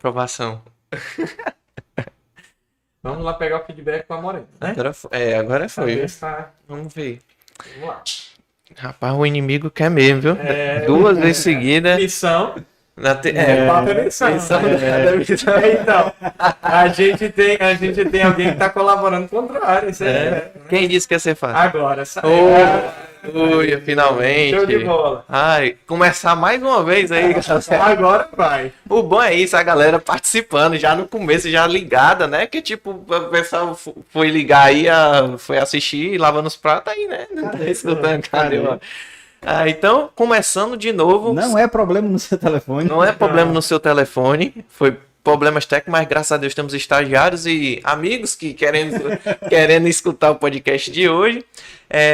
aprovação. Vamos lá pegar o feedback com a Morena, né? Agora foi. Saber se tá- Vamos ver. Vamos lá. Rapaz, o inimigo quer mesmo, viu? Duas vezes seguidas. Missão. Falta missão. missão. Então, a gente tem alguém que tá colaborando com o contrário. Isso Quem disse que ia ser fácil? Agora, saiu. Ui, finalmente. Show de bola. Ai, começar mais uma vez aí. Agora vai. O bom é isso, a galera participando já no começo, já ligada, né? Que tipo, o pessoal foi ligar aí, foi assistir, lavando os pratos aí, né? Não tá escutando, cadê? Então, começando de novo. Não é problema no seu telefone. Não é problema no seu telefone. Foi problemas técnicos, mas graças a Deus temos estagiários e amigos que querendo escutar o podcast de hoje.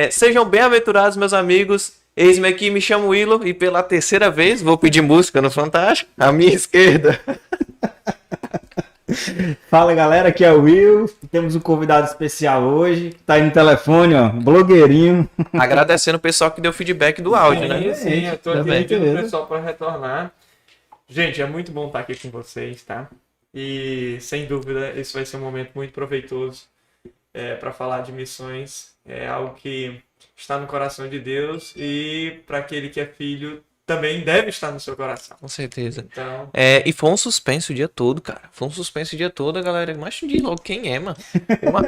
Sejam bem-aventurados, meus amigos. Eis-me aqui, me chamo Willow e pela terceira vez vou pedir música no Fantástico. À minha esquerda. Fala galera, aqui é o Will. Temos um convidado especial hoje. Tá aí no telefone, ó, blogueirinho. Agradecendo o pessoal que deu feedback do áudio, né? Sim, eu tô aqui Também. pedindo o pessoal para retornar. Gente, é muito bom estar aqui com vocês, tá? E sem dúvida, esse vai ser um momento muito proveitoso para falar de missões. É algo que está no coração de Deus e para aquele que é filho também deve estar no seu coração. Com certeza. Então, E foi um suspense o dia todo, cara. Foi um suspense o dia todo, a galera. Mas diz logo quem é, mano.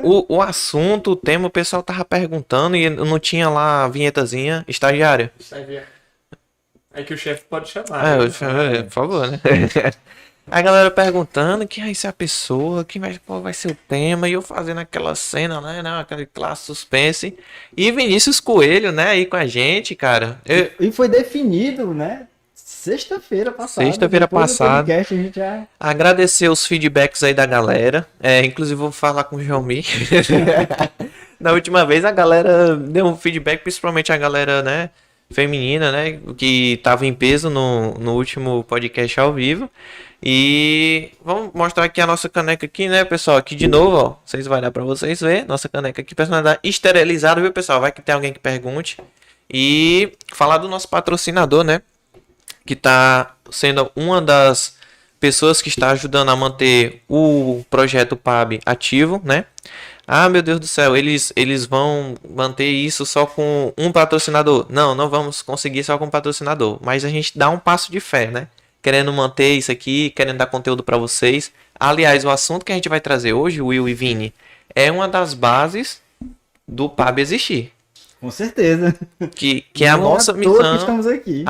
O assunto, o tema, o pessoal tava perguntando e não tinha lá a vinhetazinha estagiária. é que o chefe pode chamar. Por favor, né? A galera perguntando quem vai ser a pessoa, qual vai ser o tema, e eu fazendo aquela cena, né? Aquele clássico suspense. E Vinícius Coelho, né, aí com a gente, cara. E foi definido, né? Sexta-feira passada. Sexta-feira Depois do passada. podcast, a gente já... Agradecer os feedbacks aí da galera. Inclusive, vou falar com o Jomi. Na última vez, a galera deu um feedback, principalmente a galera, né, feminina, né, que tava em peso no último podcast ao vivo. E vamos mostrar aqui a nossa caneca aqui, né, pessoal? Aqui de novo, ó. Vocês vai dar pra vocês ver. Nossa caneca aqui personalizada, esterilizada, viu, pessoal? Vai que tem alguém que pergunte. E falar do nosso patrocinador, né? Que tá sendo uma das pessoas que está ajudando a manter o projeto PAB ativo, né? Ah, meu Deus do céu, eles vão manter isso só com um patrocinador. Não vamos conseguir só com um patrocinador. Mas a gente dá um passo de fé, né? Querendo manter isso aqui, querendo dar conteúdo para vocês. Aliás, o assunto que a gente vai trazer hoje, Will e Vini, é uma das bases do PAB existir. Com certeza. Que é a nossa missão. Estamos aqui.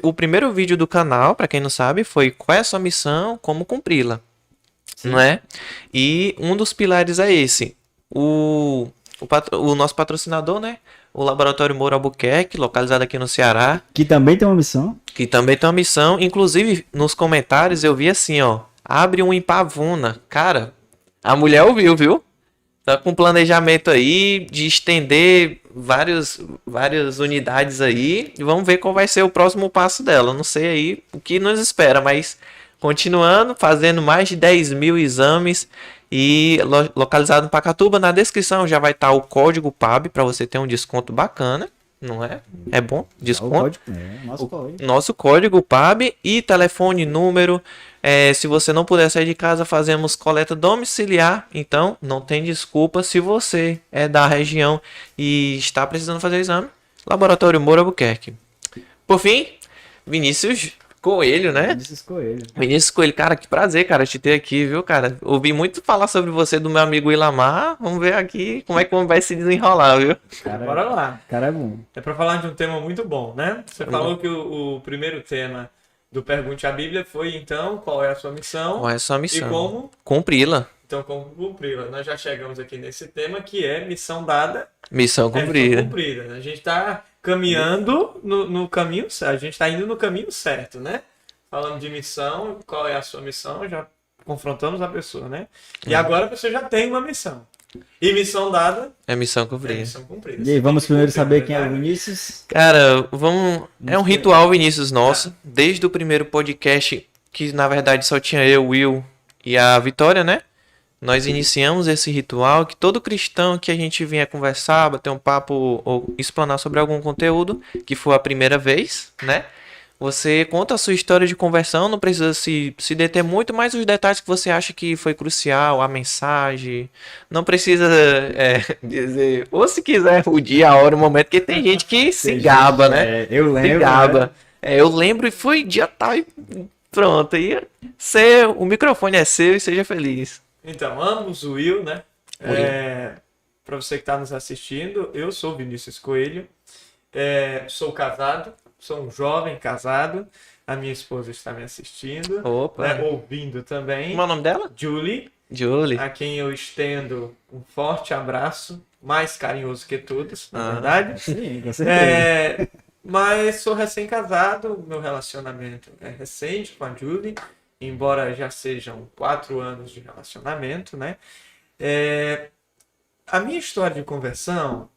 O primeiro vídeo do canal, para quem não sabe, foi qual é a sua missão, como cumpri-la. Não é? E um dos pilares é esse. O nosso patrocinador, né? O Laboratório Moura Albuquerque, localizado aqui no Ceará. Que também tem uma missão. Que também tem uma missão. Inclusive, nos comentários eu vi assim, ó. Abre um em Pavuna. Cara, a mulher ouviu, viu? Tá com planejamento aí de estender várias unidades aí. E vamos ver qual vai ser o próximo passo dela. Não sei aí o que nos espera, mas continuando, fazendo mais de 10 mil exames. E localizado em Pacatuba, na descrição já vai estar o código PAB para você ter um desconto bacana, não é? É bom? Desconto. Nosso código PAB e telefone, número. Se você não puder sair de casa, fazemos coleta domiciliar. Então, não tem desculpa se você é da região e está precisando fazer o exame. Laboratório Moura Albuquerque. Por fim, Vinícius Coelho, né? Vinícius Coelho, cara, que prazer, cara, te ter aqui, viu, cara? Ouvi muito falar sobre você do meu amigo Ilamar. Vamos ver aqui como é que vai se desenrolar, viu? Bora lá. Cara, é bom. É pra falar de um tema muito bom, né? Você falou que o primeiro tema do Pergunte à Bíblia foi, então, qual é a sua missão? Qual é a sua missão? E como? Cumpri-la. Então, como cumpri-la? Nós já chegamos aqui nesse tema que é missão dada. Missão cumprida. Missão cumprida. A gente tá caminhando no caminho certo. A gente está indo no caminho certo, né? Falando de missão, qual é a sua missão? Já confrontamos a pessoa, né? E agora a pessoa já tem uma missão. E missão dada é missão cumprida. É missão cumprida. E aí, vamos primeiro saber quem é o Vinícius? Cara, vamos... É um ritual, Vinícius, nosso. Desde o primeiro podcast, que na verdade só tinha eu, o Will e a Vitória, né? Nós iniciamos esse ritual que todo cristão que a gente vinha conversar, bater um papo ou explanar sobre algum conteúdo, que foi a primeira vez, né? Você conta a sua história de conversão, não precisa se deter muito, mas os detalhes que você acha que foi crucial, a mensagem. Não precisa dizer, ou se quiser, o dia, a hora, o momento, porque tem gente que se gaba, né? Eu Se lembro, gaba. né? Eu lembro e foi dia tal e pronto. E o microfone é seu e seja feliz. Então, ambos o Will, né? Will. Para você que está nos assistindo, eu sou Vinícius Coelho, sou casado, sou um jovem casado, a minha esposa está me assistindo, Opa. né, ouvindo também, Como é o nome dela? Julie, Julie. a quem eu estendo um forte abraço, mais carinhoso que todos, na Ah. verdade. Sim, com certeza. Mas sou recém-casado, meu relacionamento é recente com a Julie, embora já sejam 4 anos de relacionamento, né? A minha história de conversão,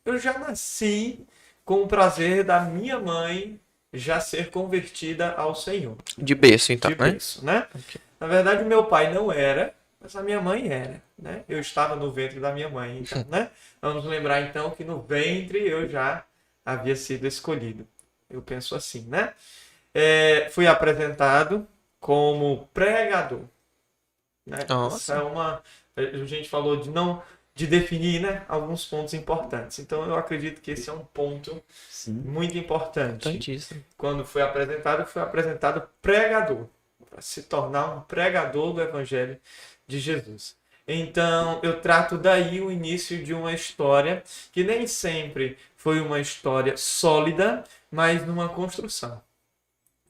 eu já nasci com o prazer da minha mãe já ser convertida ao Senhor. De berço, então, De né? berço, né? Ok. Na verdade, o meu pai não era, mas a minha mãe era, né? Eu estava no ventre da minha mãe, então, né? Vamos lembrar, então, que no ventre eu já havia sido escolhido. Eu penso assim, né? Fui apresentado como pregador, né? Nossa. Essa é uma... A gente falou de definir, né, alguns pontos importantes. Então, eu acredito que esse é um ponto Sim. muito importante. Importantíssimo. Quando fui apresentado pregador, para se tornar um pregador do Evangelho de Jesus. Então, eu trato daí o início de uma história que nem sempre foi uma história sólida, mas numa construção.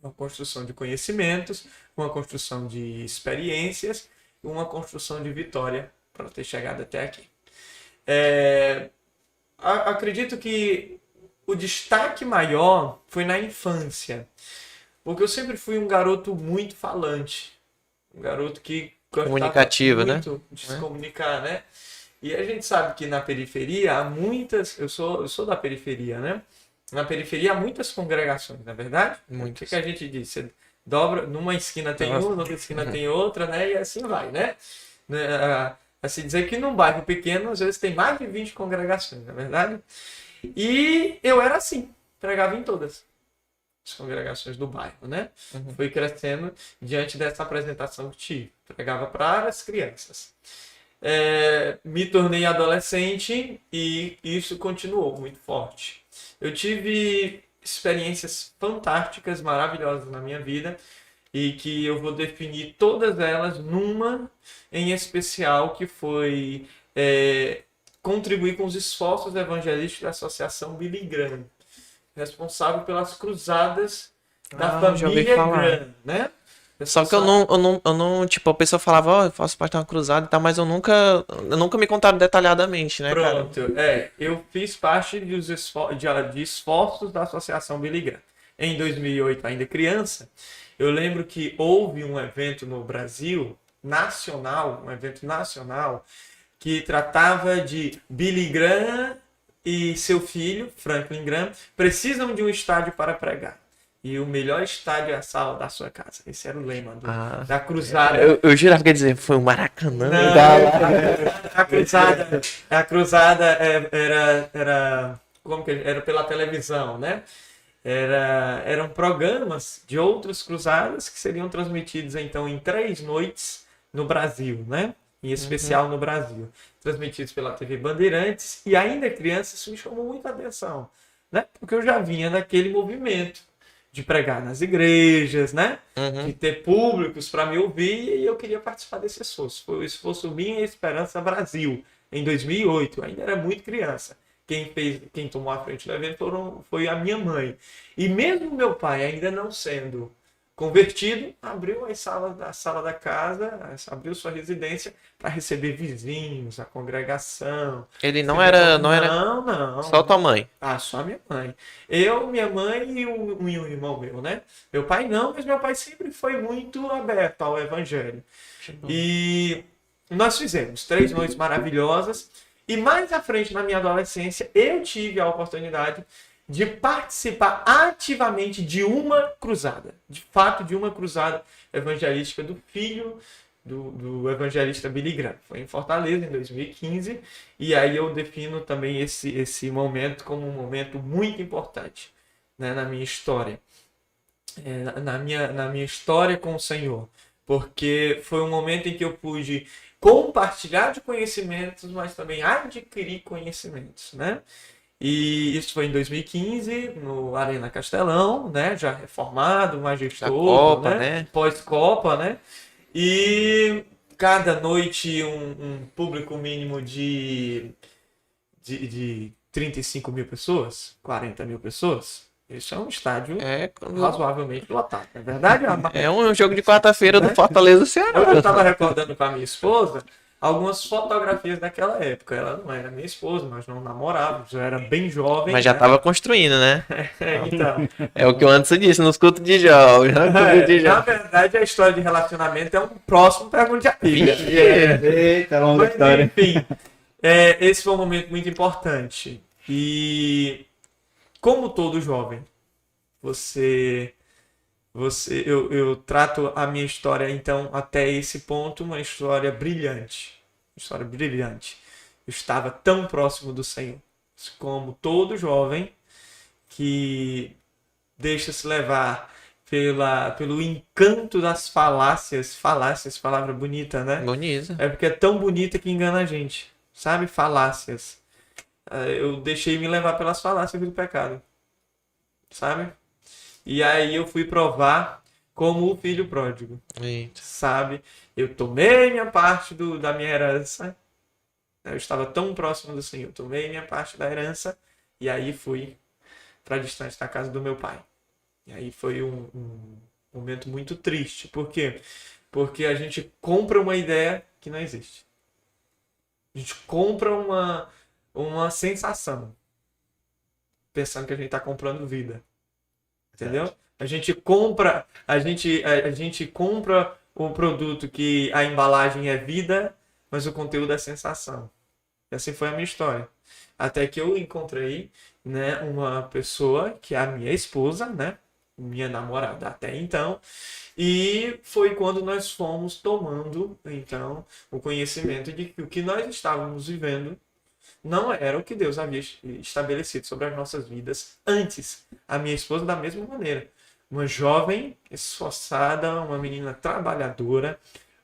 Uma construção de conhecimentos, uma construção de experiências, uma construção de vitória para ter chegado até aqui. Acredito que o destaque maior foi na infância, porque eu sempre fui um garoto muito falante, um garoto que gostava Comunicativo, né? muito de se comunicar, né? E a gente sabe que na periferia há muitas, eu sou da periferia, né? Na periferia há muitas congregações, na verdade? Muitas. O que a gente diz? Você dobra, numa esquina tem Nossa. uma, noutra esquina tem outra, né? E assim vai, né? Assim dizer que num bairro pequeno, às vezes tem mais de 20 congregações, na verdade? E eu era assim, pregava em todas as congregações do bairro, né? Fui crescendo diante dessa apresentação que tive. Pregava para as crianças. Me tornei adolescente e isso continuou muito forte. Eu tive experiências fantásticas, maravilhosas na minha vida e que eu vou definir todas elas numa em especial que foi contribuir com os esforços evangelísticos da Associação Billy Graham, responsável pelas cruzadas da Já ouvi família falar. Graham, né? Só que eu não, tipo, a pessoa falava, ó, eu faço parte de uma cruzada e tal, mas eu nunca me contaram detalhadamente, né, cara? Pronto, eu fiz parte de esforços da Associação Billy Graham. Em 2008, ainda criança, eu lembro que houve um evento no Brasil, um evento nacional, que tratava de Billy Graham e seu filho, Franklin Graham, precisam de um estádio para pregar. E o melhor estádio é a sala da sua casa. Esse era o lema da cruzada. Eu jurava que ia dizer, foi o Maracanã. Não, a cruzada era como que era pela televisão, né? Eram programas de outras cruzadas que seriam transmitidos então em 3 noites no Brasil, né? Em especial no Brasil, transmitidos pela TV Bandeirantes. E ainda criança, isso me chamou muita atenção, né? Porque eu já vinha daquele movimento de pregar nas igrejas, né? De ter públicos para me ouvir e eu queria participar desse esforço. Foi o esforço Minha Esperança Brasil, em 2008. Eu ainda era muito criança. Quem tomou a frente do evento foi a minha mãe. E mesmo meu pai ainda não sendo convertido, abriu a sala da casa, abriu sua residência para receber vizinhos, a congregação. Ele não era. Não. Só tua mãe. Só minha mãe. Eu, minha mãe e um irmão meu, né? Meu pai não, mas meu pai sempre foi muito aberto ao evangelho. E nós fizemos 3 noites maravilhosas. E mais à frente, na minha adolescência, eu tive a oportunidade de participar ativamente de uma cruzada. De fato, de uma cruzada evangelística do filho do evangelista Billy Graham. Foi em Fortaleza, em 2015. E aí eu defino também esse momento como um momento muito importante, né, na minha história. na minha história com o Senhor, porque foi um momento em que eu pude compartilhar de conhecimentos, mas também adquirir conhecimentos, né? E isso foi em 2015, no Arena Castelão, né? Já reformado, Da majestoso, Copa, né? né? Pós-Copa, né? E cada noite um público mínimo de 35 mil pessoas, 40 mil pessoas. Isso é um estádio É, razoavelmente lotado, não é verdade? é um jogo de quarta-feira do Né? Fortaleza Hoje eu Ceará. estava recordando com a minha esposa algumas fotografias daquela época. Ela não era minha esposa, nós não namorávamos, eu era bem jovem. Mas já né? tava construindo, né? Então, É o que o Anderson disse nos cultos de jovens. No culto de na jovens. verdade, a história de relacionamento é um próximo pergunta de amiga. Eita, longa Mas, história. enfim, esse foi um momento muito importante. E como todo jovem, eu trato a minha história, então, até esse ponto, uma história brilhante. Uma história brilhante. Eu estava tão próximo do Senhor. Como todo jovem que deixa-se levar pelo encanto das falácias. Falácias, palavra bonita, né? Bonito. É porque é tão bonita que engana a gente. Sabe? Falácias. Eu deixei me levar pelas falácias do pecado. Sabe? E aí eu fui provar como o filho pródigo, Eita. sabe? Eu tomei minha parte da minha herança, né? Eu estava tão próximo do Senhor, tomei minha parte da herança e aí fui para distante da casa do meu pai. E aí foi um momento muito triste. Por quê? Porque a gente compra uma ideia que não existe. A gente compra uma sensação, pensando que a gente está comprando vida. Entendeu? A gente compra o produto que a embalagem é vida, mas o conteúdo é sensação. E assim foi a minha história. Até que eu encontrei, né, uma pessoa que é a minha esposa, né, minha namorada até então, e foi quando nós fomos tomando, então, o conhecimento de que o que nós estávamos vivendo não era o que Deus havia estabelecido sobre as nossas vidas antes. A minha esposa, da mesma maneira. Uma jovem, esforçada, uma menina trabalhadora,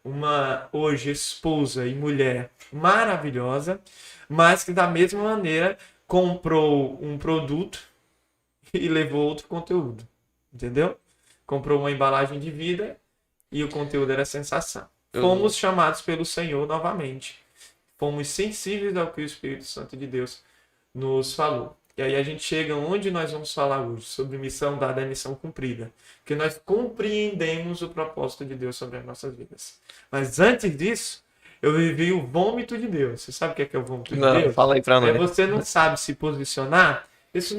uma hoje esposa e mulher maravilhosa, mas que da mesma maneira comprou um produto e levou outro conteúdo. Entendeu? Comprou uma embalagem de vida e o conteúdo era sensação. Fomos chamados pelo Senhor novamente. Fomos sensíveis ao que o Espírito Santo de Deus nos falou. E aí a gente chega onde nós vamos falar hoje, sobre missão dada e missão cumprida. Que nós compreendemos o propósito de Deus sobre as nossas vidas. Mas antes disso, eu vivi o vômito de Deus. Você sabe o que é o vômito de Não, Deus? fala aí pra nós. Você não sabe se posicionar. Isso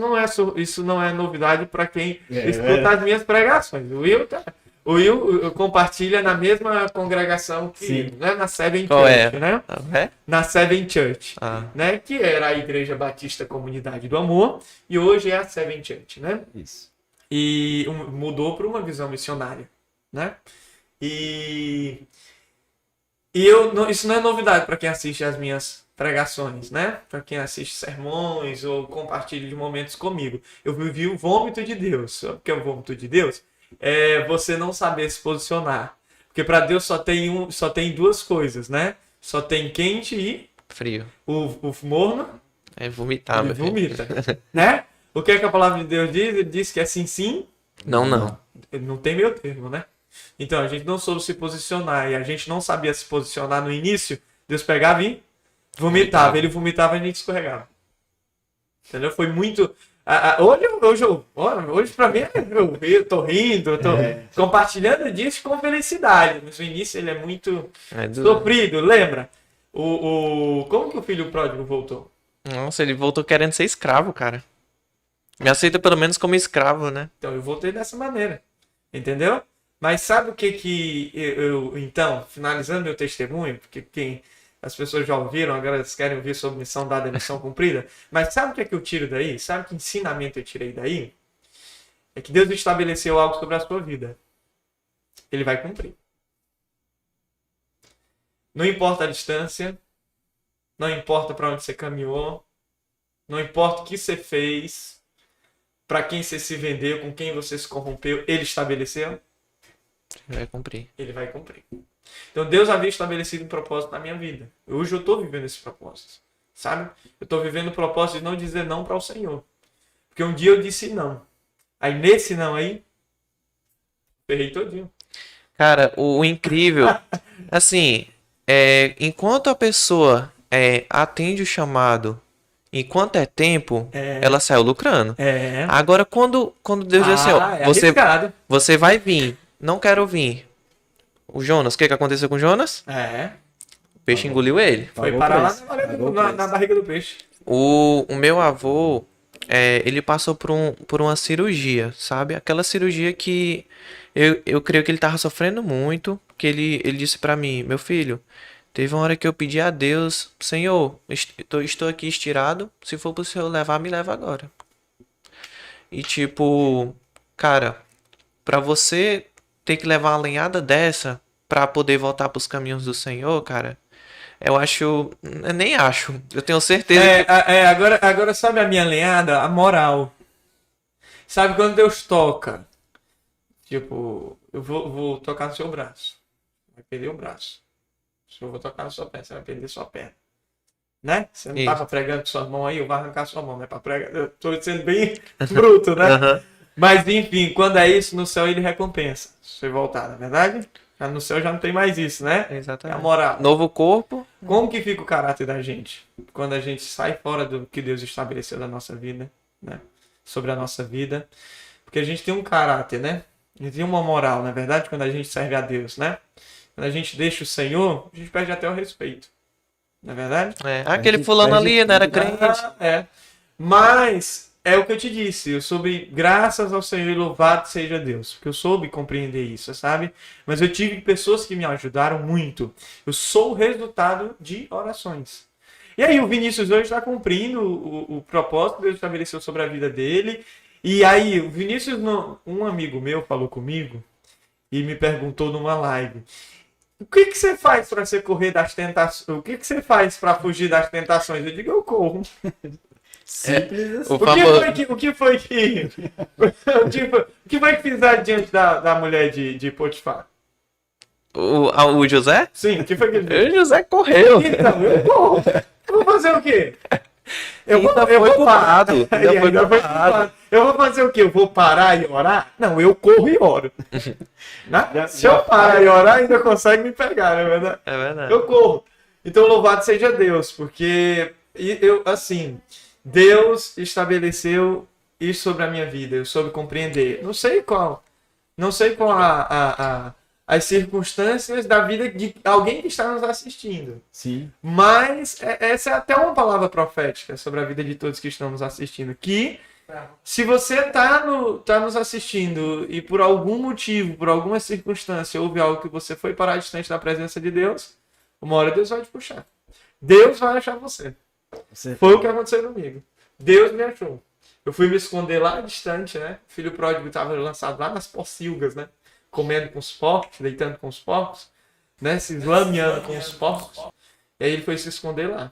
não é novidade para quem escuta as minhas pregações. O Will compartilha na mesma congregação que, né, na Seven Qual Church, é? né? É? Na Seven Church, Ah. né? Que era a Igreja Batista Comunidade do Amor e hoje é a Seven Church, né? Isso. E mudou para uma visão missionária, né? E isso não é novidade para quem assiste as minhas pregações, né? Para quem assiste sermões ou compartilha de momentos comigo. Eu vivi o vômito de Deus. Sabe o que é o vômito de Deus? É você não saber se posicionar. Porque para Deus só tem duas coisas, né? Só tem quente e Frio. o morno É vomitar, ele meu filho. vomita, né? O que é que a palavra de Deus diz? Ele diz que é sim, sim. Não, não. Ele não tem meio termo, né? Então a gente não soube se posicionar e a gente não sabia se posicionar no início. Deus pegava e vomitava. Ele vomitava e a gente escorregava. Entendeu? Foi muito. Hoje pra mim, eu tô rindo, eu tô compartilhando disso com felicidade. Mas no início ele é muito sofrido, lembra? Como que o filho pródigo voltou? Nossa, ele voltou querendo ser escravo, cara. Me aceita pelo menos como escravo, né? Então eu voltei dessa maneira. Entendeu? Mas sabe o que então, finalizando meu testemunho, porque as pessoas já ouviram, agora elas querem ouvir sobre missão dada e missão cumprida, mas sabe o que é que eu tiro daí? Sabe que ensinamento eu tirei daí? É que Deus estabeleceu algo sobre a sua vida. Ele vai cumprir. Não importa a distância, não importa para onde você caminhou, não importa o que você fez, para quem você se vendeu, com quem você se corrompeu, ele estabeleceu? Vai cumprir. Ele vai cumprir. Então Deus havia estabelecido um propósito na minha vida. Hoje eu estou vivendo esse propósito, sabe? Eu estou vivendo o propósito de não dizer não para o Senhor. Porque um dia eu disse não. Aí nesse não aí, ferrei todinho. Cara, o incrível, assim, enquanto a pessoa atende o chamado, enquanto é tempo, ela saiu lucrando. Agora, quando Deus diz assim, ó, arriscado. você vai vir, não quero vir. O Jonas, o que aconteceu com o Jonas? O peixe engoliu ele. Foi Pagou parar o lá preço. na barriga do peixe. O meu avô, ele passou por uma cirurgia, sabe? Aquela cirurgia que eu creio que ele tava sofrendo muito, que ele disse pra mim, meu filho, teve uma hora que eu pedi a Deus, Senhor, estou aqui estirado, se for pro Senhor levar, me leva agora. E tipo, cara, pra você ter que levar uma lenhada dessa pra poder voltar pros caminhos do Senhor, cara, eu acho, eu nem acho, eu tenho certeza Agora sabe a minha lenhada? A moral. Sabe quando Deus toca? Tipo, eu vou tocar no seu braço. Vai perder o braço. Se eu vou tocar na sua perna, você vai perder sua perna. Né? Você não Isso. tava pregando com sua mão aí, eu vou arrancar sua mão, né? Pra pregar. Eu tô sendo bem bruto, né? Aham. Mas enfim, quando é isso, no céu ele recompensa. Se você voltar, não é verdade? Já no céu já não tem mais isso, né? É a Exatamente. moral. Novo corpo. Como que fica o caráter da gente? Quando a gente sai fora do que Deus estabeleceu da nossa vida, né? Sobre a nossa vida. Porque a gente tem um caráter, né? A gente tem uma moral, na verdade, quando a gente serve a Deus, né? Quando a gente deixa o Senhor, a gente perde até o respeito. Não é verdade? Aquele gente fulano perde ali, não era tudo. crente. Mas é o que eu te disse. Eu soube, graças ao Senhor e louvado seja Deus. Porque eu soube compreender isso, sabe? Mas eu tive pessoas que me ajudaram muito. Eu sou o resultado de orações. E aí o Vinícius hoje está cumprindo o propósito que Deus estabeleceu sobre a vida dele. E aí o Vinícius, um amigo meu falou comigo e me perguntou numa live: o que você faz para você correr das tentações? O que você faz para fugir das tentações? Eu digo, eu corro. Simples assim. O O famoso... que foi que fizeram diante da mulher de Potifar? O José? Sim, o que foi que ele fez? O José correu. Então, eu corro. Eu vou fazer o quê? Eu vou parar. Ainda foi culpado. Eu vou fazer o quê? Eu vou parar e orar? Não, eu corro e oro. Né? Se eu parar e orar, ainda consegue me pegar, não é verdade? É verdade. Eu corro. Então, louvado seja Deus, porque Deus estabeleceu isso sobre a minha vida, eu soube compreender. Não sei qual as circunstâncias da vida de alguém que está nos assistindo. Sim. Mas essa é até uma palavra profética sobre a vida de todos que estão nos assistindo. Que se você tá nos assistindo e por algum motivo, por alguma circunstância, houve algo que você foi parar distante da presença de Deus, uma hora Deus vai te puxar. Deus vai achar você. Foi o que aconteceu comigo. Deus me achou. Eu fui me esconder lá distante, né? O filho pródigo estava lançado lá nas pocilgas, né? Comendo com os porcos, deitando com os porcos, né? Se lameando com os porcos. E aí ele foi se esconder lá.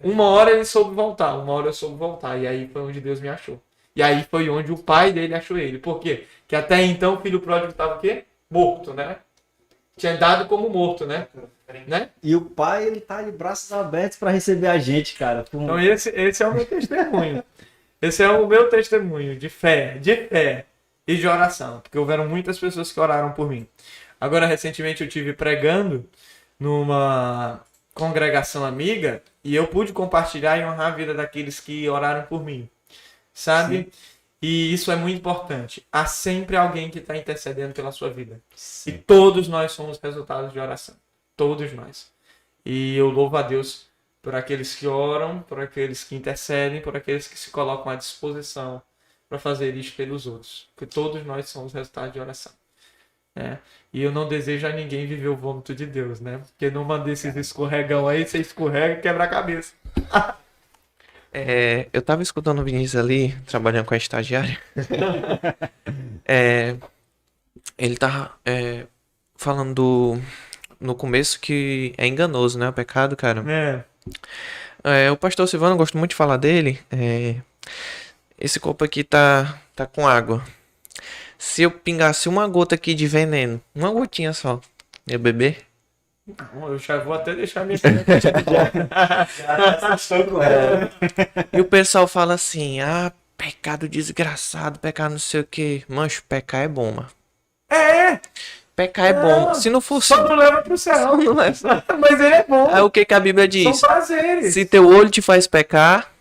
Uma hora ele soube voltar, uma hora eu soube voltar. E aí foi onde Deus me achou. E aí foi onde o pai dele achou ele. Por quê? Porque até então o filho pródigo estava o quê? Morto, né? Tinha dado como morto, né? E o pai, ele tá de braços abertos para receber a gente, cara. Então esse é o meu testemunho. Esse é o meu testemunho de fé e de oração. Porque houveram muitas pessoas que oraram por mim. Agora, recentemente, eu estive pregando numa congregação amiga e eu pude compartilhar e honrar a vida daqueles que oraram por mim. Sabe? Sim. E isso é muito importante. Há sempre alguém que está intercedendo pela sua vida. Sim. E todos nós somos resultados de oração. Todos nós. E eu louvo a Deus por aqueles que oram, por aqueles que intercedem, por aqueles que se colocam à disposição para fazer isso pelos outros. Porque todos nós somos resultado de oração. Né? E eu não desejo a ninguém viver o vômito de Deus, né? Porque numa desses escorregão aí, você escorrega e quebra a cabeça. Eu tava escutando o Vinícius ali, trabalhando com a estagiária. Ele tava falando no começo que é enganoso, né? O pecado, cara. O pastor Silvano, eu gosto muito de falar dele. esse copo aqui tá com água. Se eu pingasse uma gota aqui de veneno, uma gotinha só, eu beber? Não, eu já vou até deixar minha E o pessoal fala assim, pecado desgraçado, pecado não sei o que. Mancho, pecar é bom, mano. É! Pecar é bom. Se não fosse... Só não leva pro céu. Não leva. Mas ele é bom. Aí o que a Bíblia diz? São prazeres. Se teu olho te faz pecar,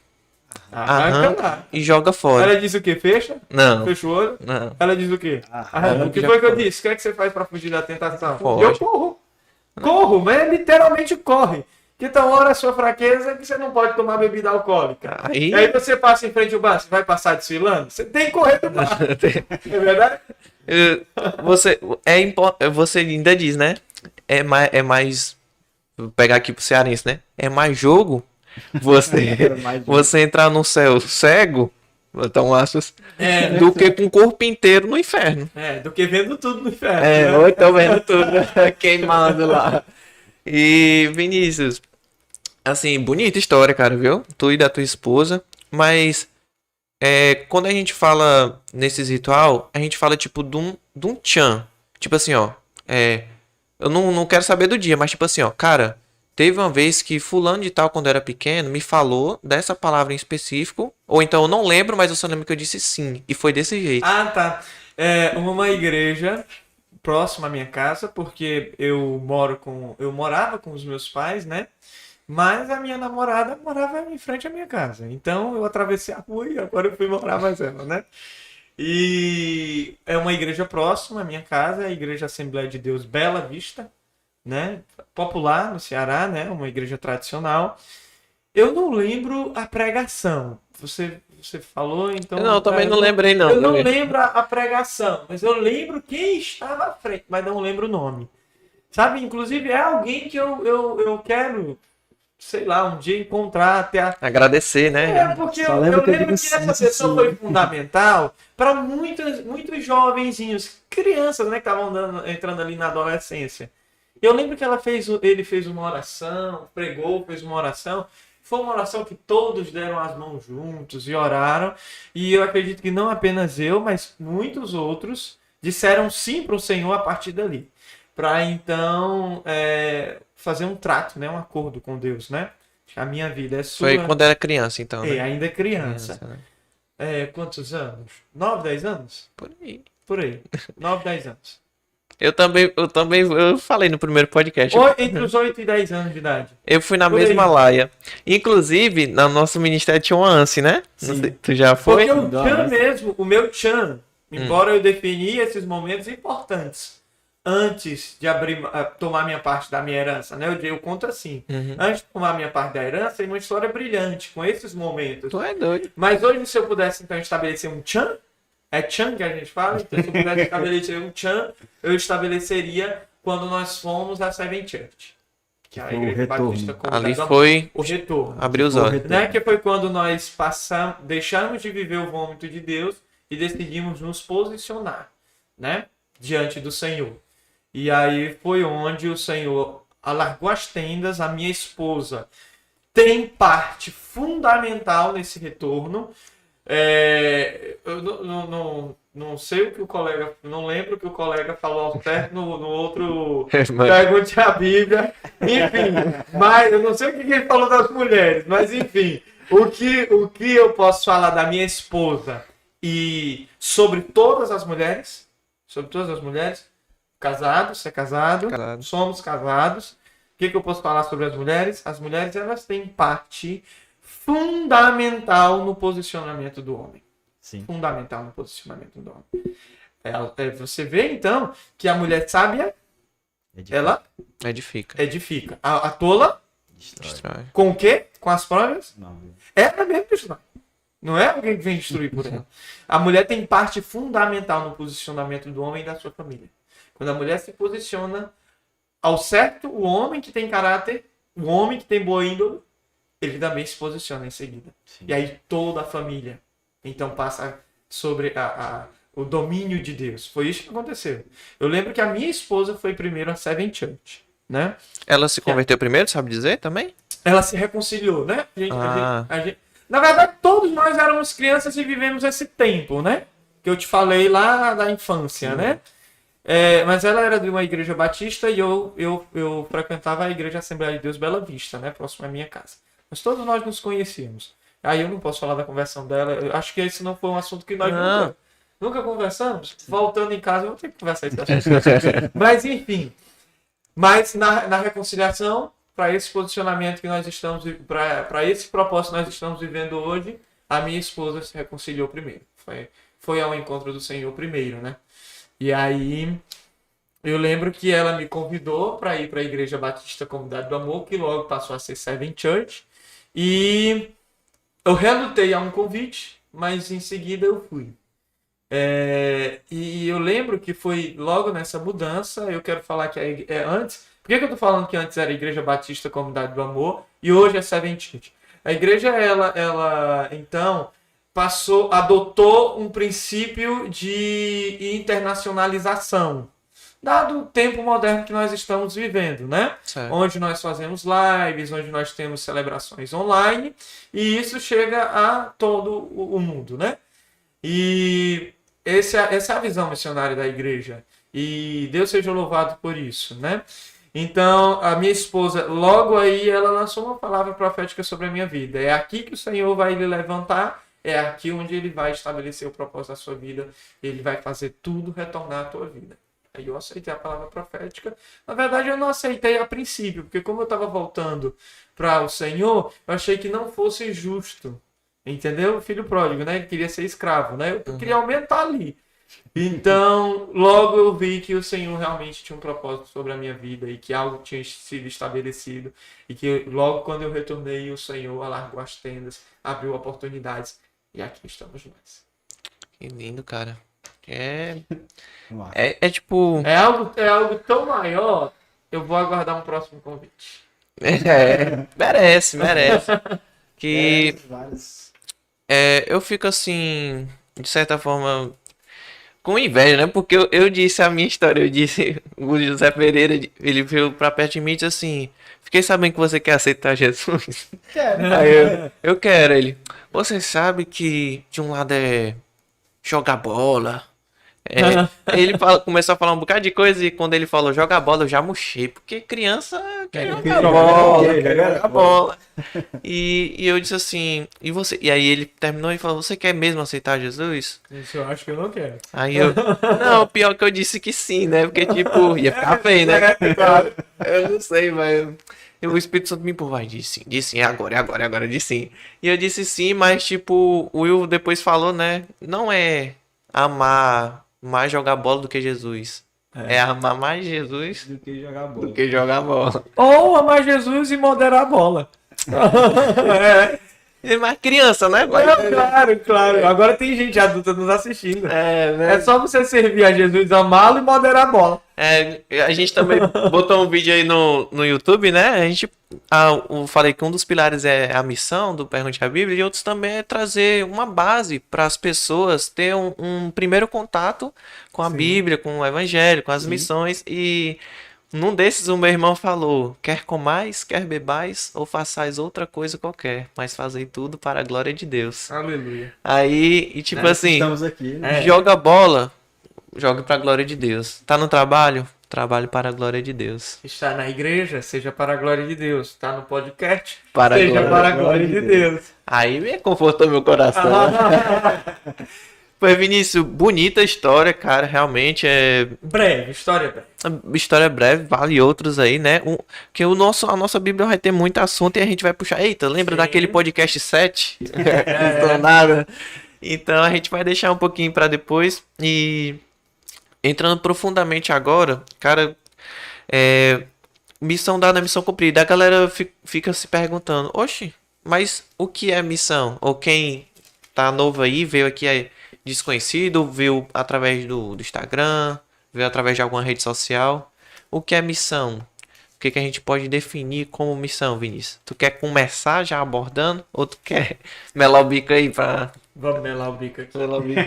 Arranca arranca lá. e joga fora. Ela diz o quê? Fecha? Não, Fecha o olho? não. Ela diz o quê? Arranca O que já foi que eu foi. disse? O que é que você faz pra fugir da tentação? Foge. Eu corro. Corro, mas literalmente corre. Que tal hora a sua fraqueza é que você não pode tomar bebida alcoólica. Aí, E aí você passa em frente ao bar, você vai passar desfilando? Você tem que correr do bar. É verdade? você ainda diz, né? É mais, vou pegar aqui pro cearense, né? É mais jogo você entrar no céu cego, botar um aspas, do que com o corpo inteiro no inferno. Do que vendo tudo no inferno. né? Hoje tô vendo tudo, queimando lá. E Vinícius, assim, bonita história, cara, viu? Tu e da tua esposa, mas quando a gente fala nesses ritual, a gente fala tipo de um tchan. Tipo assim, ó, eu não quero saber do dia, mas tipo assim, ó, cara, teve uma vez que fulano de tal, quando eu era pequeno, me falou dessa palavra em específico, ou então eu não lembro, mas eu só lembro que eu disse sim, e foi desse jeito. Ah, tá. Uma igreja próxima à minha casa, porque eu morava com os meus pais, né? Mas a minha namorada morava em frente à minha casa. Então eu atravessei a rua e agora eu fui morar mais ela, né? E é uma igreja próxima à minha casa, a Igreja Assembleia de Deus Bela Vista, né? Popular no Ceará, né? Uma igreja tradicional. Eu não lembro a pregação. Você falou, então... Não, eu também não lembrei não. Eu não lembro a pregação, mas eu lembro quem estava à frente, mas não lembro o nome. Sabe, inclusive é alguém que eu quero, sei lá, um dia encontrar até a... Agradecer, né? porque Só eu lembro que eu lembro digo que essa sim, pessoa sim. foi fundamental para muitos jovenzinhos, crianças, né, que estavam entrando ali na adolescência. Eu lembro que ele fez uma oração, pregou, fez uma oração. Foi uma oração que todos deram as mãos juntos e oraram. E eu acredito que não apenas eu, mas muitos outros disseram sim para o Senhor a partir dali. Para então fazer um trato, né, um acordo com Deus, né? A minha vida é sua. Foi quando era criança, então, né? Ainda é criança. né? Quantos anos? 9, 10 anos? Por aí. Por aí. 9, 10 anos. Eu falei no primeiro podcast. Entre os 8 e 10 anos de idade. Eu fui na Por mesma aí. laia. Inclusive, no nosso ministério tinha uma ANSI, né? Não Sim. sei, tu já foi? Porque o Não, Tchan mas- mesmo, o meu Tchan, embora eu defini esses momentos importantes antes de tomar minha parte da minha herança, né? Eu conto assim. Uhum. Antes de tomar minha parte da herança, tem uma história brilhante com esses momentos. Tu é doido. Mas hoje, se eu pudesse então estabelecer um Tchan, é Tchan que a gente fala, então se eu pudesse estabelecer um Tchan, eu estabeleceria quando nós fomos à Seven Church. Que é a Foi o Igreja retorno. Batista Comunidade Ali do Amor. foi O retorno. abrir os Foi o olhos. retorno. Né? Que foi quando nós deixamos de viver o vômito de Deus e decidimos nos posicionar, né? Diante do Senhor. E aí foi onde o Senhor alargou as tendas. A minha esposa tem parte fundamental nesse retorno. Eu não sei o que o colega, não lembro o que o colega falou ao certo no outro Pergunte a Bíblia, enfim, mas eu não sei o que ele falou das mulheres, mas enfim, o que eu posso falar da minha esposa e sobre todas as mulheres, casados, casado, somos casados, o que eu posso falar sobre as mulheres? As mulheres, elas têm parte fundamental no posicionamento do homem. Sim. Fundamental no posicionamento do homem. Você vê, então, que a mulher sábia, ela edifica. A tola, Destrói. com o quê? Com as provas? Não. Ela mesmo destrói. Não é alguém que vem destruir por ela. A mulher tem parte fundamental no posicionamento do homem e da sua família. Quando a mulher se posiciona ao certo, o homem que tem caráter, o homem que tem boa índole, ele também se posiciona em seguida. Sim. E aí toda a família, então, passa sobre o domínio de Deus. Foi isso que aconteceu. Eu lembro que a minha esposa foi primeiro a Seven Church, né? Ela se converteu primeiro, sabe dizer também? Ela se reconciliou, né? Na verdade, todos nós éramos crianças e vivemos esse tempo, né? Que eu te falei lá da infância, né? Mas ela era de uma igreja batista e eu frequentava a igreja Assembleia de Deus Bela Vista, né? Próximo à minha casa. Mas todos nós nos conhecíamos. Aí eu não posso falar da conversão dela. Eu acho que esse não foi um assunto que nós nunca conversamos. Voltando em casa, eu vou ter que conversar esse assunto. Mas enfim. Mas na reconciliação, para esse posicionamento que nós estamos, para esse propósito que nós estamos vivendo hoje, a minha esposa se reconciliou primeiro. Foi ao encontro do Senhor primeiro, né? E aí eu lembro que ela me convidou para ir para a Igreja Batista Comunidade do Amor, que logo passou a ser Seven Church. E eu relutei a um convite, mas em seguida eu fui. E eu lembro que foi logo nessa mudança. Eu quero falar que antes. Por que eu tô falando que antes era Igreja Batista Comunidade do Amor e hoje é Seven Church? A igreja, ela então adotou um princípio de internacionalização, dado o tempo moderno que nós estamos vivendo, né? Certo. Onde nós fazemos lives, onde nós temos celebrações online, e isso chega a todo o mundo, né? E essa é a visão missionária da igreja. E Deus seja louvado por isso, né? Então, a minha esposa, logo aí, ela lançou uma palavra profética sobre a minha vida. É aqui que o Senhor vai lhe levantar, é aqui onde Ele vai estabelecer o propósito da sua vida, Ele vai fazer tudo retornar à tua vida. Aí eu aceitei a palavra profética. Na verdade, eu não aceitei a princípio, porque como eu estava voltando para o Senhor, eu achei que não fosse justo. Entendeu? O filho pródigo, né? Ele queria ser escravo, né? Eu queria aumentar ali. Então, logo eu vi que o Senhor realmente tinha um propósito sobre a minha vida e que algo tinha sido estabelecido e que logo quando eu retornei, o Senhor alargou as tendas, abriu oportunidades e aqui estamos nós. Que lindo, cara. Tipo... É algo tão maior, eu vou aguardar um próximo convite. Merece. Que eu fico assim, de certa forma, com inveja, né? Porque eu disse a minha história, o José Pereira, ele veio pra perto de mim e disse assim, fiquei sabendo que você quer aceitar Jesus. Quero. Aí eu quero, ele, você sabe que de um lado é jogar bola. Ele começou a falar um bocado de coisa e quando ele falou jogar bola eu já murchei, porque criança quer jogar bola. E eu disse assim, e você? E aí ele terminou e falou, você quer mesmo aceitar Jesus? Isso eu acho que eu não quero. Aí não, pior que eu disse que sim, né? Porque tipo, ia ficar feio, né? Eu não sei, mas o Espírito Santo me empurrou e disse sim, agora, disse sim. E eu disse sim, mas tipo, o Will depois falou, né? Não é amar mais jogar bola do que Jesus. É amar mais Jesus Do que jogar bola. Ou amar Jesus e moderar a bola. É mais criança, né? Claro. Agora tem gente adulta nos assistindo. Né? É só você servir a Jesus, amá-lo e moderar a bola. A gente também botou um vídeo aí no YouTube, né? Eu falei que um dos pilares é a missão do Pergunte a Bíblia e outros também é trazer uma base para as pessoas ter um primeiro contato com a Bíblia, com o Evangelho, com as missões. E num desses o meu irmão falou, quer comais, quer bebais ou façais outra coisa qualquer, mas fazei tudo para a glória de Deus. Aleluia. Aí, e tipo assim, Estamos aqui, né? joga bola, jogue para a glória de Deus. Tá no trabalho? Trabalhe para a glória de Deus. Está na igreja, seja para a glória de Deus. Está no podcast, Para a seja glória- para a glória de Deus. Aí me confortou meu coração. Pois, Vinícius, bonita história, cara, realmente Breve, história breve. história breve, vale outros aí, né? Que a nossa Bíblia vai ter muito assunto e a gente vai puxar. Eita, lembra Sim. daquele podcast 7? Não nada. Então a gente vai deixar um pouquinho para depois e entrando profundamente agora, cara, missão dada, missão cumprida. A galera fica se perguntando, oxe, mas o que é missão? Ou quem tá novo aí, veio aqui desconhecido, viu através do Instagram, viu através de alguma rede social. O que é missão? O que a gente pode definir como missão, Vinícius? Tu quer começar já abordando? Ou tu quer melar o bico aí pra... Vamos melar o bico aqui. melar o bico?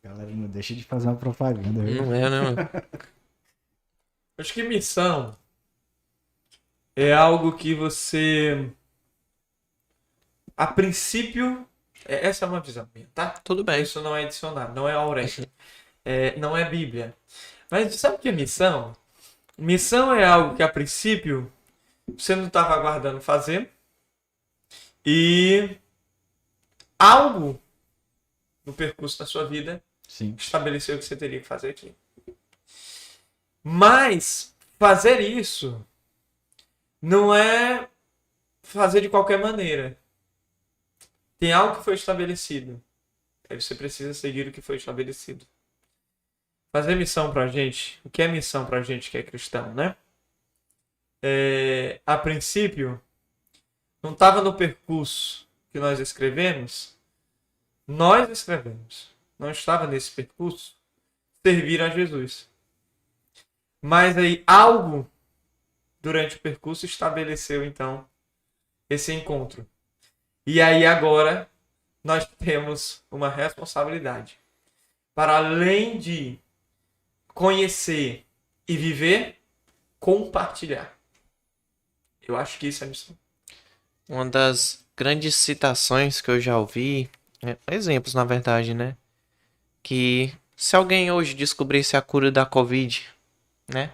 Galera, não deixa de fazer uma propaganda, viu? Não é, não. Acho que missão é algo que você a princípio, essa é uma visão minha, tá? Tudo bem. Isso não é dicionário, não é Aurélio, não é Bíblia. Mas sabe o que é missão? Missão é algo que a princípio você não estava aguardando fazer e algo no percurso da sua vida Sim. estabeleceu que você teria que fazer aqui. Mas fazer isso não é fazer de qualquer maneira. Tem algo que foi estabelecido. Aí você precisa seguir o que foi estabelecido. Fazer missão pra gente, o que é missão pra gente que é cristão, né? A princípio, não estava no percurso que nós escrevemos. Não estava nesse percurso servir a Jesus. Mas aí algo durante o percurso estabeleceu então esse encontro. E aí agora nós temos uma responsabilidade para além de conhecer e viver, compartilhar. Eu acho que isso é missão. Uma das grandes citações que eu já ouvi, exemplos na verdade, né? Que se alguém hoje descobrisse a cura da Covid, né?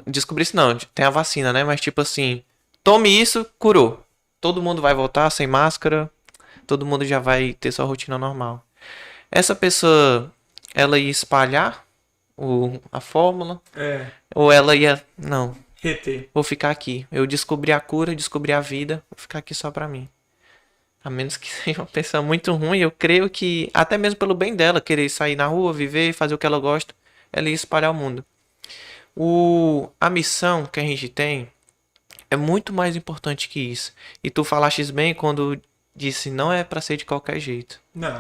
Descobrisse não, tem a vacina, né? Mas tipo assim, tome isso, curou. Todo mundo vai voltar sem máscara, todo mundo já vai ter sua rotina normal. Essa pessoa, ela ia espalhar a fórmula, ou ela ia, não, Reter. vou ficar aqui. Eu descobri a cura, descobri a vida, vou ficar aqui só pra mim. A menos que seja uma pessoa muito ruim, eu creio que, até mesmo pelo bem dela, querer sair na rua, viver, fazer o que ela gosta, ela ia espalhar o mundo. A missão que a gente tem é muito mais importante que isso. E tu falaste bem quando disse, não é pra ser de qualquer jeito. Não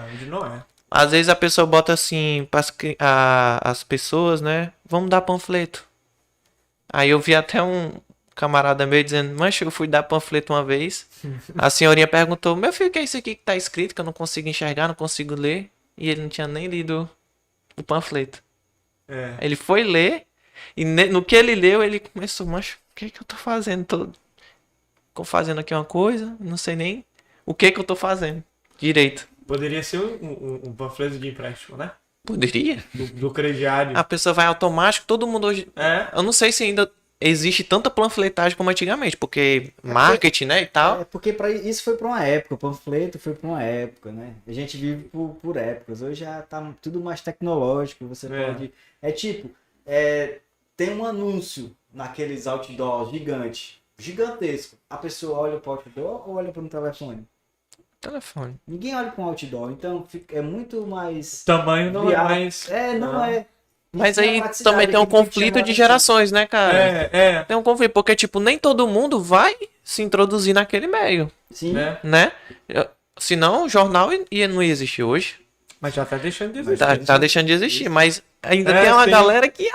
é. Às vezes a pessoa bota assim, as pessoas, né, vamos dar panfleto. Aí eu vi até um camarada meu dizendo, mancha, eu fui dar panfleto uma vez. A senhorinha perguntou, meu filho, o que é isso aqui que tá escrito, que eu não consigo enxergar, não consigo ler. E ele não tinha nem lido o panfleto. Ele foi ler, e no que ele leu, ele começou, mancha, o que é que eu tô fazendo? Tô fazendo aqui uma coisa, não sei nem o que é que eu tô fazendo direito. Poderia ser um panfleto de empréstimo, né? Poderia. Do crediário. A pessoa vai automático, todo mundo hoje... Eu não sei se ainda existe tanta panfletagem como antigamente, porque marketing, né, e tal. Porque isso foi pra uma época, o panfleto foi pra uma época, né? A gente vive por épocas. Hoje já tá tudo mais tecnológico, você pode... tem um anúncio naqueles outdoors gigantesco. A pessoa olha pro outdoor ou olha para um telefone? Telefone. Ninguém olha para um outdoor, então é muito mais... O tamanho não viável. é mais... Não é... Mas aí também tem um conflito de gerações, né, cara? Tem um conflito, porque, tipo, nem todo mundo vai se introduzir naquele meio. Sim. Né? Senão o jornal não ia existir hoje. Mas já tá deixando de existir. Tá deixando de existir, mas ainda tem uma galera que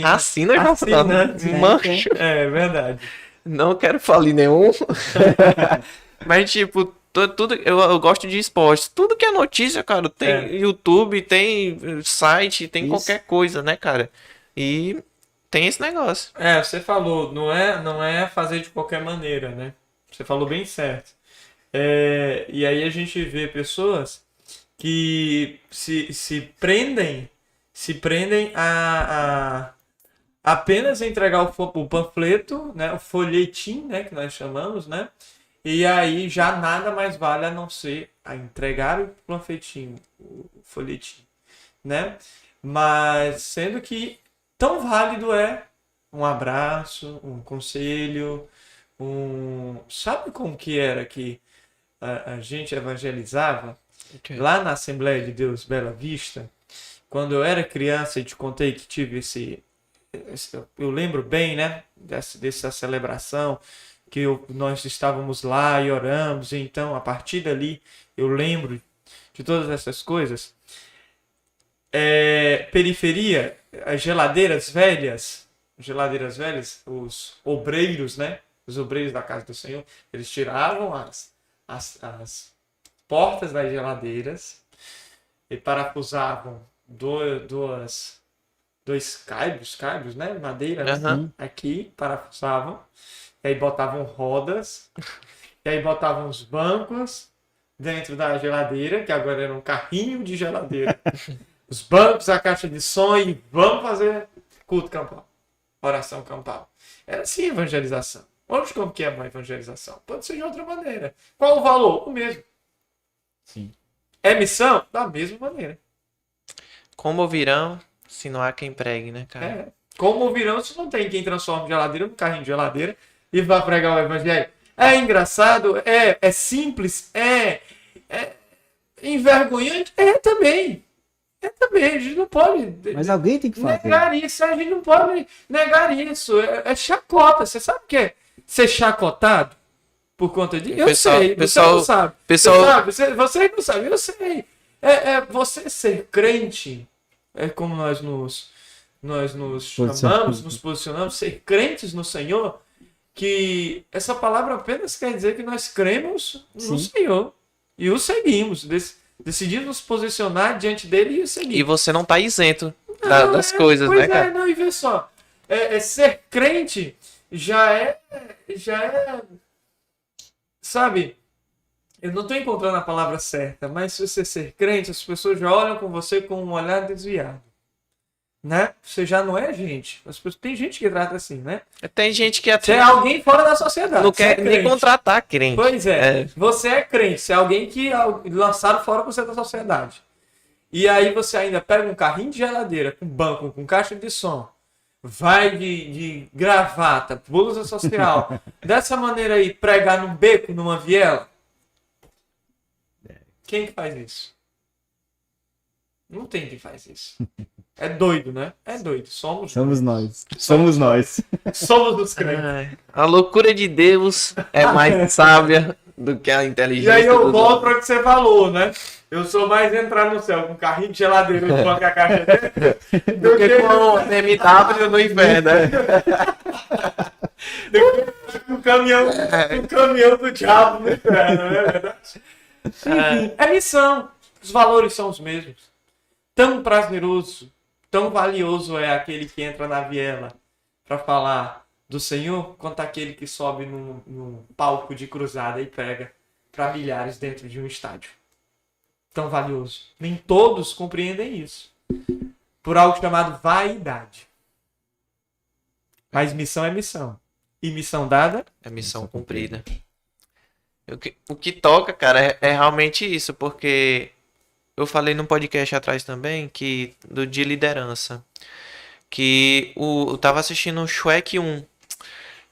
assina o jornal. Mancho. É verdade. Não quero falar nenhum. Mas, tipo, tudo, eu gosto de esporte. Tudo que é notícia, cara, tem YouTube, tem site, tem qualquer coisa, né, cara? E tem esse negócio. Você falou, não é fazer de qualquer maneira, né? Você falou bem certo. E aí a gente vê pessoas que se prendem a apenas entregar o panfleto, né, o folhetim, né, que nós chamamos, né? E aí já nada mais vale a não ser a entregar o panfletinho, o folhetim, né? Mas sendo que tão válido é um abraço, um conselho, sabe como que era que a gente evangelizava? Lá na Assembleia de Deus Bela Vista, quando eu era criança e te contei que tive eu lembro bem, né, dessa celebração, que nós estávamos lá e oramos, e então a partir dali eu lembro de todas essas coisas. Periferia, as geladeiras velhas, os obreiros, né, os obreiros da casa do Senhor, eles tiravam as portas das geladeiras e parafusavam dois caibros, né, madeira, né, aqui, parafusavam. E aí botavam rodas E aí botavam os bancos dentro da geladeira, que agora era um carrinho de geladeira. Os bancos, a caixa de som e vamos fazer culto campal. Oração campal. Era assim a evangelização. Hoje como que é uma evangelização? Pode ser de outra maneira. Qual o valor? O mesmo. Sim. É missão? Da mesma maneira. Como ouvirão, se não há quem pregue, né, cara? É. Como ouvirão se não tem quem transforme geladeira num carrinho de geladeira e vá pregar o evangelho? É engraçado? É simples? É envergonhante? É também. É também. A gente não pode Mas alguém tem que fazer. negar isso. A gente não pode negar isso. É chacota. Você sabe o que é ser chacotado por conta disso? Eu sei. Você não sabe. Você não sabe. Eu sei. Você ser crente, é como nós nos chamamos, nos posicionamos, ser crentes no Senhor, que essa palavra apenas quer dizer que nós cremos no Senhor e o seguimos, decidimos nos posicionar diante dele e o seguir. E você não tá isento das coisas, pois né, cara? Não, e vê só, ser crente já é, sabe, eu não estou encontrando a palavra certa, mas se você ser crente, as pessoas já olham com você com um olhar desviado. Né? Você já não é gente. Tem gente que trata assim, né? Tem gente que Você é alguém fora da sociedade. não quer nem contratar crente. Pois é. Você é crente. Você é alguém que lançaram fora você da sociedade. E aí você ainda pega um carrinho de geladeira, com banco, com caixa de som, vai de gravata, blusa social, dessa maneira aí, pregar num beco, numa viela. Quem que faz isso? Não tem quem faz isso. É doido, né? É doido. Somos nós. Somos nós. Somos os crentes. A loucura de Deus é mais sábia do que a inteligência. E aí eu volto para o que você falou, né? Eu sou mais entrar no céu com um carrinho de geladeira e banco a caixa dentro do que com o MW no inferno, né? Do que com o caminhão do diabo no inferno, não é verdade? Enfim, é missão. Os valores são os mesmos. Tão prazeroso, tão valioso é aquele que entra na viela para falar do Senhor, quanto aquele que sobe num palco de cruzada e prega para milhares dentro de um estádio. Tão valioso. Nem todos compreendem isso. Por algo chamado vaidade. Mas missão é missão. E missão dada é missão cumprida. O que toca, cara, é realmente isso, porque eu falei num podcast atrás também, de liderança, que eu tava assistindo o Shrek 1,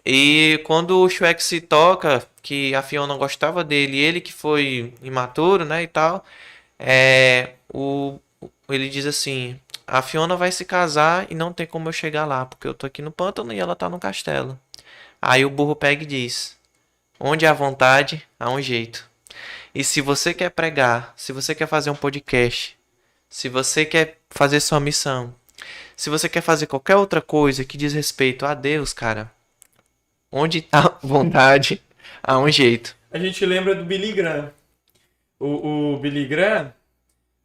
e quando o Shrek se toca, que a Fiona gostava dele, ele que foi imaturo, né, e tal, ele diz assim, a Fiona vai se casar e não tem como eu chegar lá, porque eu tô aqui no pântano e ela tá no castelo. Aí o burro pega e diz, onde há vontade, há um jeito. E se você quer pregar, se você quer fazer um podcast, se você quer fazer sua missão, se você quer fazer qualquer outra coisa que diz respeito a Deus, cara, onde há vontade, há um jeito. A gente lembra do Billy Graham. O Billy Graham,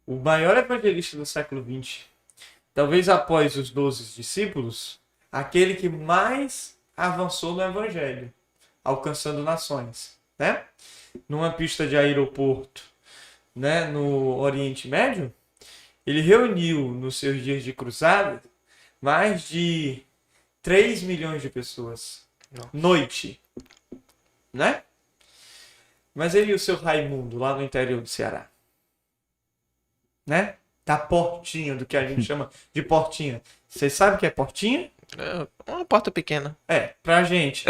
o maior evangelista do século XX, talvez após os 12 discípulos, aquele que mais avançou no evangelho, alcançando nações, né? Numa pista de aeroporto, né, no Oriente Médio, ele reuniu nos seus dias de cruzada mais de 3 milhões de pessoas. Nossa. Noite, né? Mas ele e o seu Raimundo lá no interior do Ceará, né? Da portinha, do que a gente chama de portinha. Vocês sabem o que é portinha? Uma porta pequena. Pra gente.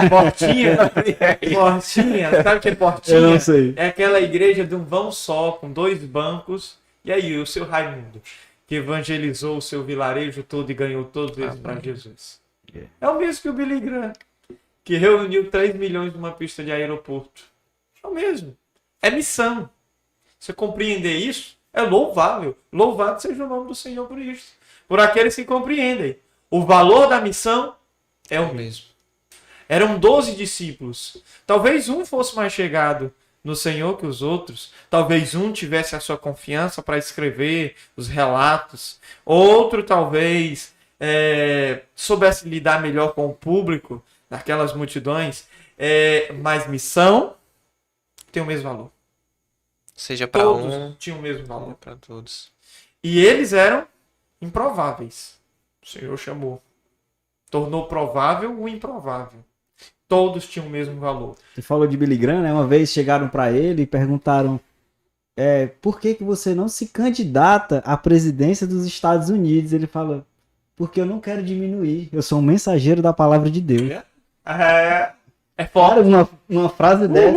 Portinha, sabe o que é portinha? Eu não sei. É aquela igreja de um vão só, com 2 bancos. E aí, o seu Raimundo, que evangelizou o seu vilarejo todo e ganhou todos eles para Jesus. É o mesmo que o Billy Graham, que reuniu 3 milhões numa pista de aeroporto. É o mesmo. É missão. Você compreender isso é louvável. Louvado seja o nome do Senhor por isso. Por aqueles que compreendem. O valor da missão é o mesmo. Eram 12 discípulos. Talvez um fosse mais chegado no Senhor que os outros. Talvez um tivesse a sua confiança para escrever os relatos. Outro talvez soubesse lidar melhor com o público, daquelas multidões. Mas missão tem o mesmo valor. Seja para Todos um, tinham o mesmo valor. para todos. E eles eram improváveis. O Senhor chamou. Tornou provável o improvável. Todos tinham o mesmo valor. Você falou de Billy Graham, né? Uma vez chegaram pra ele e perguntaram por que você não se candidata à presidência dos Estados Unidos? Ele falou, porque eu não quero diminuir. Eu sou um mensageiro da palavra de Deus. É forte. Cara, uma frase dessa.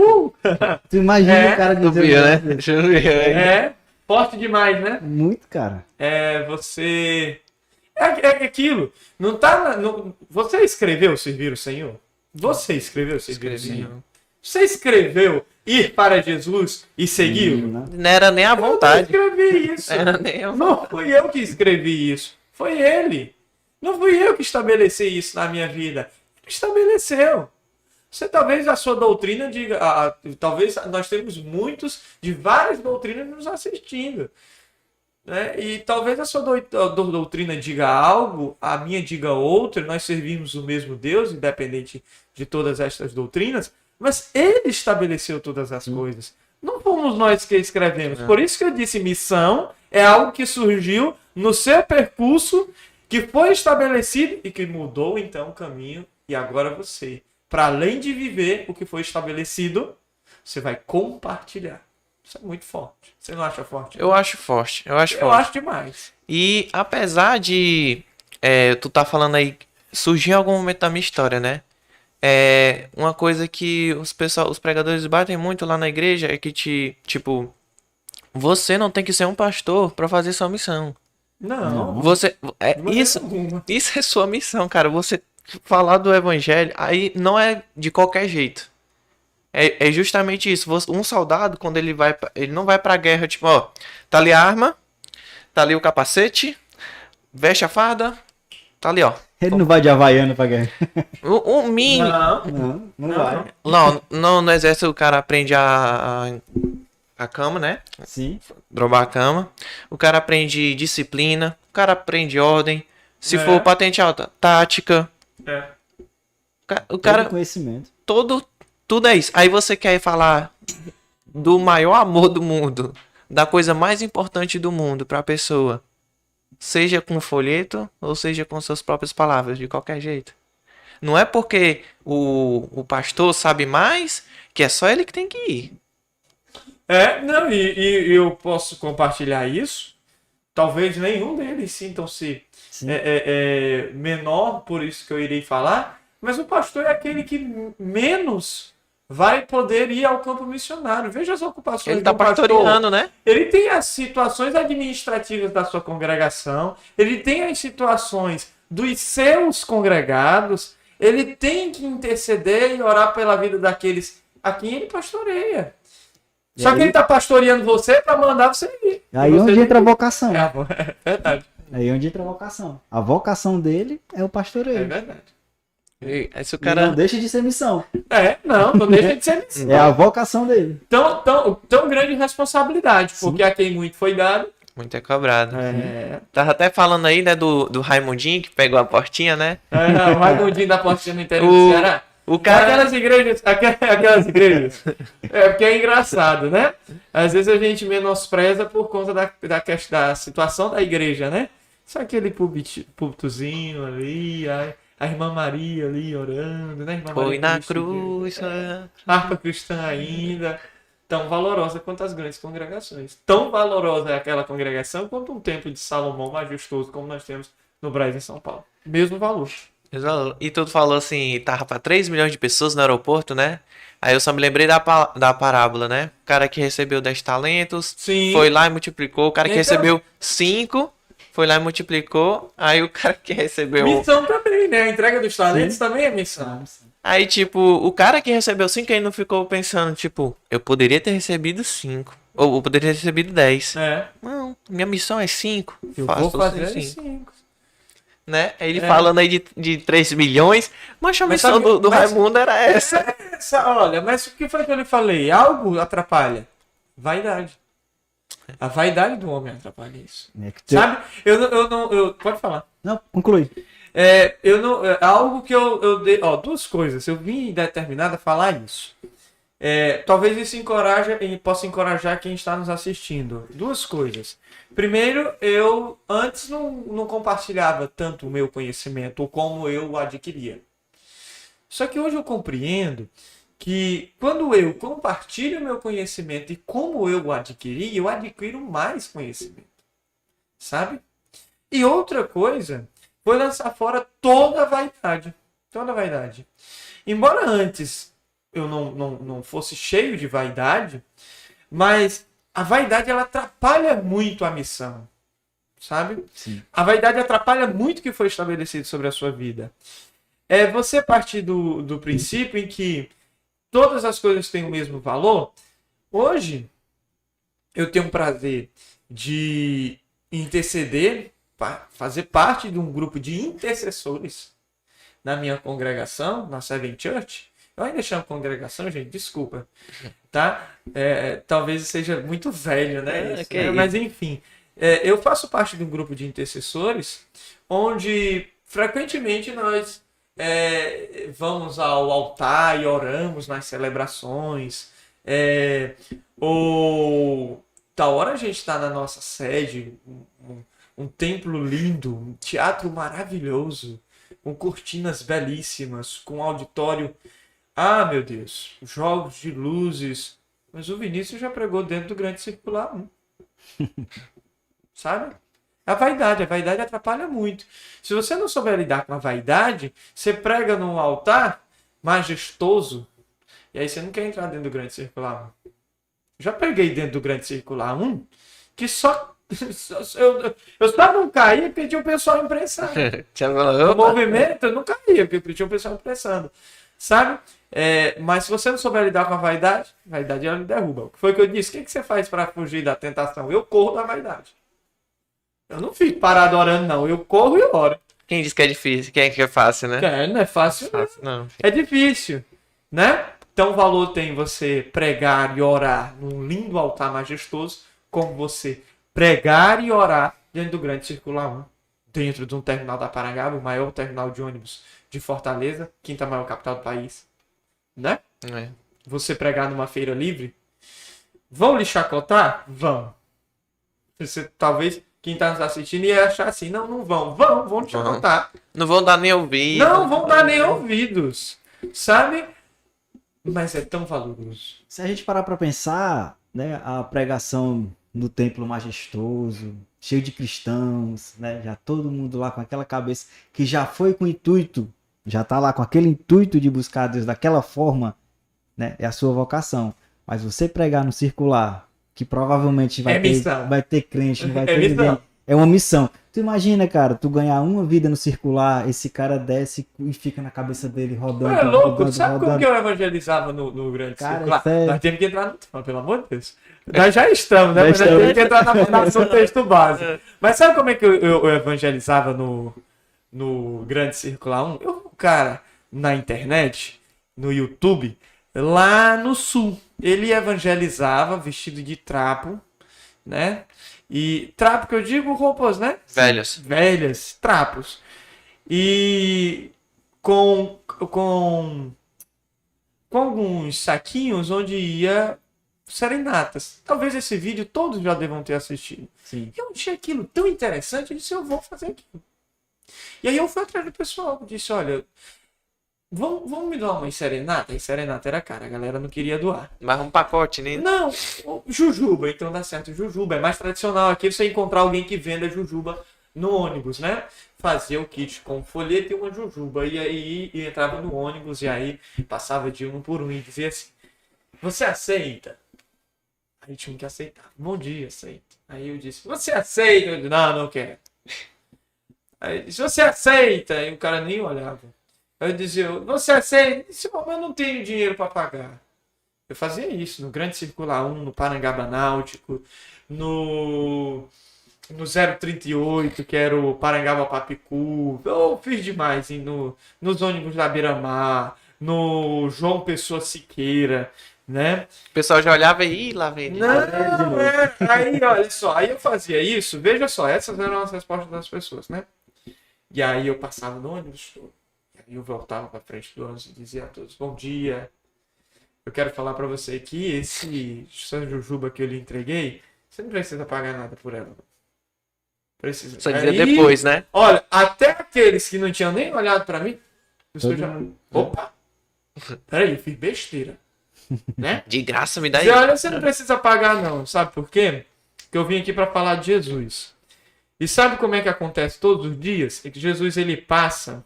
Tu imagina o cara Tu dizendo viu, né? dessa. Deixa eu ver. É forte demais, né? Muito, cara. Você... É aquilo. Não tá... Você escreveu servir o Senhor? Você escreveu servir o Senhor? Você escreveu ir para Jesus e segui-lo? Não era nem a vontade. Eu não escrevi isso. Era nem a Não fui eu que escrevi isso. Foi ele. Não fui eu que estabeleci isso na minha vida. Ele estabeleceu. Você talvez a sua doutrina diga... talvez nós temos muitos de várias doutrinas nos assistindo. Né? E talvez a sua doutrina diga algo, a minha diga outra, nós servimos o mesmo Deus, independente de todas estas doutrinas, mas ele estabeleceu todas as coisas. Não fomos nós que escrevemos. Por isso que eu disse, missão é algo que surgiu no seu percurso, que foi estabelecido e que mudou então o caminho. E agora você, para além de viver o que foi estabelecido, você vai compartilhar. Isso é muito forte. Você não acha forte? Eu acho forte. Eu acho Eu forte. acho demais. E apesar de tu tá falando aí, surgiu em algum momento da minha história, né? Uma coisa que os pregadores batem muito lá na igreja é que tipo, você não tem que ser um pastor pra fazer sua missão. Não. Você Mas isso é sua missão, cara. Você falar do evangelho aí não é de qualquer jeito. É justamente isso. Um soldado, quando ele não vai pra guerra, tipo, ó, tá ali a arma, tá ali o capacete, veste a farda, tá ali, ó. Ele não vai de Havaiana pra guerra. O mínimo. Não vai. No exército o cara aprende a cama, né? Sim. Drobar a cama. O cara aprende disciplina, o cara aprende ordem. Se for patente alta, tática. O cara, Todo conhecimento. tudo é isso. Aí você quer falar do maior amor do mundo, da coisa mais importante do mundo pra pessoa, seja com folheto ou seja com suas próprias palavras, de qualquer jeito. Não é porque o pastor sabe mais que é só ele que tem que ir. Não, e eu posso compartilhar isso. Talvez nenhum deles sintam-se menor, por isso que eu irei falar. Mas o pastor é aquele que menos vai poder ir ao campo missionário. Veja as ocupações Ele tá do pastor. pastoreando, né? Ele tem as situações administrativas da sua congregação, ele tem as situações dos seus congregados, ele tem que interceder e orar pela vida daqueles a quem ele pastoreia. Só que ele está pastoreando você para mandar você ir. Aí onde entra a vocação. É verdade. Aí onde entra a vocação. A vocação dele é o pastoreio. É verdade. Esse o E cara não deixa de ser missão. Não deixa de ser missão. É a vocação dele. Tão grande responsabilidade, porque a quem muito foi dado. muito é cobrado. Tava até falando aí, né, do Raimundinho que pegou a portinha, né? O Raimundinho da portinha no interior do Ceará. O cara Aquelas igrejas. Porque é engraçado, né? Às vezes a gente menospreza por conta da situação da igreja, né? Só aquele púlpitozinho ali, a irmã Maria ali orando, né? Irmã foi Maria na Cristo, cruz. harpa cristã ainda. Tão valorosa quanto as grandes congregações. Tão valorosa é aquela congregação quanto um templo de Salomão majestoso como nós temos no Brasil, em São Paulo. Mesmo valor. E tu falou assim, tava pra 3 milhões de pessoas no aeroporto, né? Aí eu só me lembrei da parábola, né? O cara que recebeu 10 talentos, Sim. foi lá e multiplicou. O cara que Então- recebeu 5, foi lá e multiplicou. Aí o cara que recebeu... Missão também, né? A entrega dos talentos também é missão. Aí, tipo, o cara que recebeu 5 aí não ficou pensando, tipo, eu poderia ter recebido 5. Ou eu poderia ter recebido 10. Não, minha missão é 5. Eu vou fazer 5. Né? Aí ele falando aí de 3 milhões, mas a Mas missão sabe- do mas- Raimundo era essa. Olha, mas o que foi que eu lhe falei? Algo atrapalha. Vaidade. A vaidade do homem atrapalha isso. É que Sabe? Eu pode falar. Não, conclui. Eu não, algo que eu dei, ó, duas coisas. Eu vim determinado a falar isso. Talvez isso possa encorajar quem está nos assistindo. Duas coisas. Primeiro, eu antes não compartilhava tanto o meu conhecimento ou como eu o adquiria. Só que hoje eu compreendo que quando eu compartilho o meu conhecimento e como eu o adquiri, eu adquiro mais conhecimento. Sabe? E outra coisa foi lançar fora toda a vaidade. Toda a vaidade. Embora antes eu não fosse cheio de vaidade, mas a vaidade ela atrapalha muito a missão. Sabe? Sim. A vaidade atrapalha muito o que foi estabelecido sobre a sua vida. Você partir do princípio em que todas as coisas têm o mesmo valor. Hoje, eu tenho o prazer de interceder, fazer parte de um grupo de intercessores na minha congregação, na Seven Church. Eu ainda chamo congregação, gente, desculpa. Tá? Talvez seja muito velho, né? Isso, né? Mas enfim, eu faço parte de um grupo de intercessores onde frequentemente nós vamos ao altar e oramos nas celebrações. Ou tal hora a gente está na nossa sede, um templo lindo, um teatro maravilhoso, com cortinas belíssimas, com auditório. Ah, meu Deus, jogos de luzes. Mas o Vinícius já pregou dentro do Grande Circular 1. Sabe? A vaidade atrapalha muito. Se você não souber lidar com a vaidade, você prega num altar majestoso, e aí você não quer entrar dentro do Grande Circular 1. Já preguei dentro do Grande Circular 1, que só... eu só não caía porque tinha o pessoal imprensando. O movimento eu não caía porque tinha o pessoal imprensando. Sabe? Mas se você não souber lidar com a vaidade ela me derruba. O que foi que eu disse? O que você faz para fugir da tentação? Eu corro da vaidade. Eu não fico parado orando, não. Eu corro e oro. Quem diz que é difícil? Quem é que é fácil, né? Não é fácil. Não. É difícil, né? Então o valor tem você pregar e orar num lindo altar majestoso, como você pregar e orar dentro do Grande Circular 1, dentro de um terminal da Parangaba, o maior terminal de ônibus de Fortaleza, quinta maior capital do país, né? Você pregar numa feira livre, vão lhe chacotar? Vão. Você talvez... Quem está nos assistindo ia achar assim, não vão te chacotar. Não vão dar nem ouvidos. Não vão dar nem ouvidos, sabe? Mas é tão valoroso. Se a gente parar para pensar, né, a pregação no templo majestoso, cheio de cristãos, né, já todo mundo lá com aquela cabeça que já foi com o intuito, já tá lá com aquele intuito de buscar Deus daquela forma, né, é a sua vocação. Mas você pregar no circular, que provavelmente vai ter crente, não vai ter ninguém. É uma missão. Tu imagina, cara, tu ganhar uma vida no circular, esse cara desce e fica na cabeça dele rodando. É louco, sabe como que eu evangelizava no Grande Circular? É... Nós temos que entrar no tema, pelo amor de Deus. Nós já estamos, né? Mas nós temos que entrar no texto base. Mas sabe como é que eu evangelizava no Grande Circular 1? Cara, na internet, no YouTube, lá no sul. Ele evangelizava vestido de trapo, né? E trapo que eu digo, roupas, né? Velhas, trapos. E com alguns saquinhos onde ia serenatas. Talvez esse vídeo todos já devam ter assistido. Sim. Eu achei aquilo tão interessante, eu disse, eu vou fazer aquilo. E aí eu fui atrás do pessoal, disse, olha... Vamos me doar uma serenata? E serenata era cara, a galera não queria doar. Mas um pacote, né? Não, jujuba, então dá certo. Jujuba é mais tradicional aqui você encontrar alguém que venda jujuba no ônibus, né? Fazia o kit com folheto e uma jujuba. E aí entrava no ônibus e aí passava de um por um e dizia assim: você aceita? Aí tinha que aceitar. Bom dia, aceito. Aí eu disse: você aceita? Eu disse: não quero. Aí eu disse: você aceita? Aí o cara nem olhava. Aí eu dizia: você aceita? Eu disse: mas eu não tenho dinheiro para pagar. Eu fazia isso no Grande Circular 1, no Parangaba Náutico, no 038, que era o Parangaba Papicu. Eu fiz demais, hein? Nos ônibus da Beira-Mar, no João Pessoa Siqueira, né? O pessoal já olhava e lá vem. Aí, olha só, aí eu fazia isso, veja só, essas eram as respostas das pessoas, né? E aí eu passava no ônibus, e aí eu voltava para frente do ônibus e dizia a todos, bom dia. Eu quero falar para você que esse São Jujuba que eu lhe entreguei, você não precisa pagar nada por ela. Precisa. Só dizer depois, né? Olha, até aqueles que não tinham nem olhado para mim, opa, peraí, eu fiz besteira. Né? De graça me dá aí. Dizer, olha, você não precisa pagar não, sabe por quê? Porque eu vim aqui para falar de Jesus. E sabe como é que acontece todos os dias? É que Jesus, ele passa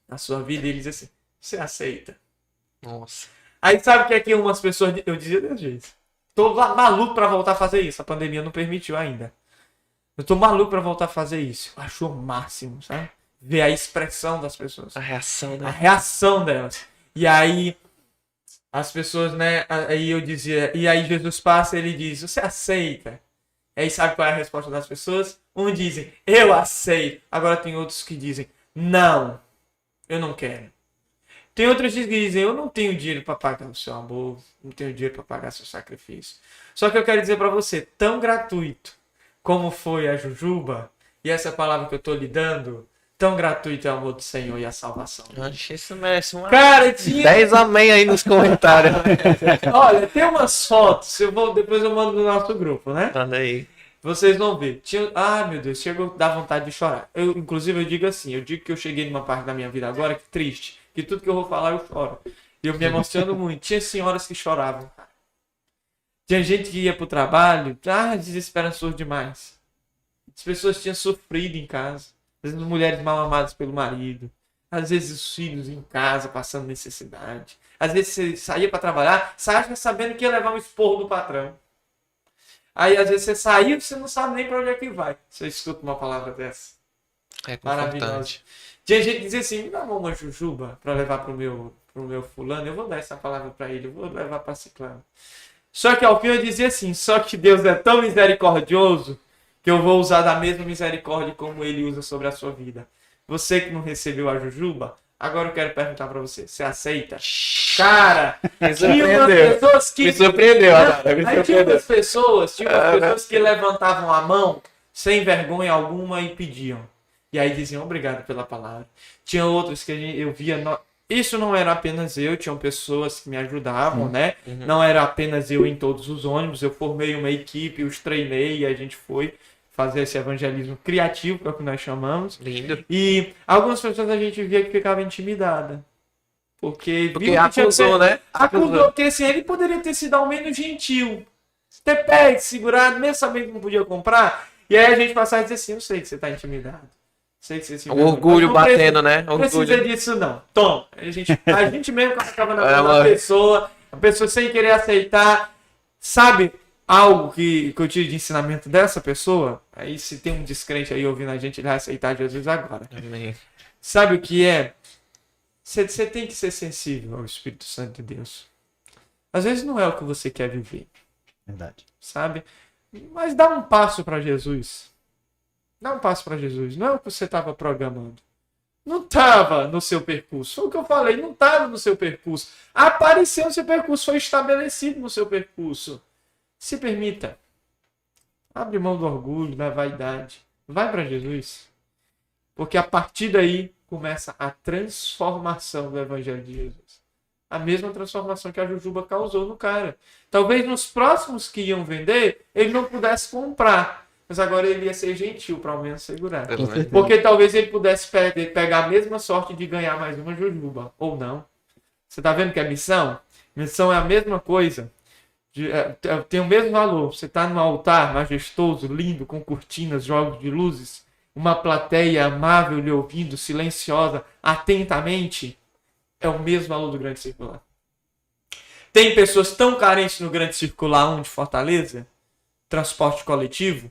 na sua vida e ele diz assim, você aceita? Nossa. Aí sabe que aqui umas pessoas, eu dizia desse jeito, tô maluco para voltar a fazer isso, a pandemia não permitiu ainda. Eu tô maluco para voltar a fazer isso. Eu acho o máximo, sabe? Ver a expressão das pessoas. A reação, A né? reação delas. E aí, as pessoas, né? Aí eu dizia, e aí Jesus passa e ele diz, você aceita? Aí sabe qual é a resposta das pessoas? Uns dizem, eu aceito. Agora tem outros que dizem, não, eu não quero. Tem outros que dizem, eu não tenho dinheiro para pagar o seu amor, não tenho dinheiro para pagar seu sacrifício. Só que eu quero dizer para você, tão gratuito como foi a Jujuba, e essa palavra que eu tô lhe dando, tão gratuito é o amor do Senhor e a salvação. Acho que isso merece uma... Cara, tinha... 10 amém aí nos comentários. Olha, tem umas fotos, depois eu mando no nosso grupo, né? Manda aí. Vocês vão ver. Ah, meu Deus, chegou a dar vontade de chorar. Inclusive, eu digo assim, eu digo que eu cheguei numa parte da minha vida agora que triste, que tudo que eu vou falar eu choro. E eu me emociono muito. Tinha senhoras que choravam, cara. Tinha gente que ia pro trabalho, desesperançoso demais. As pessoas tinham sofrido em casa. Às vezes mulheres mal amadas pelo marido. Às vezes os filhos em casa passando necessidade. Às vezes você saía para trabalhar, saía sabendo que ia levar um esporro do patrão. Aí às vezes você saiu e você não sabe nem para onde é que vai. Você escuta uma palavra dessa. É Maravilhosa. confortante. Tinha gente que dizia assim, me dá uma jujuba para levar pro meu fulano. Eu vou dar essa palavra para ele, eu vou levar para ciclano. Só que ao fim eu dizia assim, só que Deus é tão misericordioso que eu vou usar da mesma misericórdia como ele usa sobre a sua vida. Você que não recebeu a jujuba, agora eu quero perguntar pra você, você aceita? Cara, tinha umas pessoas que... Me surpreendeu, Adara, me Aí tinha surpreendeu. umas pessoas que levantavam a mão sem vergonha alguma e pediam. E aí diziam obrigado pela palavra. Tinha outros que eu via... Isso não era apenas eu, tinham pessoas que me ajudavam, né? Uhum. Não era apenas eu em todos os ônibus, eu formei uma equipe, os treinei e a gente foi fazer esse evangelismo criativo, que é o que nós chamamos. Lindo. E algumas pessoas a gente via que ficava intimidada. Porque viu que acusou, né? Acusou, porque assim, ele poderia ter sido ao menos gentil. Ter pego, segurado, mesmo sabendo que não podia comprar. E aí a gente passava e dizer assim, eu sei que você está intimidado. Sei que você se O orgulho batendo, né? Não precisa Orgulho. disso, não. Tom, a gente mesmo acaba na mão da pessoa, a pessoa sem querer aceitar, sabe algo que eu tiro de ensinamento dessa pessoa? Aí se tem um descrente aí ouvindo a gente, ele vai aceitar Jesus agora. Amém. Sabe o que é? Você tem que ser sensível ao Espírito Santo de Deus. Às vezes não é o que você quer viver, Verdade. sabe? Mas dá um passo para Jesus. Dá um passo para Jesus. Não é o que você estava programando. Não estava no seu percurso. Foi o que eu falei. Não estava no seu percurso. Apareceu no seu percurso. Foi estabelecido no seu percurso. Se permita. Abre mão do orgulho, da vaidade. Vai para Jesus. Porque a partir daí começa a transformação do Evangelho de Jesus. A mesma transformação que a Jujuba causou no cara. Talvez nos próximos que iam vender, ele não pudesse comprar. Mas agora ele ia ser gentil para ao menos segurar. Com certeza. Porque talvez ele pudesse pegar a mesma sorte de ganhar mais uma Jujuba. Ou não. Você tá vendo que é missão? Missão é a mesma coisa. Tem o mesmo valor. Você tá no altar majestoso, lindo, com cortinas, jogos de luzes. Uma plateia amável lhe ouvindo, silenciosa, atentamente. É o mesmo valor do grande circular. Tem pessoas tão carentes no grande circular 1 de Fortaleza, transporte coletivo,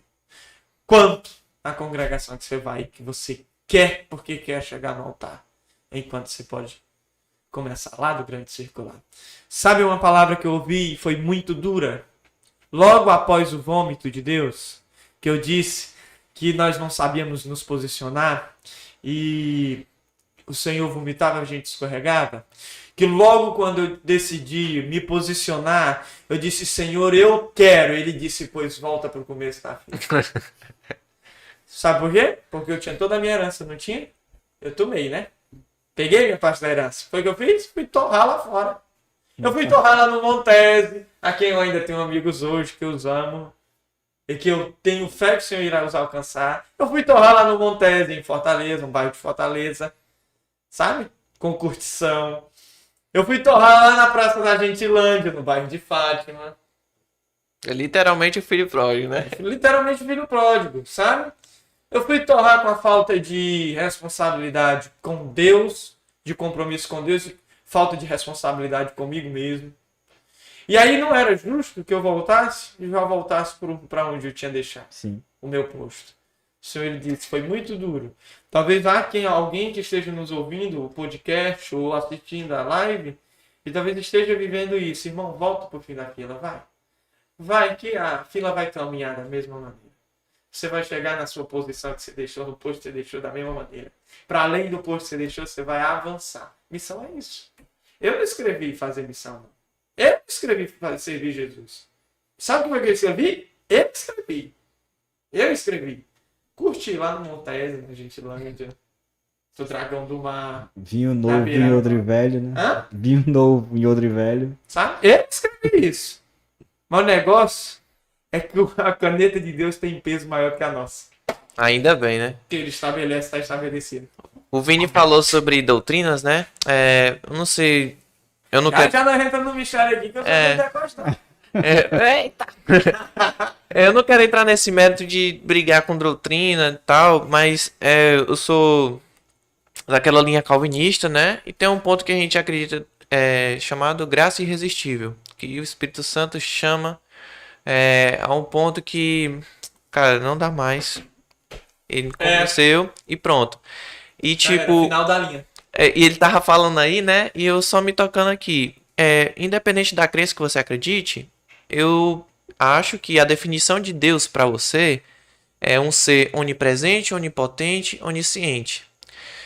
quanto a congregação que você vai, que você quer, porque quer chegar no altar. Enquanto você pode começar lá do grande circular. Sabe uma palavra que eu ouvi e foi muito dura? Logo após o vômito de Deus, que eu disse que nós não sabíamos nos posicionar e o Senhor vomitava, a gente escorregava. Que logo quando eu decidi me posicionar, eu disse, Senhor, eu quero. Ele disse, pois volta para o começo da fila. Sabe por quê? Porque eu tinha toda a minha herança, não tinha? Eu tomei, né? Peguei minha parte da herança. Foi o que eu fiz? Fui torrar lá fora. Eu fui torrar lá no Montese, a quem eu ainda tenho amigos hoje que eu amo e que eu tenho fé que o Senhor irá os alcançar. Eu fui torrar lá no Montese, em Fortaleza, um bairro de Fortaleza, sabe? Com curtição. Eu fui torrar lá na Praça da Gentilândia, no bairro de Fátima. É literalmente o filho pródigo, né? Literalmente filho pródigo, sabe? Eu fui torrar com a falta de responsabilidade com Deus, de compromisso com Deus, falta de responsabilidade comigo mesmo. E aí não era justo que eu voltasse e já voltasse para onde eu tinha deixado. Sim. O meu posto. O Senhor ele disse, foi muito duro. Talvez há alguém que esteja nos ouvindo o podcast ou assistindo a live e talvez esteja vivendo isso. Irmão, volta pro fim da fila, vai. Vai que a fila vai caminhar da mesma maneira. Você vai chegar na sua posição que você deixou, no posto que você deixou da mesma maneira. Para além do posto que você deixou, você vai avançar. Missão é isso. Eu não escrevi fazer missão, não. Eu escrevi servir Jesus. Sabe como é que eu escrevi? Eu escrevi. Curti lá no Montese, na Gentilândia. Do Dragão do Mar. Vinho novo em odre velho, né? Hã? Vinho novo em odre velho. Sabe? Eu escrevi isso. Mas o negócio é que a caneta de Deus tem peso maior que a nossa. Ainda bem, né? Que ele estabelece, está estabelecido. O Vini falou sobre doutrinas, né? Eu não sei. Eu não quero. Já não entra no mistério aqui que eu sou pentecostal. Eita! Eu não quero entrar nesse mérito de brigar com doutrina e tal, mas eu sou daquela linha calvinista, né? E tem um ponto que a gente acredita chamado graça irresistível, que o Espírito Santo chama a um ponto que, cara, não dá mais. Ele me convenceu e pronto. E tipo, final da linha. E ele tava falando aí, né? E eu só me tocando aqui. Independente da crença que você acredite, eu acho que a definição de Deus para você é um ser onipresente, onipotente, onisciente.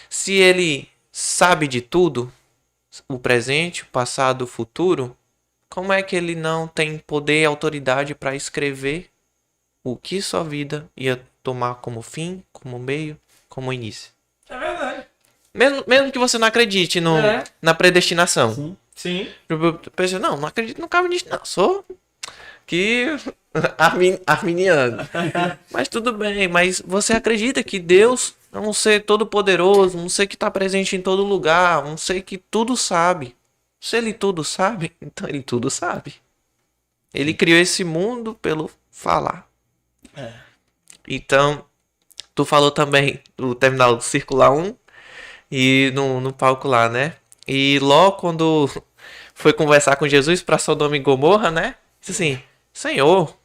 Se ele sabe de tudo, o presente, o passado, o futuro, como é que ele não tem poder e autoridade para escrever o que sua vida ia tomar como fim, como meio, como início? É verdade. Mesmo que você não acredite na predestinação. Sim. Sim. Eu pensei, não acredito no calvinista, não. Sou que arminiano. Mas tudo bem, mas você acredita que Deus é um ser todo poderoso, um ser que está presente em todo lugar, um ser que tudo sabe. Se ele tudo sabe, então ele tudo sabe. Ele criou esse mundo pelo falar. Então, tu falou também do terminal circular 1 e no palco lá, né? E logo quando foi conversar com Jesus para Sodoma e Gomorra, né? Disse assim, Senhor,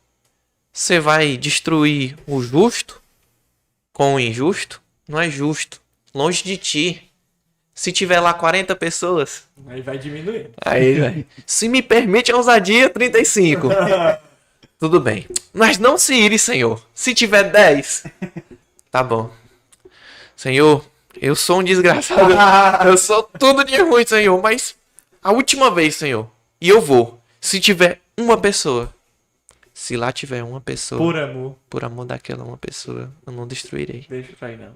você vai destruir o justo com o injusto? Não é justo. Longe de ti. Se tiver lá 40 pessoas... Aí vai diminuir. Aí, velho. Se me permite a ousadia, 35. Tudo bem. Mas não se ire, Senhor. Se tiver 10... Tá bom. Senhor, eu sou um desgraçado. Eu sou tudo de ruim, Senhor. Mas a última vez, Senhor. E eu vou. Se tiver uma pessoa. Se lá tiver uma pessoa. Por amor daquela uma pessoa, eu não destruirei. Deixa pra ir, não.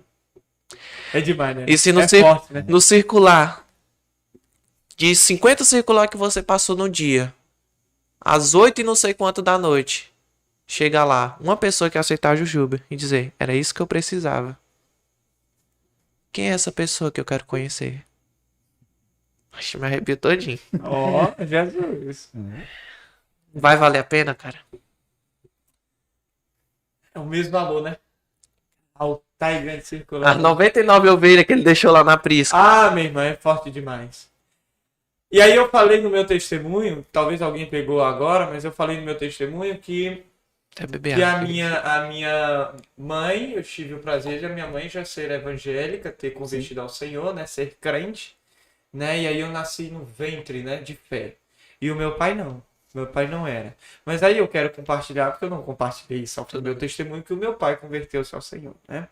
É demais, né? E se no, forte, né? no circular, de 50 circular que você passou no dia, às 8 e não sei quanto da noite, chega lá, uma pessoa que aceitar a Jujuba e dizer, era isso que eu precisava. Quem é essa pessoa que eu quero conhecer? Acho que me arrepio todinho. Ó, Jesus. Vai valer a pena, cara? É o mesmo valor, né? Altar e grande circular. As 99 ovelhas que ele deixou lá na prisca. Ah, meu irmão, é forte demais. E aí eu falei no meu testemunho, talvez alguém pegou agora, mas eu falei no meu testemunho que a minha mãe, eu tive o prazer de a minha mãe já ser evangélica, ter convertido ao Senhor, né, ser crente, né, e aí eu nasci no ventre, né, de fé. E o meu pai não. Meu pai não era. Mas aí eu quero compartilhar, porque eu não compartilhei só o meu testemunho, que o meu pai converteu-se ao Senhor, né?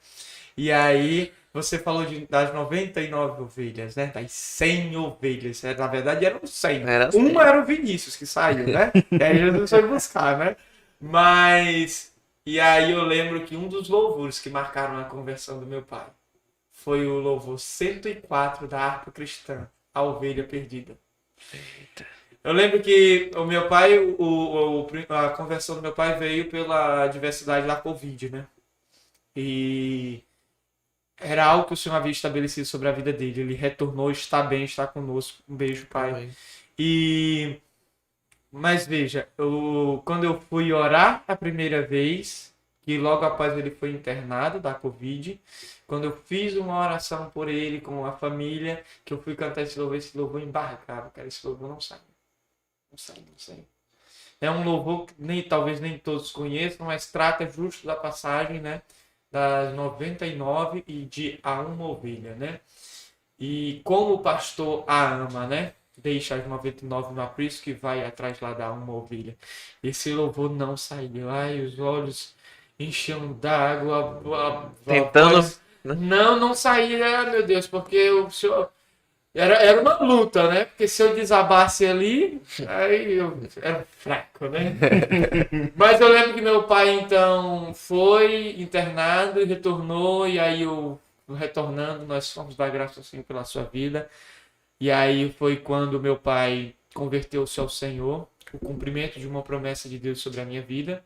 E aí, você falou das 99 ovelhas, né? Das 100 ovelhas. Na verdade, eram 100. Uma era o Vinícius, que saiu, né? E aí Jesus foi buscar, né? Mas E aí eu lembro que um dos louvores que marcaram a conversão do meu pai foi o louvor 104 da harpa cristã, A Ovelha Perdida. Eu lembro que o meu pai, a conversão do meu pai veio pela adversidade da Covid, né? E era algo que o Senhor havia estabelecido sobre a vida dele. Ele retornou, está bem, está conosco. Um beijo, pai. Amém. Mas veja, quando eu fui orar a primeira vez, que logo após ele foi internado da Covid, quando eu fiz uma oração por ele com a família, que eu fui cantar esse louvor embarcava, cara, esse louvor não sai. Não sai, não sai. É um louvor que talvez nem todos conheçam, mas trata justo da passagem, né? Das 99 e de a uma ovelha, né? E como o pastor a ama, né? Deixa as 99 no aprisco que vai atrás lá da uma ovelha. Esse louvor não saiu. Ai, os olhos enchiam d'água. Tentando. Voz... Não saía, meu Deus, porque o senhor... Era uma luta, né? Porque se eu desabasse ali, aí eu era fraco, né? Mas eu lembro que meu pai, então, foi internado e retornou, e aí eu, retornando, nós fomos dar graças ao Senhor pela sua vida. E aí foi quando meu pai converteu-se ao Senhor, o cumprimento de uma promessa de Deus sobre a minha vida.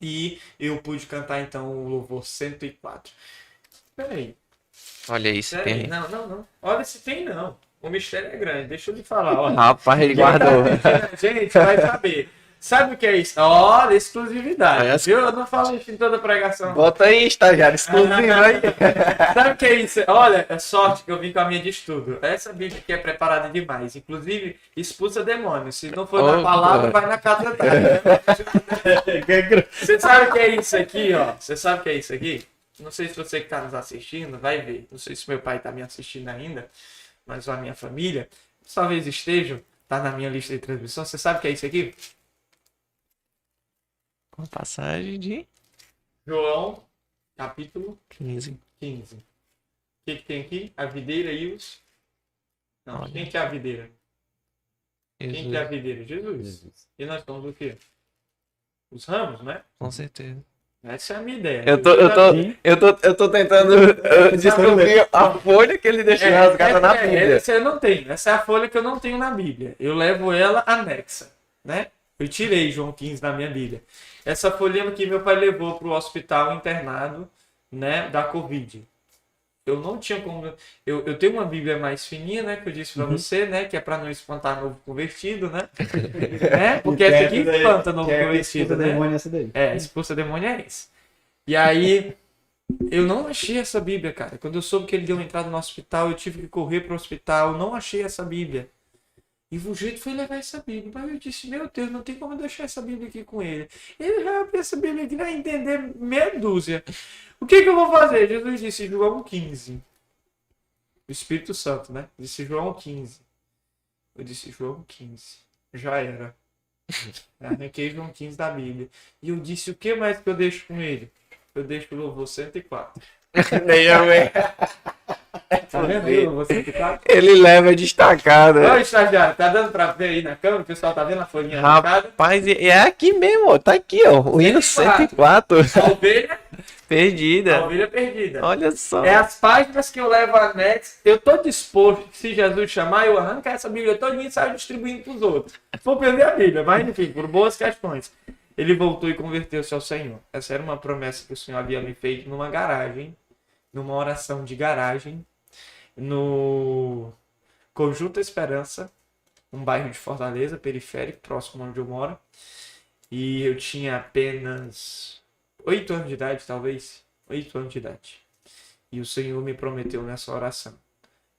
E eu pude cantar, então, o louvor 104. Peraí. Olha isso, tem. Não. Olha se tem, não. O mistério é grande. Deixa eu lhe falar. Olha. Rapaz, ele guardou. Gente, vai saber. Sabe o que é isso? Olha, exclusividade. Olha, Viu? Eu não falo isso em toda pregação. Bota aí, estagiário, exclusivo aí. Sabe o que é isso? Olha, é sorte que eu vim com a minha de estudo. Essa Bíblia aqui é preparada demais. Inclusive, expulsa demônios. Se não for na palavra, vai na catratária. Você sabe o que é isso aqui, ó? Você sabe o que é isso aqui? Não sei se você que está nos assistindo vai ver. Não sei se meu pai está me assistindo ainda, mas a minha família talvez estejam. Está na minha lista de transmissão. Você sabe o que é isso aqui? Uma passagem de João, capítulo 15. 15. O que tem aqui? A videira e os... Não, Olha. quem que é a videira? Quem que é a Jesus, videira? Jesus. E nós somos o quê? Os ramos, né? com certeza. Essa é a minha ideia. Eu tô tentando descobrir a folha que ele deixou rasgada na Bíblia. Essa eu não tenho. Essa é a folha que eu não tenho na Bíblia. Eu levo ela anexa, né? Eu tirei João 15 da minha Bíblia. Essa folhinha que meu pai levou para o hospital internado, né, da Covid. Eu não tinha como... Eu tenho uma Bíblia mais fininha, né, que eu disse para você, né, que é para não espantar novo convertido, né? Porque essa aqui espanta novo convertido, né? Demônio essa daí. Expulsa demônio é esse. E aí, eu não achei essa Bíblia, cara. Quando eu soube que ele deu uma entrada no hospital, eu tive que correr para o hospital. Eu não achei essa Bíblia. E o jeito foi levar essa Bíblia. Mas eu disse, meu Deus, não tem como eu deixar essa Bíblia aqui com ele. Ele vai abrir essa Bíblia aqui, vai entender meia dúzia. O que eu vou fazer? Jesus disse, João 15. O Espírito Santo, né? Disse João 15. Eu disse, João 15. Já era. Arranquei João 15 da Bíblia. E eu disse, o que mais que eu deixo com ele? Eu deixo o louvor 104. Tá vendo aí o louvor 104? Ele leva destacado. Ô, estagiário, tá dando pra ver aí na câmera? O pessoal tá vendo a folhinha arrancada? Rapaz, é aqui mesmo, ó. Tá aqui, ó. O hino 104. A ovelha Perdida. perdida. Olha só. É as páginas que eu levo anexo. Eu tô disposto, se Jesus chamar, eu arranco essa Bíblia todinha e saio distribuindo pros outros. Vou perder a Bíblia, mas enfim, por boas questões. Ele voltou e converteu-se ao Senhor. Essa era uma promessa que o Senhor havia me feito numa garagem, numa oração de garagem, no Conjunto Esperança, um bairro de Fortaleza, periférico, próximo onde eu moro. E eu tinha apenas 8 anos de idade, talvez. 8 anos de idade. E o Senhor me prometeu nessa oração.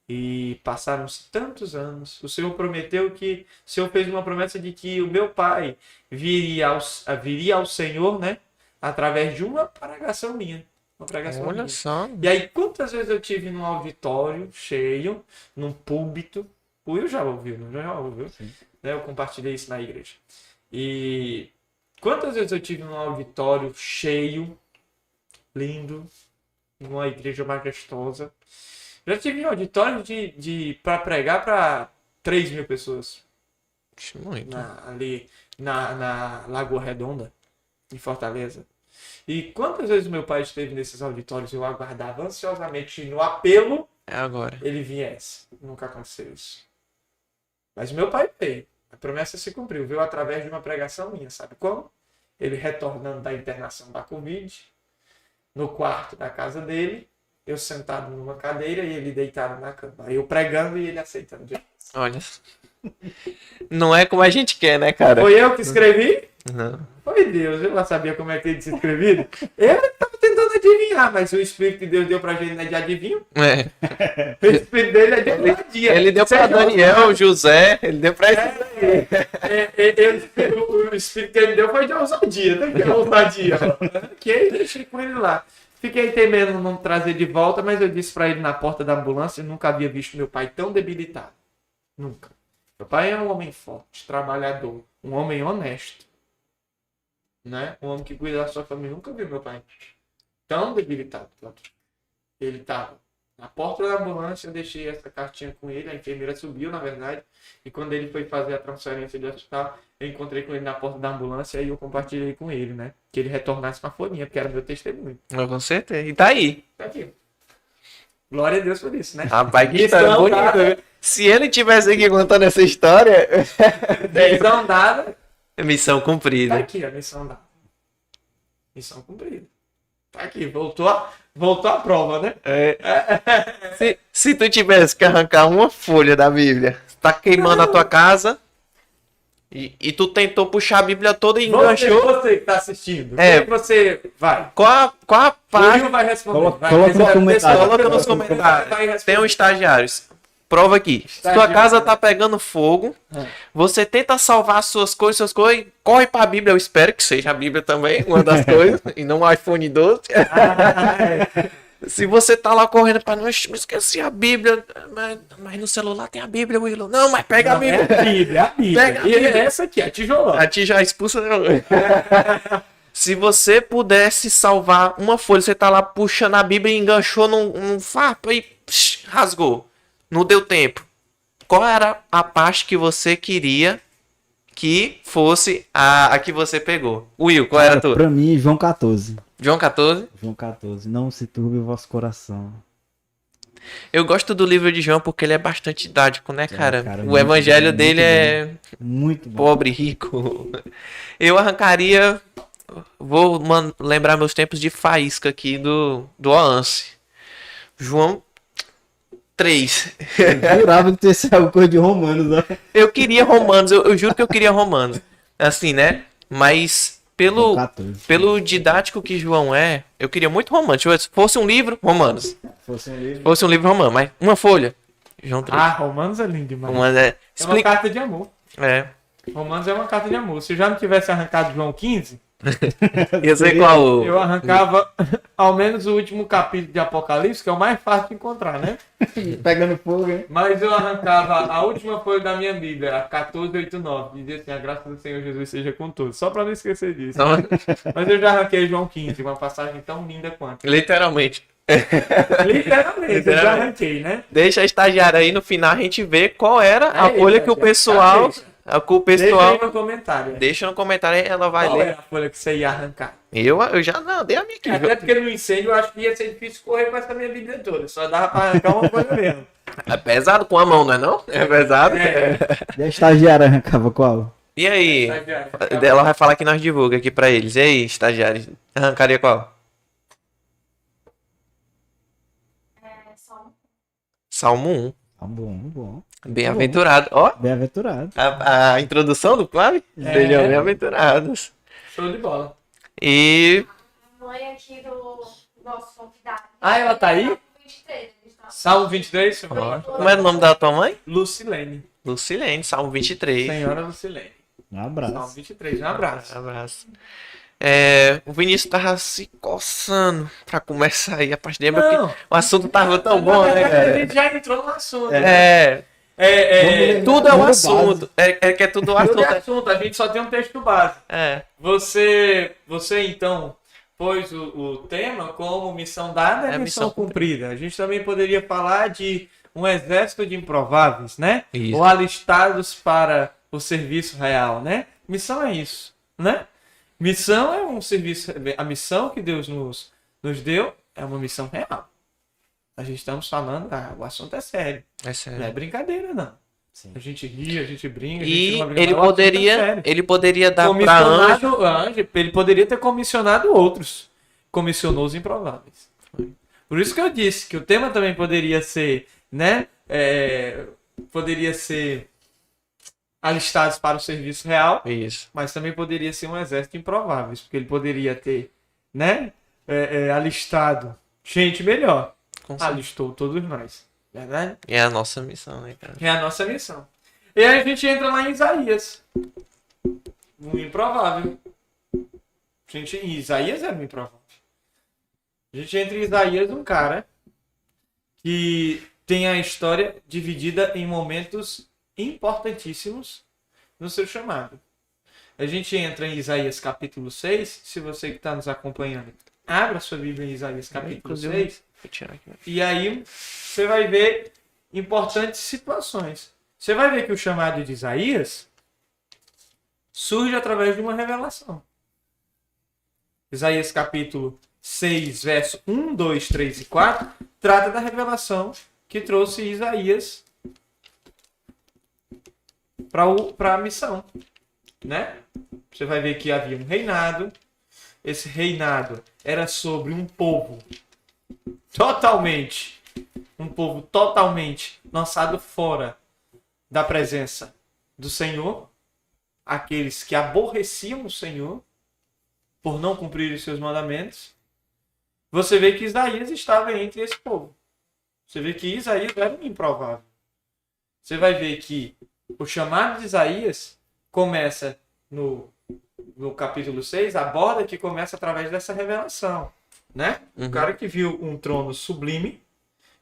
E passaram-se tantos anos. O Senhor prometeu que... O Senhor fez uma promessa de que o meu pai viria ao Senhor, né? Através de uma pregação minha. Uma pregação Olha minha. só. E aí, quantas vezes eu tive num auditório cheio, num púlpito... O Will já ouviu, não já ouviu? Né? Eu compartilhei isso na igreja. E quantas vezes eu tive num auditório cheio, lindo, numa igreja majestosa. Já tive um auditório para pregar para 3.000 pessoas. Muito. Ali na Lagoa Redonda, em Fortaleza. E quantas vezes meu pai esteve nesses auditórios, eu aguardava ansiosamente no apelo, É agora. ele viesse. Nunca aconteceu isso. Mas meu pai veio. A promessa se cumpriu. Veio através de uma pregação minha, sabe como? Ele retornando da internação da Covid, no quarto da casa dele, eu sentado numa cadeira e ele deitado na cama. Eu pregando e ele aceitando. Olha. Não é como a gente quer, né, cara? Foi eu que escrevi? Não. Foi Deus, eu já sabia como é que ele tinha escrevido. Eu estava tentando adivinhar, mas o Espírito que Deus deu pra gente não é de adivinho. É. O Espírito dele é de ousadia. Ele deu pra Daniel, José, ele deu pra... O Espírito que ele deu foi de ousadia, né? Que é ousadia. Que aí deixei com ele lá. Fiquei temendo não trazer de volta, mas eu disse pra ele na porta da ambulância, eu nunca havia visto meu pai tão debilitado. Nunca. Meu pai é um homem forte, trabalhador, um homem honesto. Né? Um homem que cuida da sua família. Nunca vi meu pai tão debilitado. Ele estava na porta da ambulância, eu deixei essa cartinha com ele, a enfermeira subiu, na verdade, e quando ele foi fazer a transferência de hospital, eu encontrei com ele na porta da ambulância e eu compartilhei com ele, né? Que ele retornasse com a folhinha, porque era meu testemunho. Com certeza. E tá aí. Tá aqui. Glória a Deus por isso, né? Rapaz, que história bonita. Se ele tivesse aqui contando essa história... Missão dada. Missão Tá cumprida. aqui a missão dada. Missão cumprida. Tá aqui, voltou a prova, né? Se tu tivesse que arrancar uma folha da Bíblia, tá queimando a tua casa e tu tentou puxar a Bíblia toda e enganchou. Você que tá assistindo. É. Como é que você vai? Qual a O parte? Will vai responder. Coloca nos comentários. Coloca nos comentários. Tem um estagiários. Prova aqui. Se tua Estagiário. casa tá pegando fogo, você tenta salvar as suas coisas, corre pra Bíblia. Eu espero que seja a Bíblia também, uma das coisas, e não o iPhone 12. Se você tá lá correndo pra não esqueci a Bíblia, mas no celular tem a Bíblia, Willow. Não, mas pega a Bíblia. É a Bíblia. Pega a E Bíblia. essa aqui, a tijolão. A ti já expulsa. Se você pudesse salvar uma folha, você tá lá puxando a Bíblia e enganchou num farpa e rasgou. Não deu tempo. Qual era a parte que você queria que fosse a que você pegou? Will, qual era a tua? Pra mim, João 14. João 14? João 14. Não se turbe o vosso coração. Eu gosto do livro de João porque ele é bastante didático, né, cara? cara, O muito evangelho bom, dele muito é Muito bom. pobre, rico. Eu arrancaria... Vou lembrar meus tempos de faísca aqui do Oance. João 3. Eu jurava que ia ser alguma coisa de Romanos, ó. Eu queria Romanos, eu juro que eu queria Romanos. Assim, né? Mas João 14. pelo didático que João é, eu queria muito Romanos. Se fosse um livro, Romanos. Se Fosse um livro. fosse um livro, Romanos. Mas uma folha. João 3. Ah, Romanos é lindo demais. Uma, É uma explica. carta de amor. É. Romanos é uma carta de amor. Se eu já não tivesse arrancado João 15, Ia ser qual? eu arrancava ao menos o último capítulo de Apocalipse, que é o mais fácil de encontrar, né? Pegando fogo, hein? Mas eu arrancava a última folha da minha Bíblia, a 14:8-9. Dizia assim, a graça do Senhor Jesus seja com todos. Só pra não esquecer disso. Mas eu já arranquei João 15, uma passagem tão linda quanto. Literalmente. Literalmente, eu já arranquei, né? Deixa a estagiária aí no final a gente ver qual era a Aí, folha que o já pessoal. deixa. Que o Deixa pessoal. aí no comentário. Deixa no comentário aí, ela vai Qual ler. era a folha que você ia arrancar? Eu já não, dei a minha aqui. Até porque no incêndio eu acho que ia ser difícil correr com essa minha Bíblia toda. Só dava pra arrancar uma folha mesmo. É pesado com a mão, não é não? É pesado. É. E a estagiária arrancava qual? E aí? Estagiário. Ela vai falar que nós divulga aqui pra eles. E aí, estagiário? Arrancaria qual? Salmo 1. Ah, bom, bom. Bem-aventurado. Ó, Bem-aventurado. a introdução do Flávio. Sejam bem-aventurados. Show de bola. E Mãe aqui do nosso convidado. Ah, ela tá aí? 23, ele está. Salmo 23. como era o nome da tua mãe? Lucilene. Lucilene, Salmo 23. Senhora Lucilene. Um Salmo abraço. 23. Um abraço. Abraço. O Vinícius tava se coçando pra começar aí a parte dele, porque Não. o assunto tava tão bom, né, A cara? gente já entrou no assunto. Tudo é um Tudo assunto. É tudo um Tudo é assunto. assunto. A gente só tem um texto base. Você então pôs o tema como missão dada e missão cumprida. A gente também poderia falar de um exército de improváveis, né? Isso. Ou alistados para o serviço real, né? Missão é isso, né? Missão é um serviço. A missão que Deus nos deu é uma missão real. A gente estamos falando, o assunto é sério. É Não é sério. brincadeira, não. Sim. A gente ri, a gente brinca, a gente E não brinca, ele mas o assunto é poderia, sério. ele poderia dar pra anjo. Ele poderia ter comissionado outros. Comissionou os improváveis. Por isso que eu disse que o tema também poderia ser, né? Poderia ser alistados para o serviço real, Isso. mas também poderia ser um exército improváveis, porque ele poderia ter, né? Alistado gente melhor. Com certeza. Alistou todos nós. Verdade? É a nossa missão, né, cara? É a nossa missão. E aí a gente entra lá em Isaías. Um improvável. Isaías era um improvável. A gente entra em Isaías, um cara que tem a história dividida em momentos importantíssimos no seu chamado. A gente entra em Isaías capítulo 6. Se você que está nos acompanhando, abra sua Bíblia em Isaías capítulo Inclusive, 6. vou tirar aqui. E aí você vai ver importantes situações. Você vai ver que o chamado de Isaías surge através de uma revelação. Isaías capítulo 6, verso 1, 2, 3 e 4, trata da revelação que trouxe Isaías para a missão. Né? Você vai ver que havia um reinado. Esse reinado era sobre um povo totalmente lançado fora da presença do Senhor, aqueles que aborreciam o Senhor por não cumprir os seus mandamentos. Você vê que Isaías estava entre esse povo. Você vê que Isaías era um improvável. Você vai ver que o chamado de Isaías começa no capítulo 6, aborda que começa através dessa revelação. Né? Uhum. O cara que viu um trono sublime,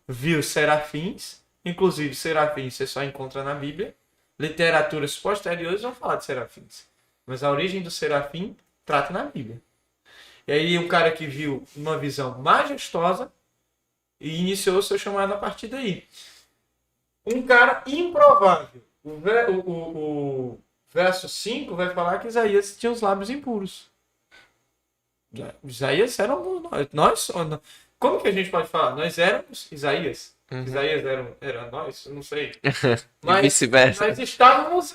viu serafins, inclusive serafins você só encontra na Bíblia. Literaturas posteriores vão falar de serafins, mas a origem do serafim trata na Bíblia. E aí um cara que viu uma visão majestosa e iniciou o seu chamado a partir daí. Um cara improvável. O verso 5 vai falar que Isaías tinha os lábios impuros. Isaías era nós. Como que a gente pode falar? Nós éramos Isaías. Uhum. Isaías era nós? Eu não sei. E vice-versa. Nós estávamos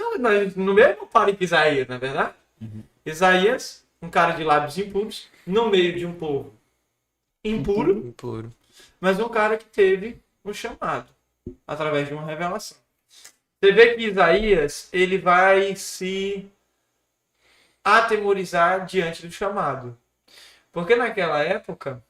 no mesmo pare que Isaías, não é verdade? Uhum. Isaías, um cara de lábios impuros, no meio de um povo impuro, Impuro. mas um cara que teve um chamado através de uma revelação. Você vê que Isaías ele vai se atemorizar diante do chamado. Porque naquela época,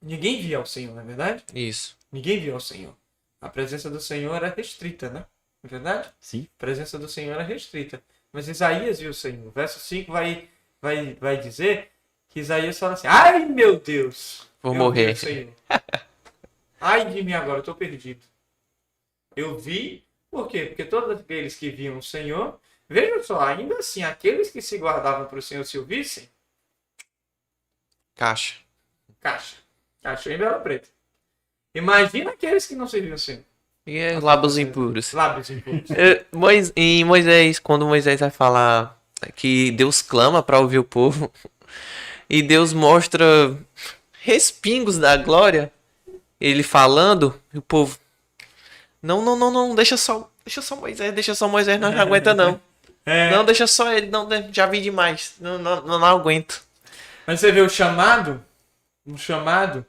ninguém via o Senhor, não é verdade? Isso. Ninguém via o Senhor. A presença do Senhor era restrita, né? Não é verdade? Sim. A presença do Senhor era restrita. Mas Isaías viu o Senhor. O verso 5 vai dizer que Isaías fala assim: ai, meu Deus! Vou eu morrer. vi o Senhor. Ai de mim agora, eu estou perdido. Eu vi, por quê? Porque todos aqueles que viam o Senhor, vejam só, ainda assim, aqueles que se guardavam para o Senhor se o vissem, Caixa. caixa em Bela Preta. Imagina aqueles que não serviam o Senhor. E lábios impuros. Lábios impuros. Em Moisés, quando Moisés vai falar que Deus clama para ouvir o povo e Deus mostra respingos da glória, ele falando, e o povo, não, deixa só Moisés, não aguenta não. Não, deixa só ele, não, já vi demais, não aguento. Mas você vê o chamado, o chamado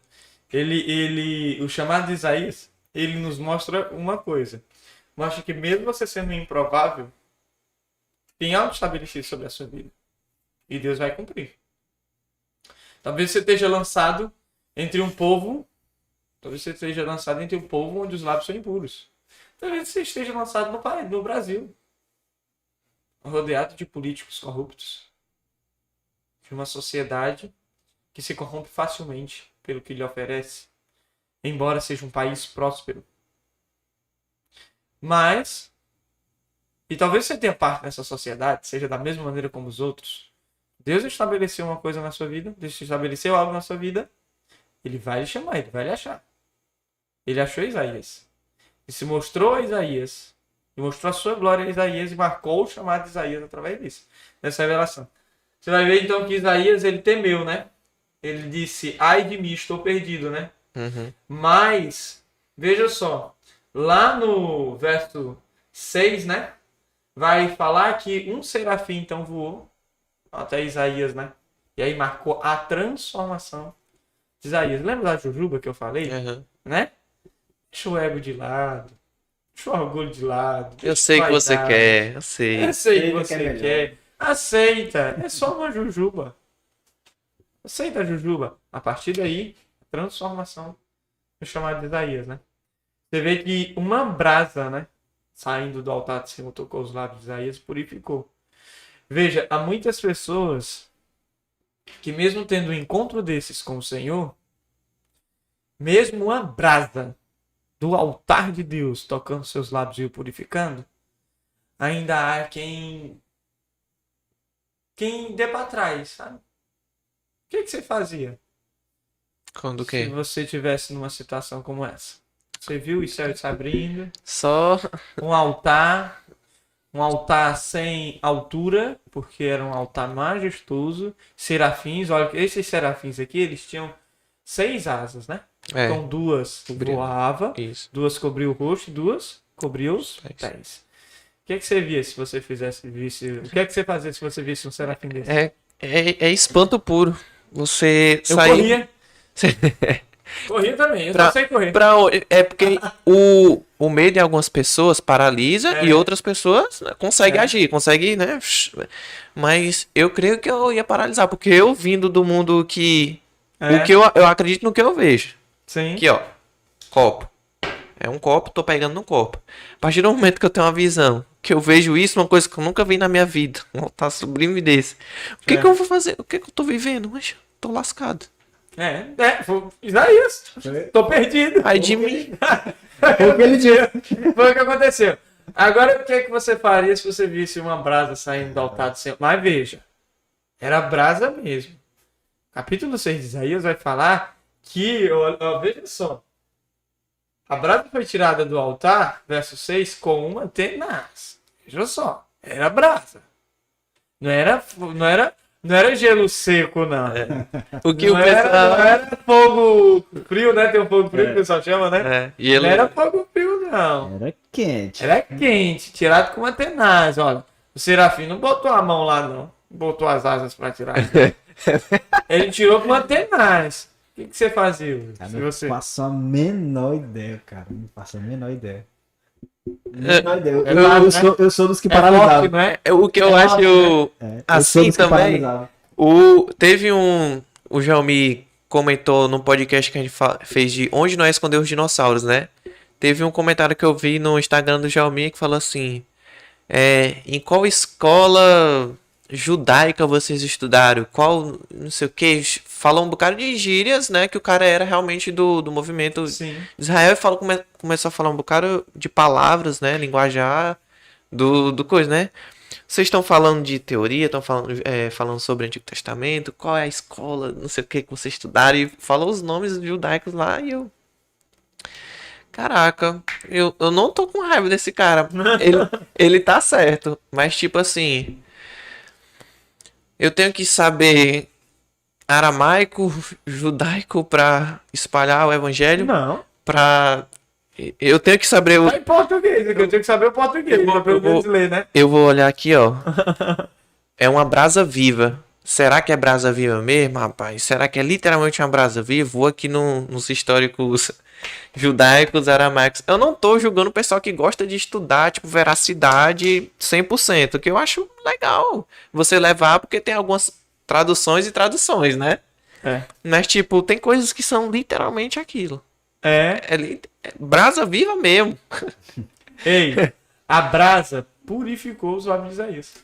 de Isaías, ele nos mostra uma coisa. Mostra que mesmo você sendo improvável, tem algo estabelecido sobre a sua vida. E Deus vai cumprir. Talvez você esteja lançado entre um povo, onde os lábios são impuros. Talvez você esteja lançado no Brasil, rodeado de políticos corruptos, de uma sociedade que se corrompe facilmente pelo que lhe oferece, embora seja um país próspero. Mas, e talvez você tenha parte nessa sociedade, seja da mesma maneira como os outros, Deus estabeleceu uma coisa na sua vida, Deus estabeleceu algo na sua vida, Ele vai lhe chamar, Ele vai lhe achar. Ele achou Isaías. E se mostrou a Isaías, e mostrou a sua glória a Isaías, e marcou o chamado de Isaías através disso, dessa revelação. Você vai ver então que Isaías, ele temeu, né? Ele disse, ai de mim, estou perdido, né? Uhum. Mas, veja só, lá no verso 6, né? Vai falar que um serafim então voou até Isaías, né? E aí marcou a transformação de Isaías. Lembra da Jujuba que eu falei? Uhum. Né? Deixa o ego de lado. Deixa o orgulho de lado. Eu sei que você vaidade. quer, eu sei. Eu sei que Aceita que você é melhor. quer. Aceita. É só uma Jujuba. Aceita a Jujuba. A partir daí, transformação no chamado de Isaías, né? Você vê que uma brasa, né? Saindo do altar de cima, tocou os lábios de Isaías, purificou. Veja, há muitas pessoas que mesmo tendo um encontro desses com o Senhor, mesmo uma brasa do altar de Deus tocando seus lábios e o purificando, ainda há quem dê para trás, sabe? O que você fazia Quando o se quê? você tivesse numa situação como essa? Você viu os céus se abrindo, Só. um altar sem altura, porque era um altar majestoso, serafins, olha, esses serafins aqui, eles tinham 6 asas, né? É, Então 2 Cobria. voava, isso. 2 cobriu o rosto e 2 cobriu os Pés. pés. O que é que você via se você visse? O que é que você fazia se você visse um serafim desse? É espanto puro. Você Eu sair. corria. Corria também, eu Pra- só sei correr. É porque o medo em algumas pessoas paralisa É. e outras pessoas né, conseguem É. agir, conseguem, né? Mas eu creio que eu ia paralisar, porque eu vindo do mundo que. É, O que eu acredito no que eu vejo. sim. Aqui, ó. Copo. É um copo, tô pegando no copo. A partir do momento que eu tenho uma visão, que eu vejo isso, uma coisa que eu nunca vi na minha vida, um altar sublime desse. O que É. que eu vou fazer? O que que eu tô vivendo? Mas tô lascado. Foi Isaías. Tô perdido. Aí de mim. Foi o que ele disse. Foi o que aconteceu. Agora, o que é que você faria se você visse uma brasa saindo do altar do Senhor? Mas veja, era brasa mesmo. Capítulo 6 de Isaías vai falar que, veja só, a brasa foi tirada do altar, verso 6, com uma tenaz. Veja só, era brasa. Não era gelo seco, não. O que Não o era, pessoal. não era fogo frio, né? Tem um fogo frio que o pessoal chama, né? É, e ele. Não era fogo frio, não. Era quente. Era quente, tirado com uma tenaz. Olha, o serafim não botou a mão lá, não. Botou as asas pra tirar. Ele tirou com uma tenaz. O que você fazia, Will? Cara, Se não você... faço a menor ideia, cara. Não faço a menor ideia. Menor ideia. é claro, né? Eu sou dos que É forte, paralisavam. não é? O que eu É acho. óbvio, É, eu Assim sou dos que também. paralisavam. Teve um. O Jalmi comentou no podcast que a gente fez de Onde Nós Escondemos os Dinossauros, né? Teve um comentário que eu vi no Instagram do Jalmi que falou assim: em qual escola judaica vocês estudaram? Qual, não sei o que, falou um bocado de gírias, né? Que o cara era realmente do movimento Sim. Israel e começou a falar um bocado de palavras, né? Linguajar do coisa, né? Vocês estão falando de teoria, estão falando sobre o Antigo Testamento, qual é a escola, não sei o que vocês estudaram, e falou os nomes judaicos lá e eu. Caraca, eu não tô com raiva desse cara. Ele tá certo, mas tipo assim. Eu tenho que saber aramaico, judaico pra espalhar o evangelho, Não. pra. Eu tenho que saber o. Tá em português, eu tenho que saber o português, pra pelo menos ler, né? Eu vou olhar aqui, ó. É uma brasa viva. Será que é brasa viva mesmo, rapaz? Será que é literalmente uma brasa viva? Vou aqui nos históricos judaicos, aramaicos. Eu não tô julgando o pessoal que gosta de estudar, tipo, veracidade 100%, que eu acho legal você levar, porque tem algumas traduções e traduções, né? É. Mas, tipo, tem coisas que são literalmente aquilo. É. É brasa viva mesmo. Ei, a brasa purificou os lábios de Isaías.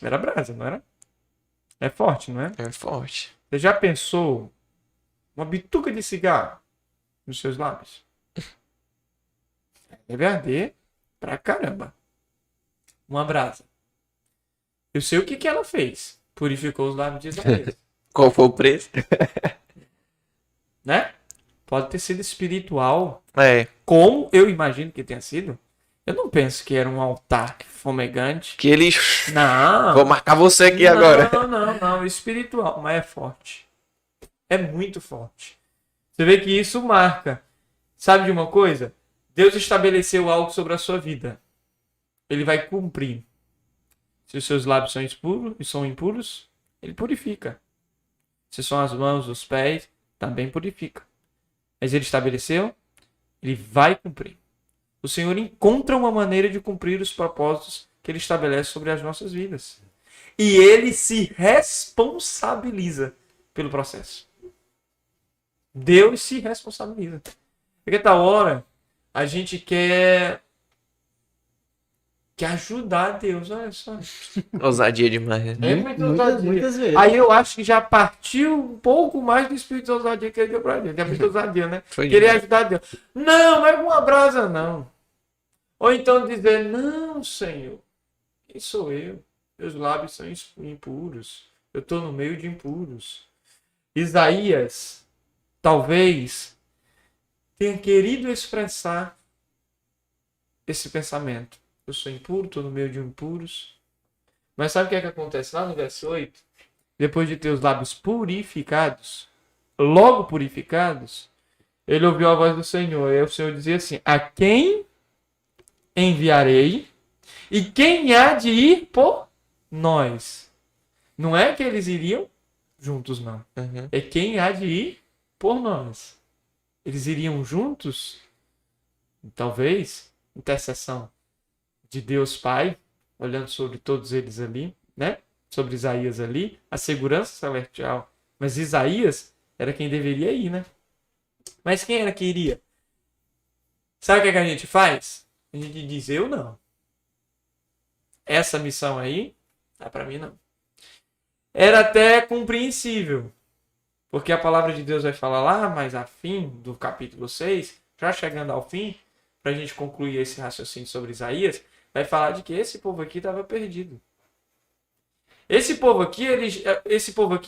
Era brasa, não era? É forte, não é? É forte. Você já pensou uma bituca de cigarro nos seus lábios? Deve arder pra caramba. Uma brasa. Eu sei o que ela fez. Purificou os lábios de Isaías. Qual foi o preço? Né? Pode ter sido espiritual, É. como eu imagino que tenha sido. Eu não penso que era um altar fumegante. Que ele. Não. Vou marcar você aqui agora. Não. Espiritual, mas é forte. É muito forte. Você vê que isso marca. Sabe de uma coisa? Deus estabeleceu algo sobre a sua vida. Ele vai cumprir. Se os seus lábios são impuros, ele purifica. Se são as mãos, os pés, também purifica. Mas ele estabeleceu, ele vai cumprir. O Senhor encontra uma maneira de cumprir os propósitos que ele estabelece sobre as nossas vidas. E ele se responsabiliza pelo processo. Deus se responsabiliza. Porque tal hora a gente quer ajudar Deus, olha só. Ousadia demais. Né? É muito ousadia. Muitas vezes. Aí eu acho que já partiu um pouco mais do espírito de ousadia que ele deu pra gente. É muita ousadia, né? Foi Querer demais. ajudar Deus. Não, não é com uma brasa, não. Ou então dizer, não, Senhor, quem sou eu? Meus lábios são impuros. Eu estou no meio de impuros. Isaías, talvez, tenha querido expressar esse pensamento. Eu sou impuro, estou no meio de impuros. Mas sabe o que é que acontece lá no verso 8? Depois de ter os lábios purificados, logo purificados, ele ouviu a voz do Senhor. E aí o Senhor dizia assim, a quem enviarei e quem há de ir por nós? Não é que eles iriam juntos, não. Uhum. É quem há de ir por nós. Eles iriam juntos? Talvez, intercessão de Deus Pai, olhando sobre todos eles ali, né? Sobre Isaías ali, a segurança celestial. Mas Isaías era quem deveria ir, né? Mas quem era que iria? Sabe o que é que a gente faz? A gente diz, eu não. Essa missão aí, não é pra mim não. Era até compreensível. Porque a palavra de Deus vai falar lá, mais a fim do capítulo 6, já chegando ao fim, pra gente concluir esse raciocínio sobre Isaías, vai falar de que esse povo aqui estava perdido. Esse povo aqui,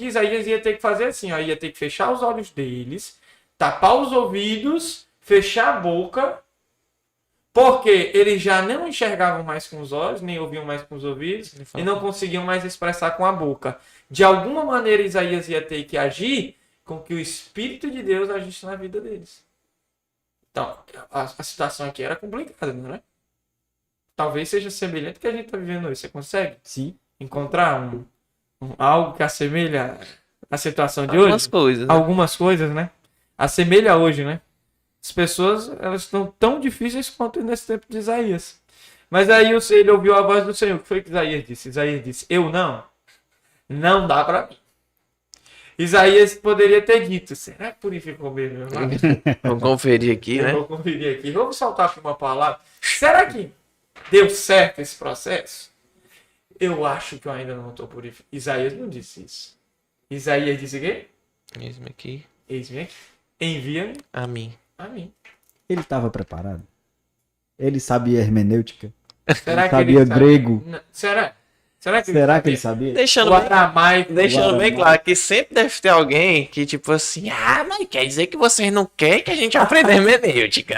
Isaías ia ter que fazer assim, ó, ia ter que fechar os olhos deles, tapar os ouvidos, fechar a boca, porque eles já não enxergavam mais com os olhos, nem ouviam mais com os ouvidos, e não conseguiam mais expressar com a boca. De alguma maneira, Isaías ia ter que agir com que o Espírito de Deus agisse na vida deles. Então, a situação aqui era complicada, não é? Talvez seja semelhante ao que a gente está vivendo hoje. Você consegue Sim. encontrar algo que assemelha a situação de Algumas hoje? coisas. Né? Algumas coisas, né? Assemelha hoje, né? As pessoas, elas estão tão difíceis quanto nesse tempo de Isaías. Mas aí ele ouviu a voz do Senhor. O que foi que Isaías disse? Isaías disse, eu não dá para mim. Isaías poderia ter dito, será que purificou mesmo? Vamos conferir aqui, né? Vou conferir aqui. Vamos soltar aqui uma palavra. Será que deu certo esse processo? Eu acho que eu ainda não estou purificado. Isaías não disse isso. Isaías disse o quê? Eis-me aqui. Eis-me aqui. Envia-me A mim. a mim. Ele estava preparado? Ele sabia hermenêutica? Será Ele que sabia ele sabe? grego? Será? Será que Será que ele sabia? Deixando O aramaico. bem claro que sempre deve ter alguém que, tipo assim, mas quer dizer que vocês não querem que a gente aprenda hermenêutica?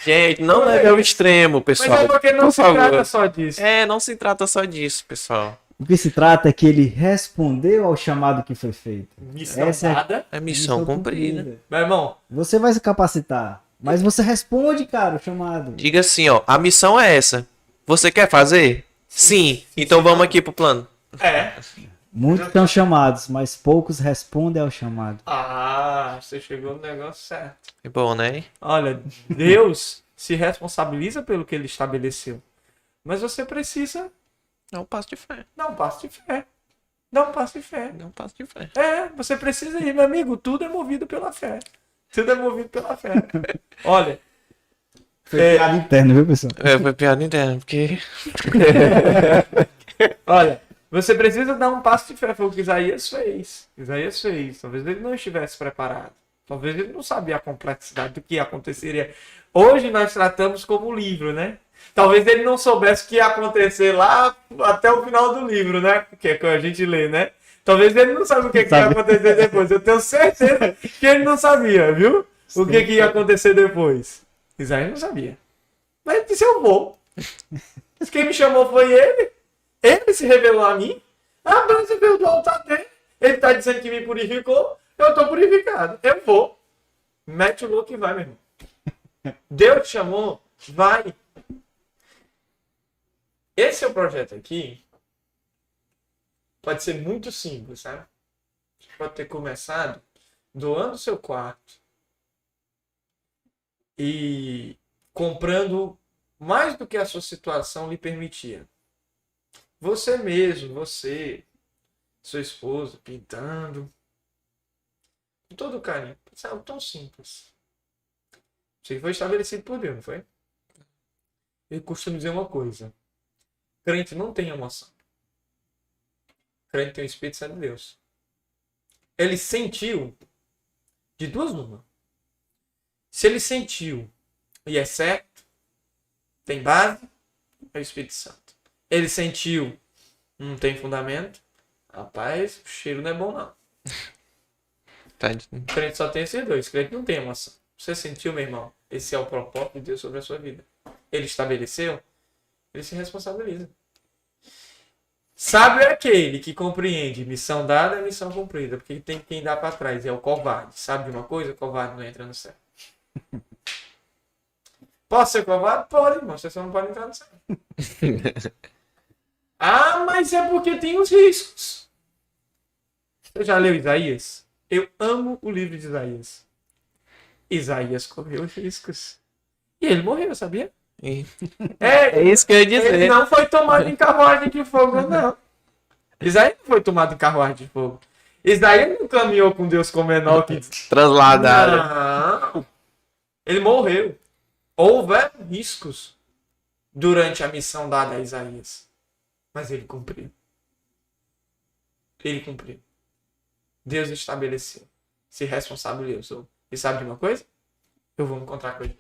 Gente, não leve ao extremo, pessoal. Mas é porque não Por se favor. trata só disso. Não se trata só disso, pessoal. O que se trata é que ele respondeu ao chamado que foi feito. Missão Essa é- dada. É missão cumprida. Meu irmão, Você vai se capacitar, mas você responde, cara, o chamado. Diga assim, ó, a missão é essa. Você quer fazer? Sim. Então vamos aqui pro plano. Muitos são chamados, mas poucos respondem ao chamado. você chegou no negócio certo. É bom, né? Olha, Deus se responsabiliza pelo que ele estabeleceu. Mas você precisa É um passo de fé. dar um passo de fé. Dá um passo de fé. É um passo de fé. Você precisa ir, meu amigo. Tudo é movido pela fé. Tudo é movido pela fé. Olha, Foi piada interna, viu, pessoal? Foi piada interna, porque... olha, você precisa dar um passo de fé. Foi o que Isaías fez. Isaías fez. Talvez ele não estivesse preparado. Talvez ele não sabia a complexidade do que aconteceria. Hoje nós tratamos como livro, né? Talvez ele não soubesse o que ia acontecer lá até o final do livro, né? Que é que a gente lê, né? Talvez ele não saiba o que ia acontecer depois. Eu tenho certeza que ele não sabia, viu? O que ia acontecer depois. Isaías não sabia. Mas ele disse, eu vou. Quem me chamou foi ele. Ele se revelou a mim. A brasa veio do altar dele. Ele está dizendo que me purificou. Eu estou purificado. Eu vou. Mete o louco e vai, meu irmão. Deus te chamou. Vai. Esse é o projeto aqui. Pode ser muito simples, sabe? Pode ter começado doando seu quarto e comprando mais do que a sua situação lhe permitia. Você mesmo, sua esposa, pintando. Com todo carinho. Isso é algo tão simples. Isso foi estabelecido por Deus, não foi? Eu costumo dizer uma coisa. Crente não tem emoção. Crente tem o Espírito Santo de Deus. Ele sentiu de duas uma. Se ele sentiu e é certo, tem base, é o Espírito Santo. Ele sentiu, não tem fundamento, rapaz, o cheiro não é bom não. O crente só tem esses dois, o crente não tem emoção. Você sentiu, meu irmão? Esse é o propósito de Deus sobre a sua vida. Ele estabeleceu, ele se responsabiliza. Sábio é aquele que compreende missão dada é missão cumprida, porque tem quem dá para trás, é o covarde. Sabe de uma coisa? O covarde não entra no céu. Posso ser covarde? Pode, irmão. Você só não pode entrar no céu. Ah, mas é porque tem os riscos. Você já leu Isaías? Eu amo o livro de Isaías. Isaías correu os riscos. E ele morreu, sabia? É isso que eu ia dizer. Ele não foi tomado em carruagem de fogo, não. Isaías não foi tomado em carruagem de fogo. Isaías não caminhou com Deus como menor que... Transladado. Não. Ele morreu. Houveram riscos durante a missão dada a Isaías. Mas ele cumpriu. Ele cumpriu. Deus estabeleceu. Se responsabilizou. E sabe de uma coisa? Eu vou encontrar com ele.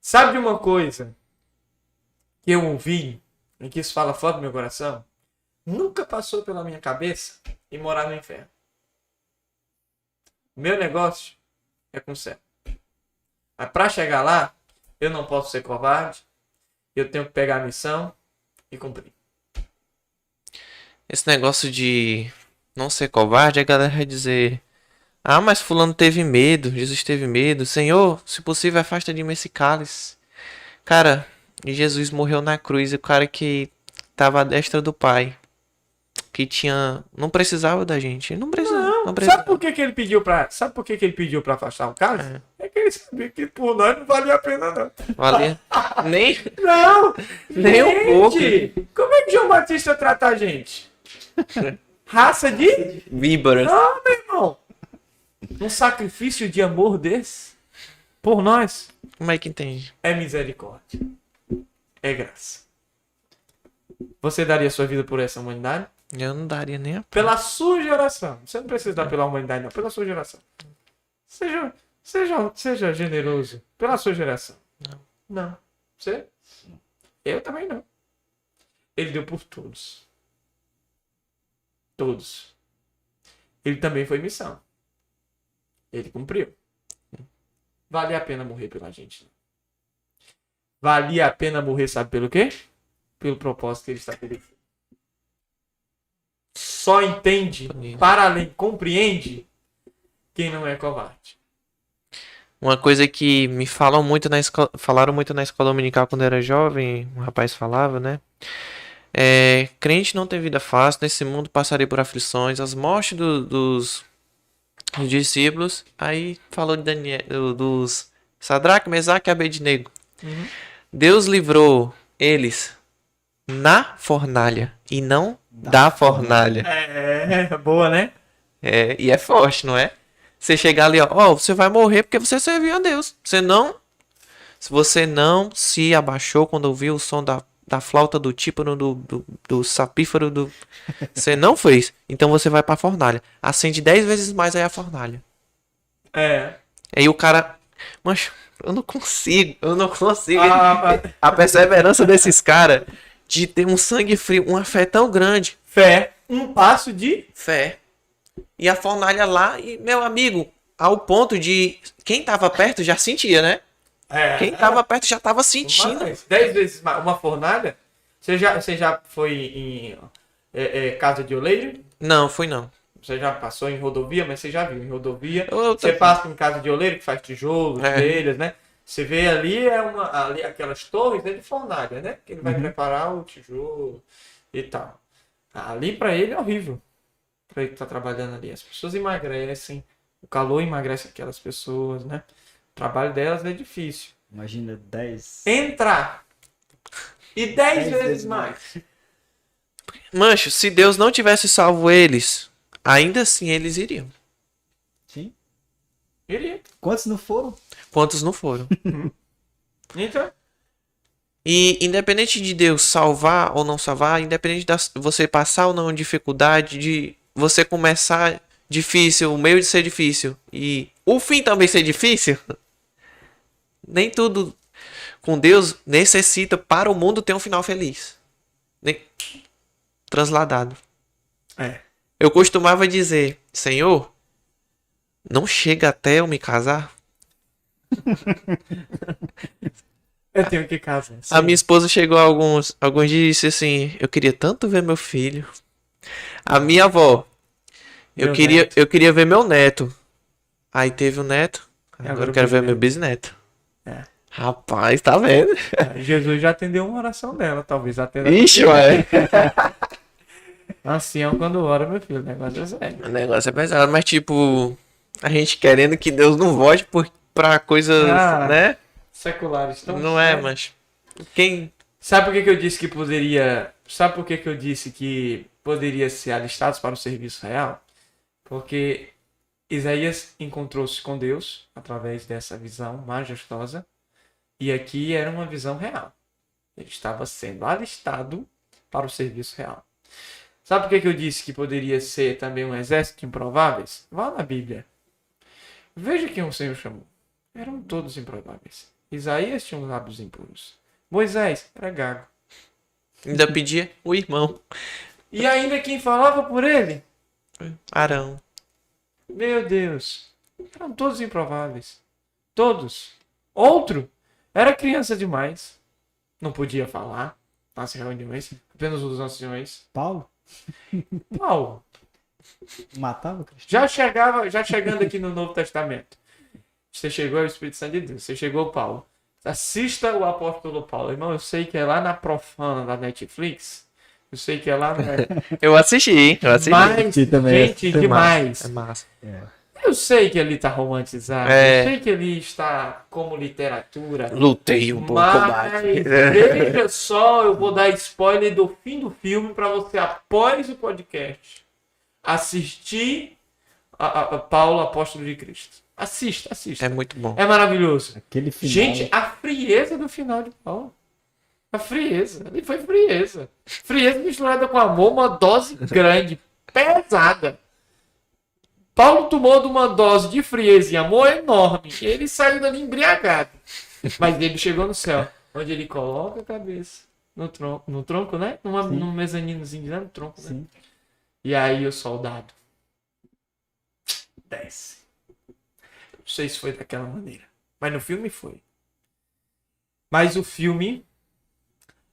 Sabe de uma coisa que eu ouvi e que isso fala fora do meu coração? Nunca passou pela minha cabeça em morar no inferno. Meu negócio é com o céu. Mas para chegar lá, eu não posso ser covarde. Eu tenho que pegar a missão e cumprir. Esse negócio de não ser covarde, a galera vai dizer: ah, mas fulano teve medo, Jesus teve medo. Senhor, se possível, afasta de mim esse cálice. Cara, Jesus morreu na cruz, e o cara que tava à destra do Pai, que não precisava da gente. Não precisava. Sabe por que ele pediu para afastar o cálice? É que ele sabia que por nós não valia a pena, não. Valia. Nem Não! Nem um pouco. Como é que João Batista trata a gente? Raça de... víboras. Não, meu irmão. Um sacrifício de amor desse, por nós, Como é que entende? é misericórdia. É graça. Você daria sua vida por essa humanidade? Eu não daria nem a... Pela sua geração. Você não precisa dar pela humanidade, não. Pela sua geração. Seja generoso. Pela sua geração. Não. Você? Eu também não. Ele deu por todos. Todos. Ele também foi missão. Ele cumpriu. Valia a pena morrer pela gente. Valia a pena morrer, sabe pelo quê? Pelo propósito que ele estabeleceu. Só entende, para além, compreende quem não é covarde. Uma coisa que me falaram muito na escola dominical quando eu era jovem, um rapaz falava, né? Crente não tem vida fácil, nesse mundo passarei por aflições, as mortes dos discípulos. Aí falou de Daniel, dos Sadraque, Mesaque e Abednego. Uhum. Deus livrou eles na fornalha e não da fornalha. Boa, né? E é forte, não é? Você chegar ali, ó, você vai morrer porque você serviu a Deus. Se você não se abaixou quando ouviu o som da flauta, do tímpano, do sapífero, você não fez. Então você vai pra fornalha. Acende 10 vezes mais aí a fornalha. Aí o cara... Mas eu não consigo. A perseverança desses caras de ter um sangue frio, uma fé tão grande. Fé. Um passo de fé. E a fornalha lá, e meu amigo, ao ponto de quem tava perto já sentia, né? Quem tava perto já tava sentindo. Mais, 10 vezes mais. Uma fornalha. Você já foi em casa de oleiro? Não, fui não. Você já passou em rodovia, mas você já viu em rodovia. Eu Você passa em casa de oleiro que faz tijolos, É. telhas, né? Você vê ali, ali aquelas torres de fornalha, né? Que ele vai preparar o tijolo e tal. Ali pra ele é horrível. Pra ele que tá trabalhando ali. As pessoas emagrecem, o calor emagrece aquelas pessoas, né? O trabalho delas é difícil. Imagina 10. Entrar e 10 10 vezes vezes mais. Mancho, se Deus não tivesse salvo eles, ainda assim eles iriam. Sim. Iria. Quantos não foram? Quantos não foram? Então, E independente de Deus salvar ou não salvar, independente de você passar ou não dificuldade, de você começar difícil, o meio de ser difícil e o fim também ser difícil, nem tudo com Deus necessita para o mundo ter um final feliz. Nem... Transladado. é. Eu costumava dizer, Senhor, não chega até eu me casar? Eu tenho que casar. A minha esposa chegou alguns dias e disse assim, eu queria tanto ver meu filho. A minha avó, Meu eu queria ver meu neto. Aí teve o neto, agora agora eu quero o ver meu bisneto. bisneto. É. Rapaz, tá vendo? Jesus já atendeu uma oração dela, talvez até. Ixi, ué. Ancião quando ora, meu filho, o negócio é sério. O negócio é pesado, mas tipo, a gente querendo que Deus não volte pra coisas, Ah, né? Seculares estão. Não é, mas quem... Sabe por que eu disse que poderia. Sabe por que eu disse que poderia ser alistados para o serviço real? Porque Isaías encontrou-se com Deus através dessa visão majestosa. E aqui era uma visão real. Ele estava sendo alistado para o serviço real. Sabe por que eu disse que poderia ser também um exército de improváveis? Vá na Bíblia. Veja quem o Senhor chamou. Eram todos improváveis. Isaías tinha os lábios impuros. Moisés era gago. ainda pedia o irmão, E ainda quem falava por ele? Arão. Meu Deus. Eram todos improváveis. Todos. Outro era criança demais. Não podia falar nas reuniões. Apenas os anciões. Paulo? Paulo. Matava Cristo? Já chegando aqui no Novo Testamento. Você chegou ao Espírito Santo de Deus. Você chegou ao Paulo. Assista o apóstolo Paulo. Irmão, eu sei que é lá na Profana da Netflix. Eu sei que é lá na... Eu assisti. Mas, Assisti também, gente, assisti. demais. É massa. Eu sei que ele está romantizado. É. Eu sei que ele está como literatura. Lutei um pouco Mas mais. veja só, eu vou dar spoiler do fim do filme para você, após o podcast, assistir a Paulo, Apóstolo de Cristo. Assista. É muito bom. É maravilhoso. Aquele final. Gente, a frieza do final de Paulo. A frieza. Ali foi frieza. Frieza misturada com amor, uma dose grande, pesada. Paulo tomou de uma dose de frieza e amor enorme. Ele saiu dali embriagado. Mas ele chegou no céu, onde ele coloca a cabeça no tronco, né? Num mezaninozinho, né? No tronco, né? Sim. E aí o soldado desce. Não sei se foi daquela maneira, mas no filme foi. Mas o filme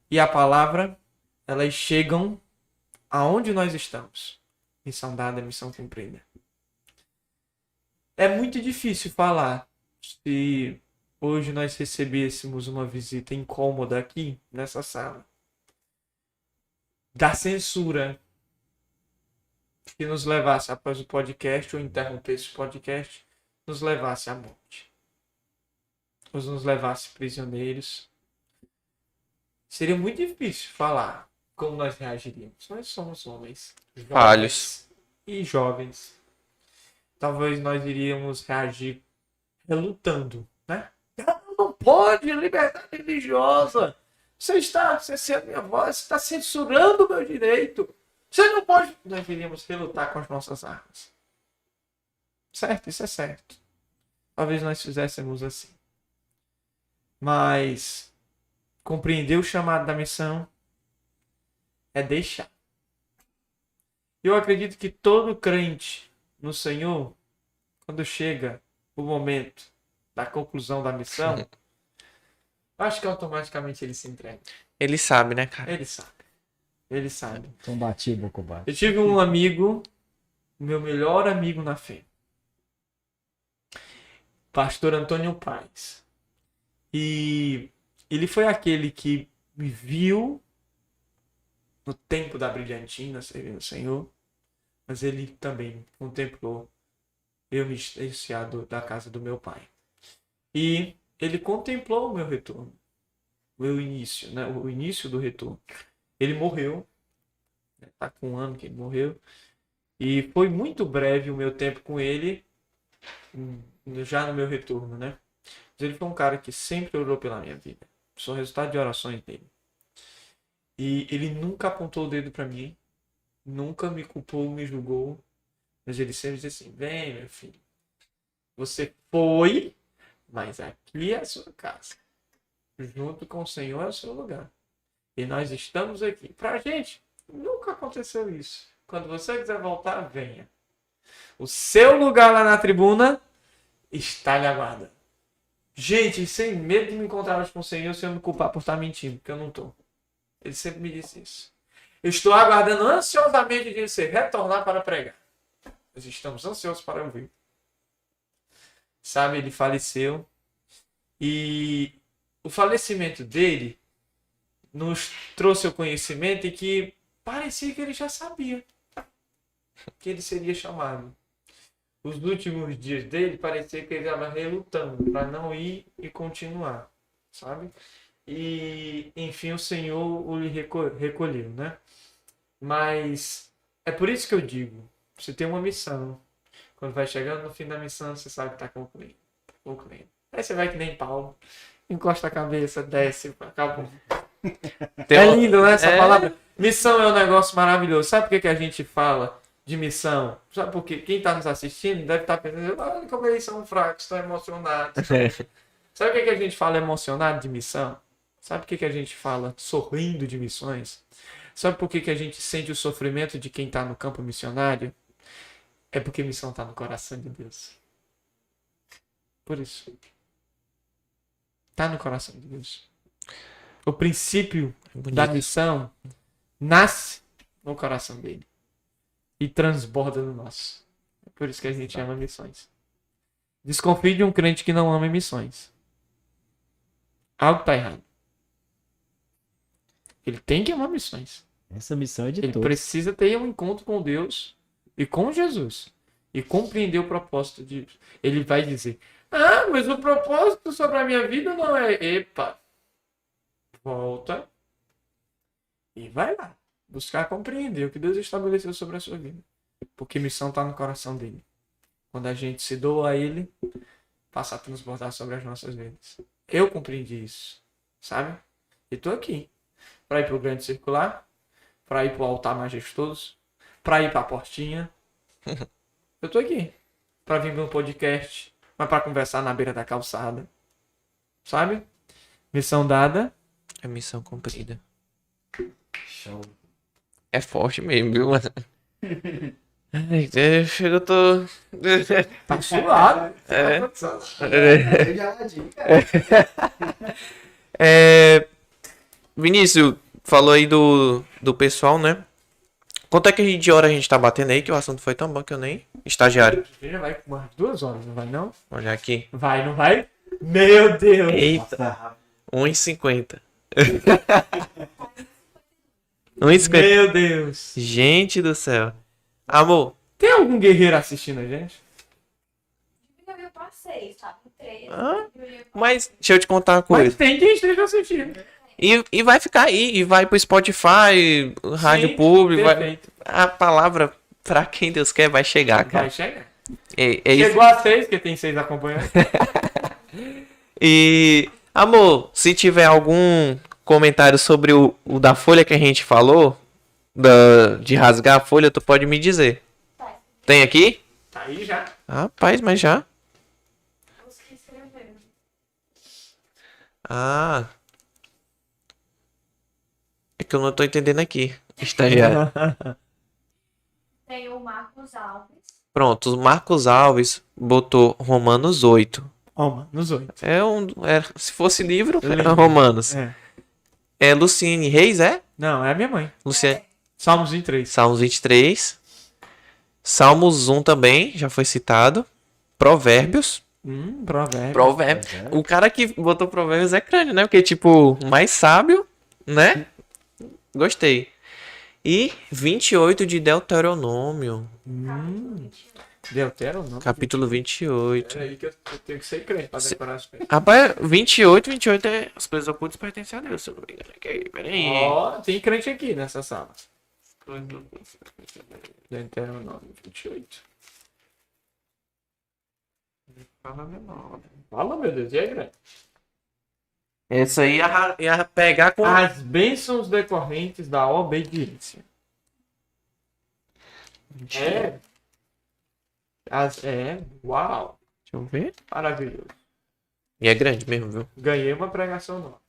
e a palavra, elas chegam aonde nós estamos. Missão dada, missão cumprida. É muito difícil falar se hoje nós recebêssemos uma visita incômoda aqui nessa sala. Da censura que nos levasse após o podcast ou interrompesse o podcast, nos levasse à morte. Ou nos levasse prisioneiros. Seria muito difícil falar como nós reagiríamos. Nós somos homens Falhos. e jovens. Talvez nós iríamos reagir relutando, né? Não pode, liberdade religiosa. Você é a minha voz, você está censurando o meu direito. Você não pode. Nós iríamos relutar com as nossas armas. Certo? Isso é certo. Talvez nós fizéssemos assim. Mas compreender o chamado da missão é deixar. Eu acredito que todo crente no Senhor, quando chega o momento da conclusão da missão, Eu acho que automaticamente ele se entrega. Ele sabe, né, cara? Ele sabe. Ele sabe. Combati, Bocobate. Eu tive um amigo, meu melhor amigo na fé. Pastor Antônio Paes. E ele foi aquele que me viu no tempo da brilhantina, servindo o Senhor. Mas ele também contemplou eu me distanciado da casa do meu pai. E ele contemplou o meu retorno. O meu início, né? O início do retorno. Ele morreu. Tá com 1 ano que ele morreu. E foi muito breve o meu tempo com ele, já no meu retorno, né? Mas ele foi um cara que sempre orou pela minha vida. Sou resultado de orações dele. E ele nunca apontou o dedo para mim, nunca me culpou, me julgou. Mas ele sempre disse assim: vem, meu filho, você foi, mas aqui é a sua casa. Junto com o Senhor é o seu lugar. E nós estamos aqui. Pra gente, nunca aconteceu isso. Quando você quiser voltar, venha. O seu lugar lá na tribuna está lhe aguardando. Gente, sem medo de me encontrar com o Senhor, se eu me culpar por estar mentindo, porque eu não estou. Ele sempre me disse isso. Eu estou aguardando ansiosamente de você retornar para pregar. Nós estamos ansiosos para ouvir. Sabe, ele faleceu. E o falecimento dele nos trouxe o conhecimento e que parecia que ele já sabia que ele seria chamado. Os últimos dias dele parecia que ele estava relutando para não ir e continuar, sabe? E enfim o Senhor o lhe recolheu, né? Mas é por isso que eu digo, você tem uma missão. Quando vai chegando no fim da missão, você sabe que está concluindo. Aí você vai que nem Paulo, encosta a cabeça, desce, acabou. É lindo, né, essa palavra? Missão é um negócio maravilhoso. Sabe por que a gente fala de missão? Sabe por quê? Quem está nos assistindo deve estar pensando: olha como eles são fracos, estão emocionados. Sabe por que a gente fala emocionado de missão? Sabe por que a gente fala sorrindo de missões? Sabe por que a gente sente o sofrimento de quem está no campo missionário? É porque missão está no coração de Deus. Por isso. Está no coração de Deus. O princípio da missão nasce no coração dele e transborda no nosso. É por isso que a gente ama missões. Desconfie de um crente que não ama missões. Algo está errado. Ele tem que amar missões. Essa missão é de Ele todos. precisa ter um encontro com Deus e com Jesus e compreender o propósito de Deus. Ele vai dizer: ah, mas o propósito sobre a minha vida não é... Epa! Volta e vai lá buscar compreender o que Deus estabeleceu sobre a sua vida. Porque missão está no coração dele. Quando a gente se doa a ele, passa a transbordar sobre as nossas vidas. Eu compreendi isso, sabe? E estou aqui para ir para o grande circular, para ir para o altar majestoso, para ir para a portinha. Eu estou aqui para vir para um podcast, mas para conversar na beira da calçada, sabe? Missão dada. É missão cumprida. Show. É forte mesmo, viu, mano? Ai, eu tô... Tá suado. Vinícius, falou aí do pessoal, né? Quanto é que de hora a gente tá batendo aí? Que o assunto foi tão bom que eu nem... Estagiário. Já vai com umas 2 horas, não vai não? Olha aqui. Vai, não vai? Meu Deus! Eita. 1,50. 1,50. Meu Deus! Gente do céu. Amor. Tem algum guerreiro assistindo a gente? Eu passei, sabe? 3. Mas deixa eu te contar uma coisa. Mas tem quem esteja assistindo. E vai ficar aí. E vai pro Spotify, rádio Sim, público. perfeito. A palavra pra quem Deus quer vai chegar, cara. Vai chegar. É isso. Chegou a 6, porque tem 6 acompanhando. E, amor, se tiver algum comentário sobre o da folha que a gente falou, de rasgar a folha, tu pode me dizer. Tem aqui? Tá aí já. Rapaz, mas já. Os que escreveram. Ah. É que eu não tô entendendo aqui. Estagiário. Tem o Marcos Alves. Pronto, o Marcos Alves botou Romanos 8. Romanos 8. Se fosse livro, era Livro. Romanos. É. É Luciene Reis, é? Não, é a minha mãe. Luciene... Salmos 23. Salmos 23. Salmos 1 também, já foi citado. Provérbios. Provérbio. Provérbios. O cara que botou Provérbios é crânio, né? Porque, tipo, mais sábio, né? Gostei. E 28 de Deuteronômio. Deuteronômio. Capítulo 28. Peraí que eu tenho que ser crente pra decorar as coisas. Rapaz, 28 é... As coisas ocultas pertencem a Deus, se eu não me engano. Peraí. Ó, tem crente aqui nessa sala. Deuteronômio 28. Fala, meu Deus, e aí, grande? Essa aí ia pegar com... As bênçãos decorrentes da obediência. Uau, Deixa eu ver. maravilhoso. E é grande mesmo, viu? Ganhei uma pregação nova.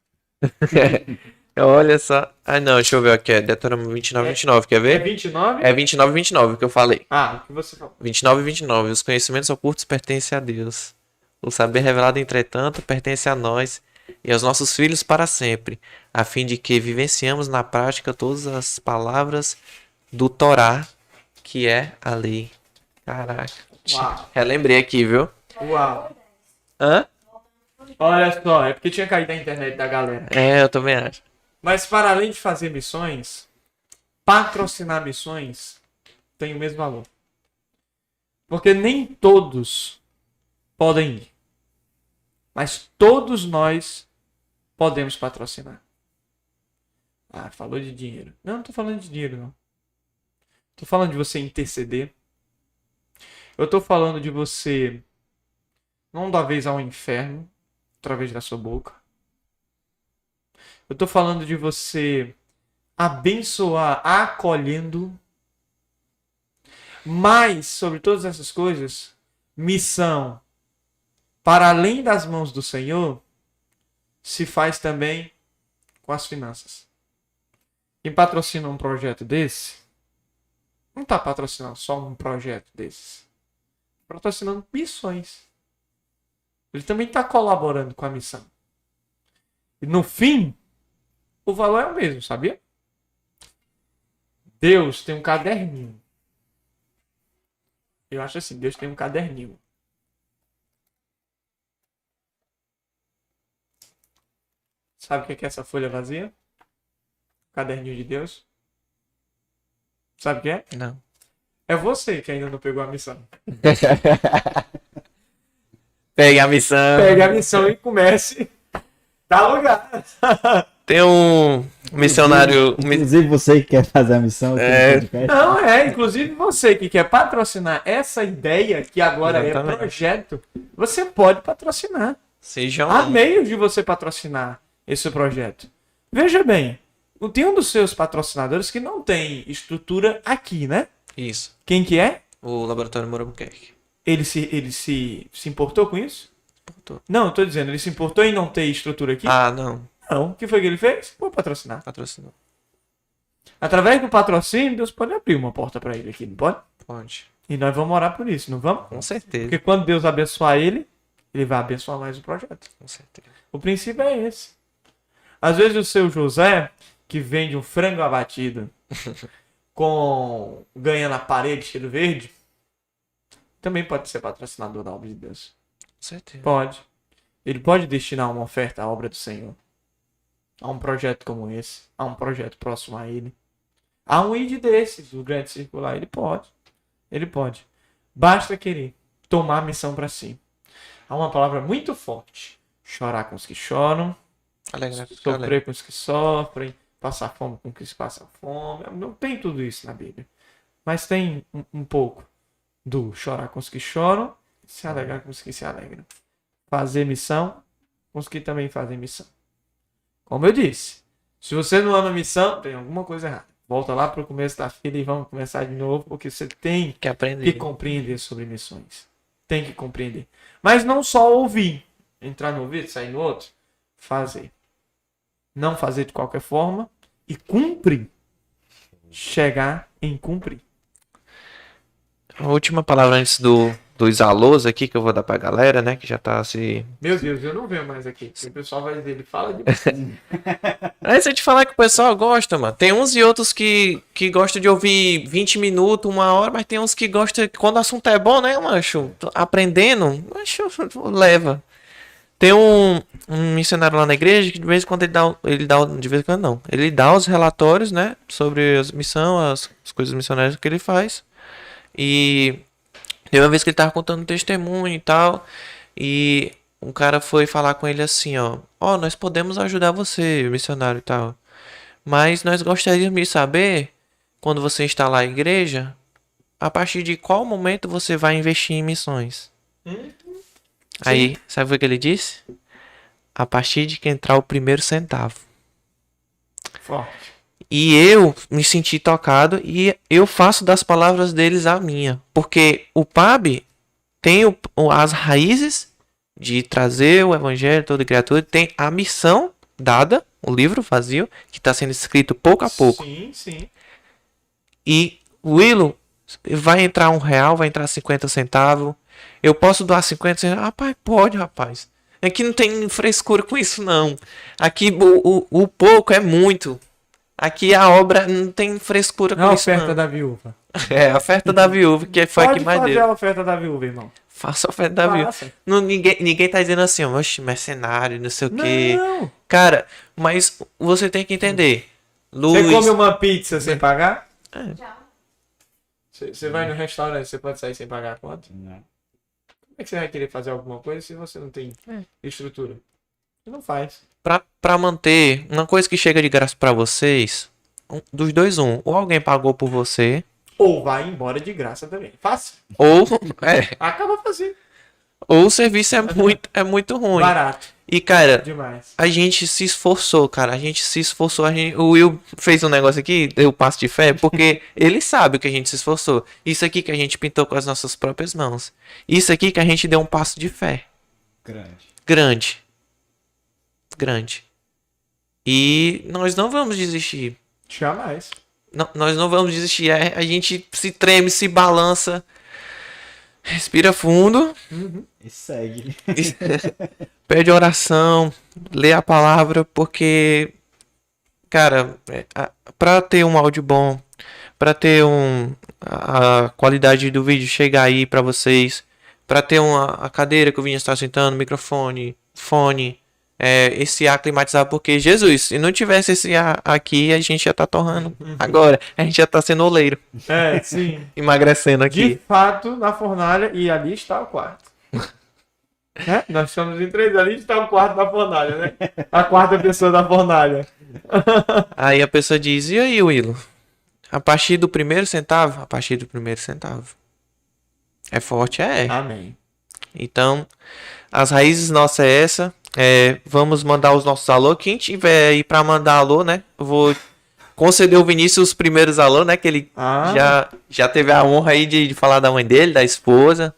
Olha só. Ah, não, deixa eu ver aqui. É Deuteronômio 29, quer É ver? 29? É 29 que eu falei. Ah, o que você falou? 29. Os conhecimentos ocultos pertencem a Deus. O saber revelado, entretanto, pertence a nós e aos nossos filhos para sempre, a fim de que vivenciamos na prática todas as palavras do Torá, que é a lei. Caraca. Uau. Relembrei aqui, viu? Uau. Hã? Olha só, é porque tinha caído na internet da galera. É, eu também acho. Mas para além de fazer missões, patrocinar missões tem o mesmo valor. Porque nem todos podem ir. Mas todos nós podemos patrocinar. Ah, falou de dinheiro. Não tô falando de dinheiro, não. Tô falando de você interceder. Eu tô falando de você não dar vez ao inferno através da sua boca. Eu tô falando de você abençoar acolhendo. Mas, sobre todas essas coisas, missão para além das mãos do Senhor se faz também com as finanças. Quem patrocina um projeto desse não está patrocinando só um projeto desses. Está patrocinando missões. Ele também está colaborando com a missão. E no fim, o valor é o mesmo, sabia? Deus tem um caderninho. Eu acho assim, Deus tem um caderninho. Sabe o que é essa folha vazia? Caderninho de Deus. Sabe o que é? Não. É você que ainda não pegou a missão. Pegue a missão. Pegue a missão e comece a dar lugar. Tem um missionário. Inclusive você que quer fazer a missão aqui É. no podcast. Não, inclusive você que quer patrocinar essa ideia, que agora Exatamente. é projeto, você pode patrocinar. Sejam. Há meios de você patrocinar esse projeto. Veja bem, tem um dos seus patrocinadores que não tem estrutura aqui, né? Isso. Quem que é? O Laboratório Morabuquerque. Ele se importou com isso? Importou. Não, eu tô dizendo, ele se importou em não ter estrutura aqui? Ah, não. Não. O que foi que ele fez? Vou patrocinar. Patrocinou. Através do patrocínio, Deus pode abrir uma porta para ele aqui, não pode? Pode. E nós vamos orar por isso, não vamos? Com certeza. Porque quando Deus abençoar ele, ele vai abençoar mais o projeto. Com certeza. O princípio é esse. Às vezes o seu José, que vende um frango abatido ganhando a parede cheiro verde, também pode ser patrocinador da obra de Deus. Com certeza. Pode. Ele pode destinar uma oferta à obra do Senhor. A um projeto como esse. A um projeto próximo a ele. A um ID desses, o grande circular. Ele pode. Ele pode. Basta querer tomar a missão para si. Há uma palavra muito forte. Chorar com os que choram. Sofrer com os que sofrem. Passar fome com os que passam fome. Não tem tudo isso na Bíblia. Mas tem um pouco do chorar com os que choram. Se alegrar com os que se alegram. Fazer missão com os que também fazem missão. Como eu disse, se você não ama missão, tem alguma coisa errada. Volta lá para o começo da fila e vamos começar de novo, porque você tem Que aprender. que compreender sobre missões. Tem que compreender. Mas não só ouvir. Entrar no ouvido, sair no outro. Fazer. Não fazer de qualquer forma. E cumprir. Chegar em cumprir. A última palavra antes dos alôs aqui que eu vou dar pra galera, né? Que já tá se... Meu Deus, eu não venho mais aqui. O pessoal vai dizer, ele fala de... Aí se eu te falar que o pessoal gosta, mano. Tem uns e outros que gostam de ouvir 20 minutos, 1 hora, mas tem uns que gostam, quando o assunto é bom, né, macho? Aprendendo, macho, leva. Tem um missionário lá na igreja que de vez em quando de vez em quando não. Ele dá os relatórios, né, sobre as missões, as coisas missionárias que ele faz. E tem uma vez que ele tava contando um testemunho e tal, e um cara foi falar com ele assim, ó, nós podemos ajudar você, missionário e tal, mas nós gostaríamos de saber, quando você instalar a igreja, a partir de qual momento você vai investir em missões. Aí, sabe o que ele disse? A partir de que entrar o primeiro centavo. Forte. E eu me senti tocado e eu faço das palavras deles a minha. Porque o PAB tem as raízes de trazer o evangelho toda criatura, tem a missão dada, o livro vazio, que está sendo escrito pouco a pouco. Sim, sim. E o Willow vai entrar R$1, vai entrar 50 centavos. Eu posso doar 50 centavos? Rapaz, pode, rapaz. Aqui não tem frescura com isso, não. Aqui o pouco é muito. Aqui a obra não tem frescura com Não, a isso, oferta não. da viúva. É, a oferta da viúva, que foi a que mais fazer deu. a oferta da viúva, irmão. Faça a oferta da viúva. Faça. Não, ninguém tá dizendo assim, oxe, mercenário, não sei o quê. Não. Cara, mas você tem que entender. Você Luz. come uma pizza sem pagar? Já. Você vai no restaurante, você pode sair sem pagar a conta? Não. Como é que você vai querer fazer alguma coisa se você não tem estrutura? Você não faz. Pra manter uma coisa que chega de graça pra vocês, dos dois, ou alguém pagou por você, Ou vai embora de graça também. Fácil. ou Acaba fazendo. ou o serviço é muito ruim. Barato. E cara, Demais. a gente se esforçou, cara. A gente se esforçou. O Will fez um negócio aqui, deu passo de fé, porque ele sabe o que a gente se esforçou. Isso aqui que a gente pintou com as nossas próprias mãos. Isso aqui que a gente deu um passo de fé. Grande. Grande. E nós não vamos desistir. Jamais. Nós não vamos desistir. A gente se treme, se balança. Respira fundo. E segue. Pede oração. Lê a palavra. Porque, cara, pra ter um áudio bom, pra ter a qualidade do vídeo chegar aí pra vocês, pra ter a cadeira que o Vinha está sentando, microfone, fone, esse ar climatizado, porque Jesus, se não tivesse esse ar aqui, a gente já tá torrando agora, a gente já tá sendo oleiro, Sim. emagrecendo De aqui. fato, na fornalha, e ali está o quarto. Nós estamos em 3, ali está o quarto da fornalha, né? A quarta pessoa da fornalha. Aí a pessoa diz, e aí, Willo? A partir do primeiro centavo? A partir do primeiro centavo. É forte? É. Amém. Então, as raízes nossas é essa. Vamos mandar os nossos alô. Quem tiver aí pra mandar alô, né? Eu vou conceder o Vinícius os primeiros alô, né? Que ele já teve a honra aí de falar da mãe dele, da esposa.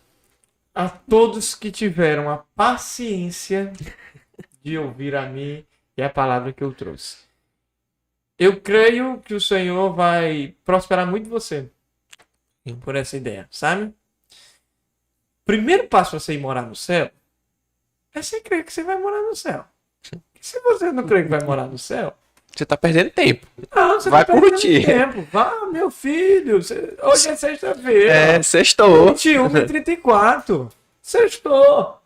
A todos que tiveram a paciência de ouvir a mim e a palavra que eu trouxe. Eu creio que o Senhor vai prosperar muito você por essa ideia, sabe? Primeiro passo a você ir morar no céu é você crer que você vai morar no céu. Se você não crer que vai morar no céu, Você tá perdendo tempo. não, você Vai tá perdendo curtir. tempo. Vá, meu filho. Hoje é sexta-feira. Sextou. 21h34. Sextou.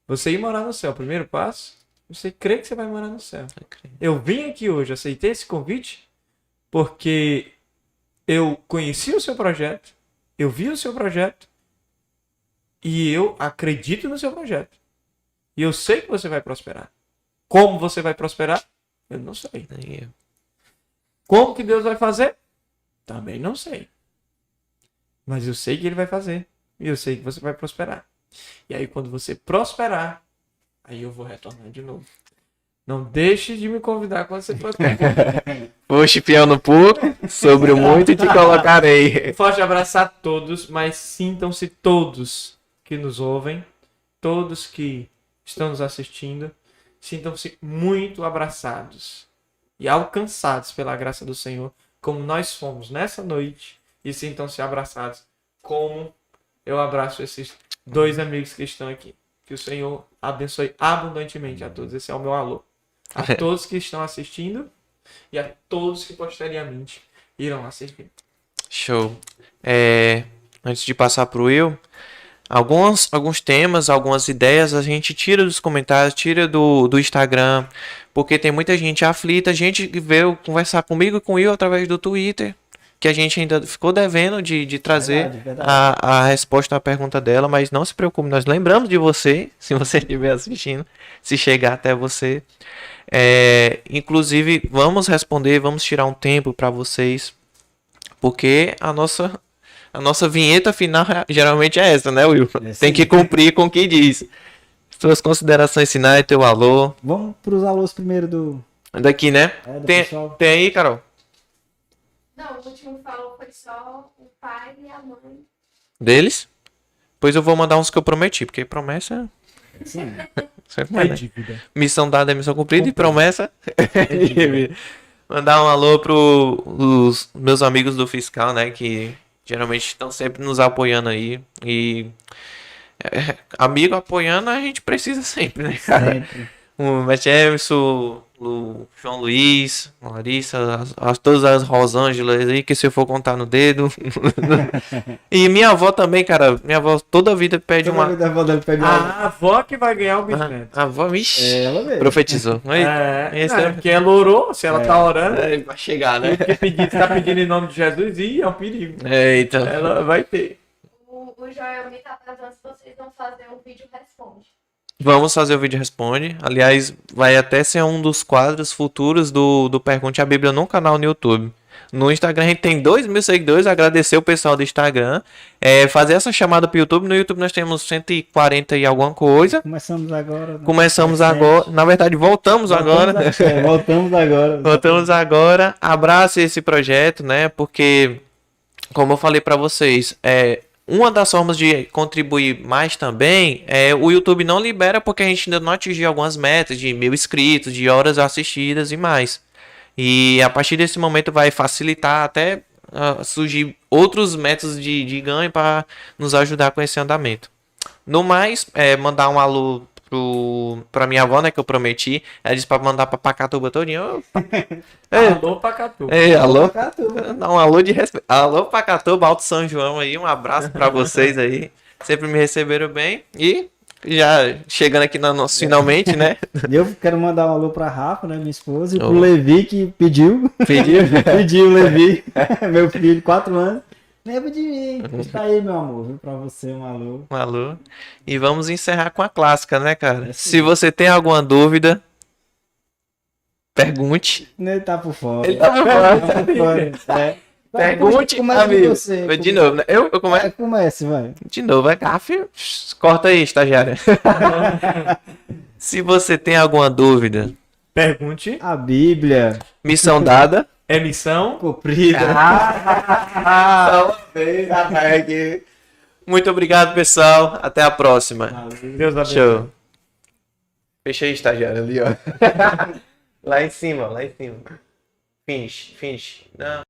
Você ir morar no céu. Primeiro passo, você crê que você vai morar no céu. Eu vim aqui hoje, aceitei esse convite, porque eu conheci o seu projeto, eu vi o seu projeto, e eu acredito no seu projeto. E eu sei que você vai prosperar. Como você vai prosperar? Eu não sei. Como que Deus vai fazer? Também não sei. Mas eu sei que Ele vai fazer. E eu sei que você vai prosperar. E aí quando você prosperar, aí eu vou retornar de novo. Não deixe de me convidar quando você prosperar. Foste fiel no pouco, sobre o muito te colocarei. Forte abraço a todos, mas sintam-se todos que nos ouvem, todos que estão nos assistindo, sintam-se muito abraçados e alcançados pela graça do Senhor, como nós fomos nessa noite, e sintam-se abraçados como eu abraço esses dois amigos que estão aqui. Que o Senhor abençoe abundantemente a todos. Esse é o meu alô. A todos que estão assistindo e a todos que posteriormente irão assistir. Show. Antes de passar pro Will, alguns temas, algumas ideias a gente tira dos comentários, tira do Instagram, porque tem muita gente aflita, gente que veio conversar comigo e com o Will através do Twitter, que a gente ainda ficou devendo de trazer Verdade. a resposta à pergunta dela, mas não se preocupe, nós lembramos de você, se você estiver assistindo, se chegar até você. Inclusive, vamos responder, vamos tirar um tempo para vocês, porque a nossa vinheta final geralmente é essa, né, Will? Tem que cumprir com o que diz. Suas considerações finais, teu alô. Vamos pros alôs primeiro Daqui, né? do Tem pessoal. aí, Carol? Não, o último falou foi só o pai e a mãe. Deles? Pois eu vou mandar uns que eu prometi, porque promessa... Sim. Sabe como é, né? dívida. Missão dada é missão cumprida e promessa. Mandar um alô pros meus amigos do fiscal, né? Que geralmente estão sempre nos apoiando aí. E amigo apoiando a gente precisa sempre, né, cara? Sempre. O Matt Emerson, o João Luiz, a Larissa, todas as Rosângelas aí, que se eu for contar no dedo. E minha avó também, cara. Minha avó toda a vida pede Toda uma. vida a avó dele pede uma- A avó que vai ganhar o bisneto. A avó, vixi, Ela mesmo. profetizou. Aí, esse Não, porque ela orou, se ela tá orando, vai chegar, né? tudo que pedir, tá pedindo em nome de Jesus e é um perigo. Eita. Ela vai ter. O Joel me tá perguntando se vocês vão fazer um vídeo responde. Vamos fazer o vídeo responde. Aliás, vai até ser um dos quadros futuros do Pergunte a Bíblia no canal no YouTube. No Instagram a gente tem 2.000 seguidores. Agradecer o pessoal do Instagram. Fazer essa chamada pro YouTube. No YouTube nós temos 140 e alguma coisa. Começamos agora. né? Começamos Recente. agora. Na verdade, voltamos agora. Voltamos agora. Voltamos agora. Abrace esse projeto, né? Porque, como eu falei pra vocês, uma das formas de contribuir mais também o YouTube não libera porque a gente ainda não atingiu algumas metas de 1.000 inscritos, de horas assistidas e mais. E a partir desse momento vai facilitar até surgir outros métodos de ganho para nos ajudar com esse andamento. No mais, mandar um alô pra minha avó, né, que eu prometi. Ela disse pra mandar pra Pacatuba todinho. Alô, Pacatu. Alô? Pacatuba. Dá um alô de respeito. Alô, Pacatuba, Alto São João aí. Um abraço pra vocês aí. Sempre me receberam bem. E já chegando aqui na nossa finalmente, né? Eu quero mandar um alô pra Rafa, né, minha esposa, e pro Oh. Levi, que pediu. Pediu. Pediu, Levi. Meu filho, 4 anos. Lembra de mim. Está aí, meu amor. Viu? Pra você, um alô. Um alô. E vamos encerrar com a clássica, né, cara? É sim. Se você tem alguma dúvida, pergunte. Ele tá por fora. Ele tá por fora. Tá por fora. Pergunte, Começa de amigo. você. De novo, né? Eu começo. Comece, vai. De novo, corta aí, estagiária. Se você tem alguma dúvida, Pergunte. A Bíblia. missão dada. Emissão. Comprida. Muito obrigado, pessoal. Até a próxima. Deus abençoe. Show. Fecha aí, estagiário, ali, ó. Lá em cima, lá em cima. Finish. Não.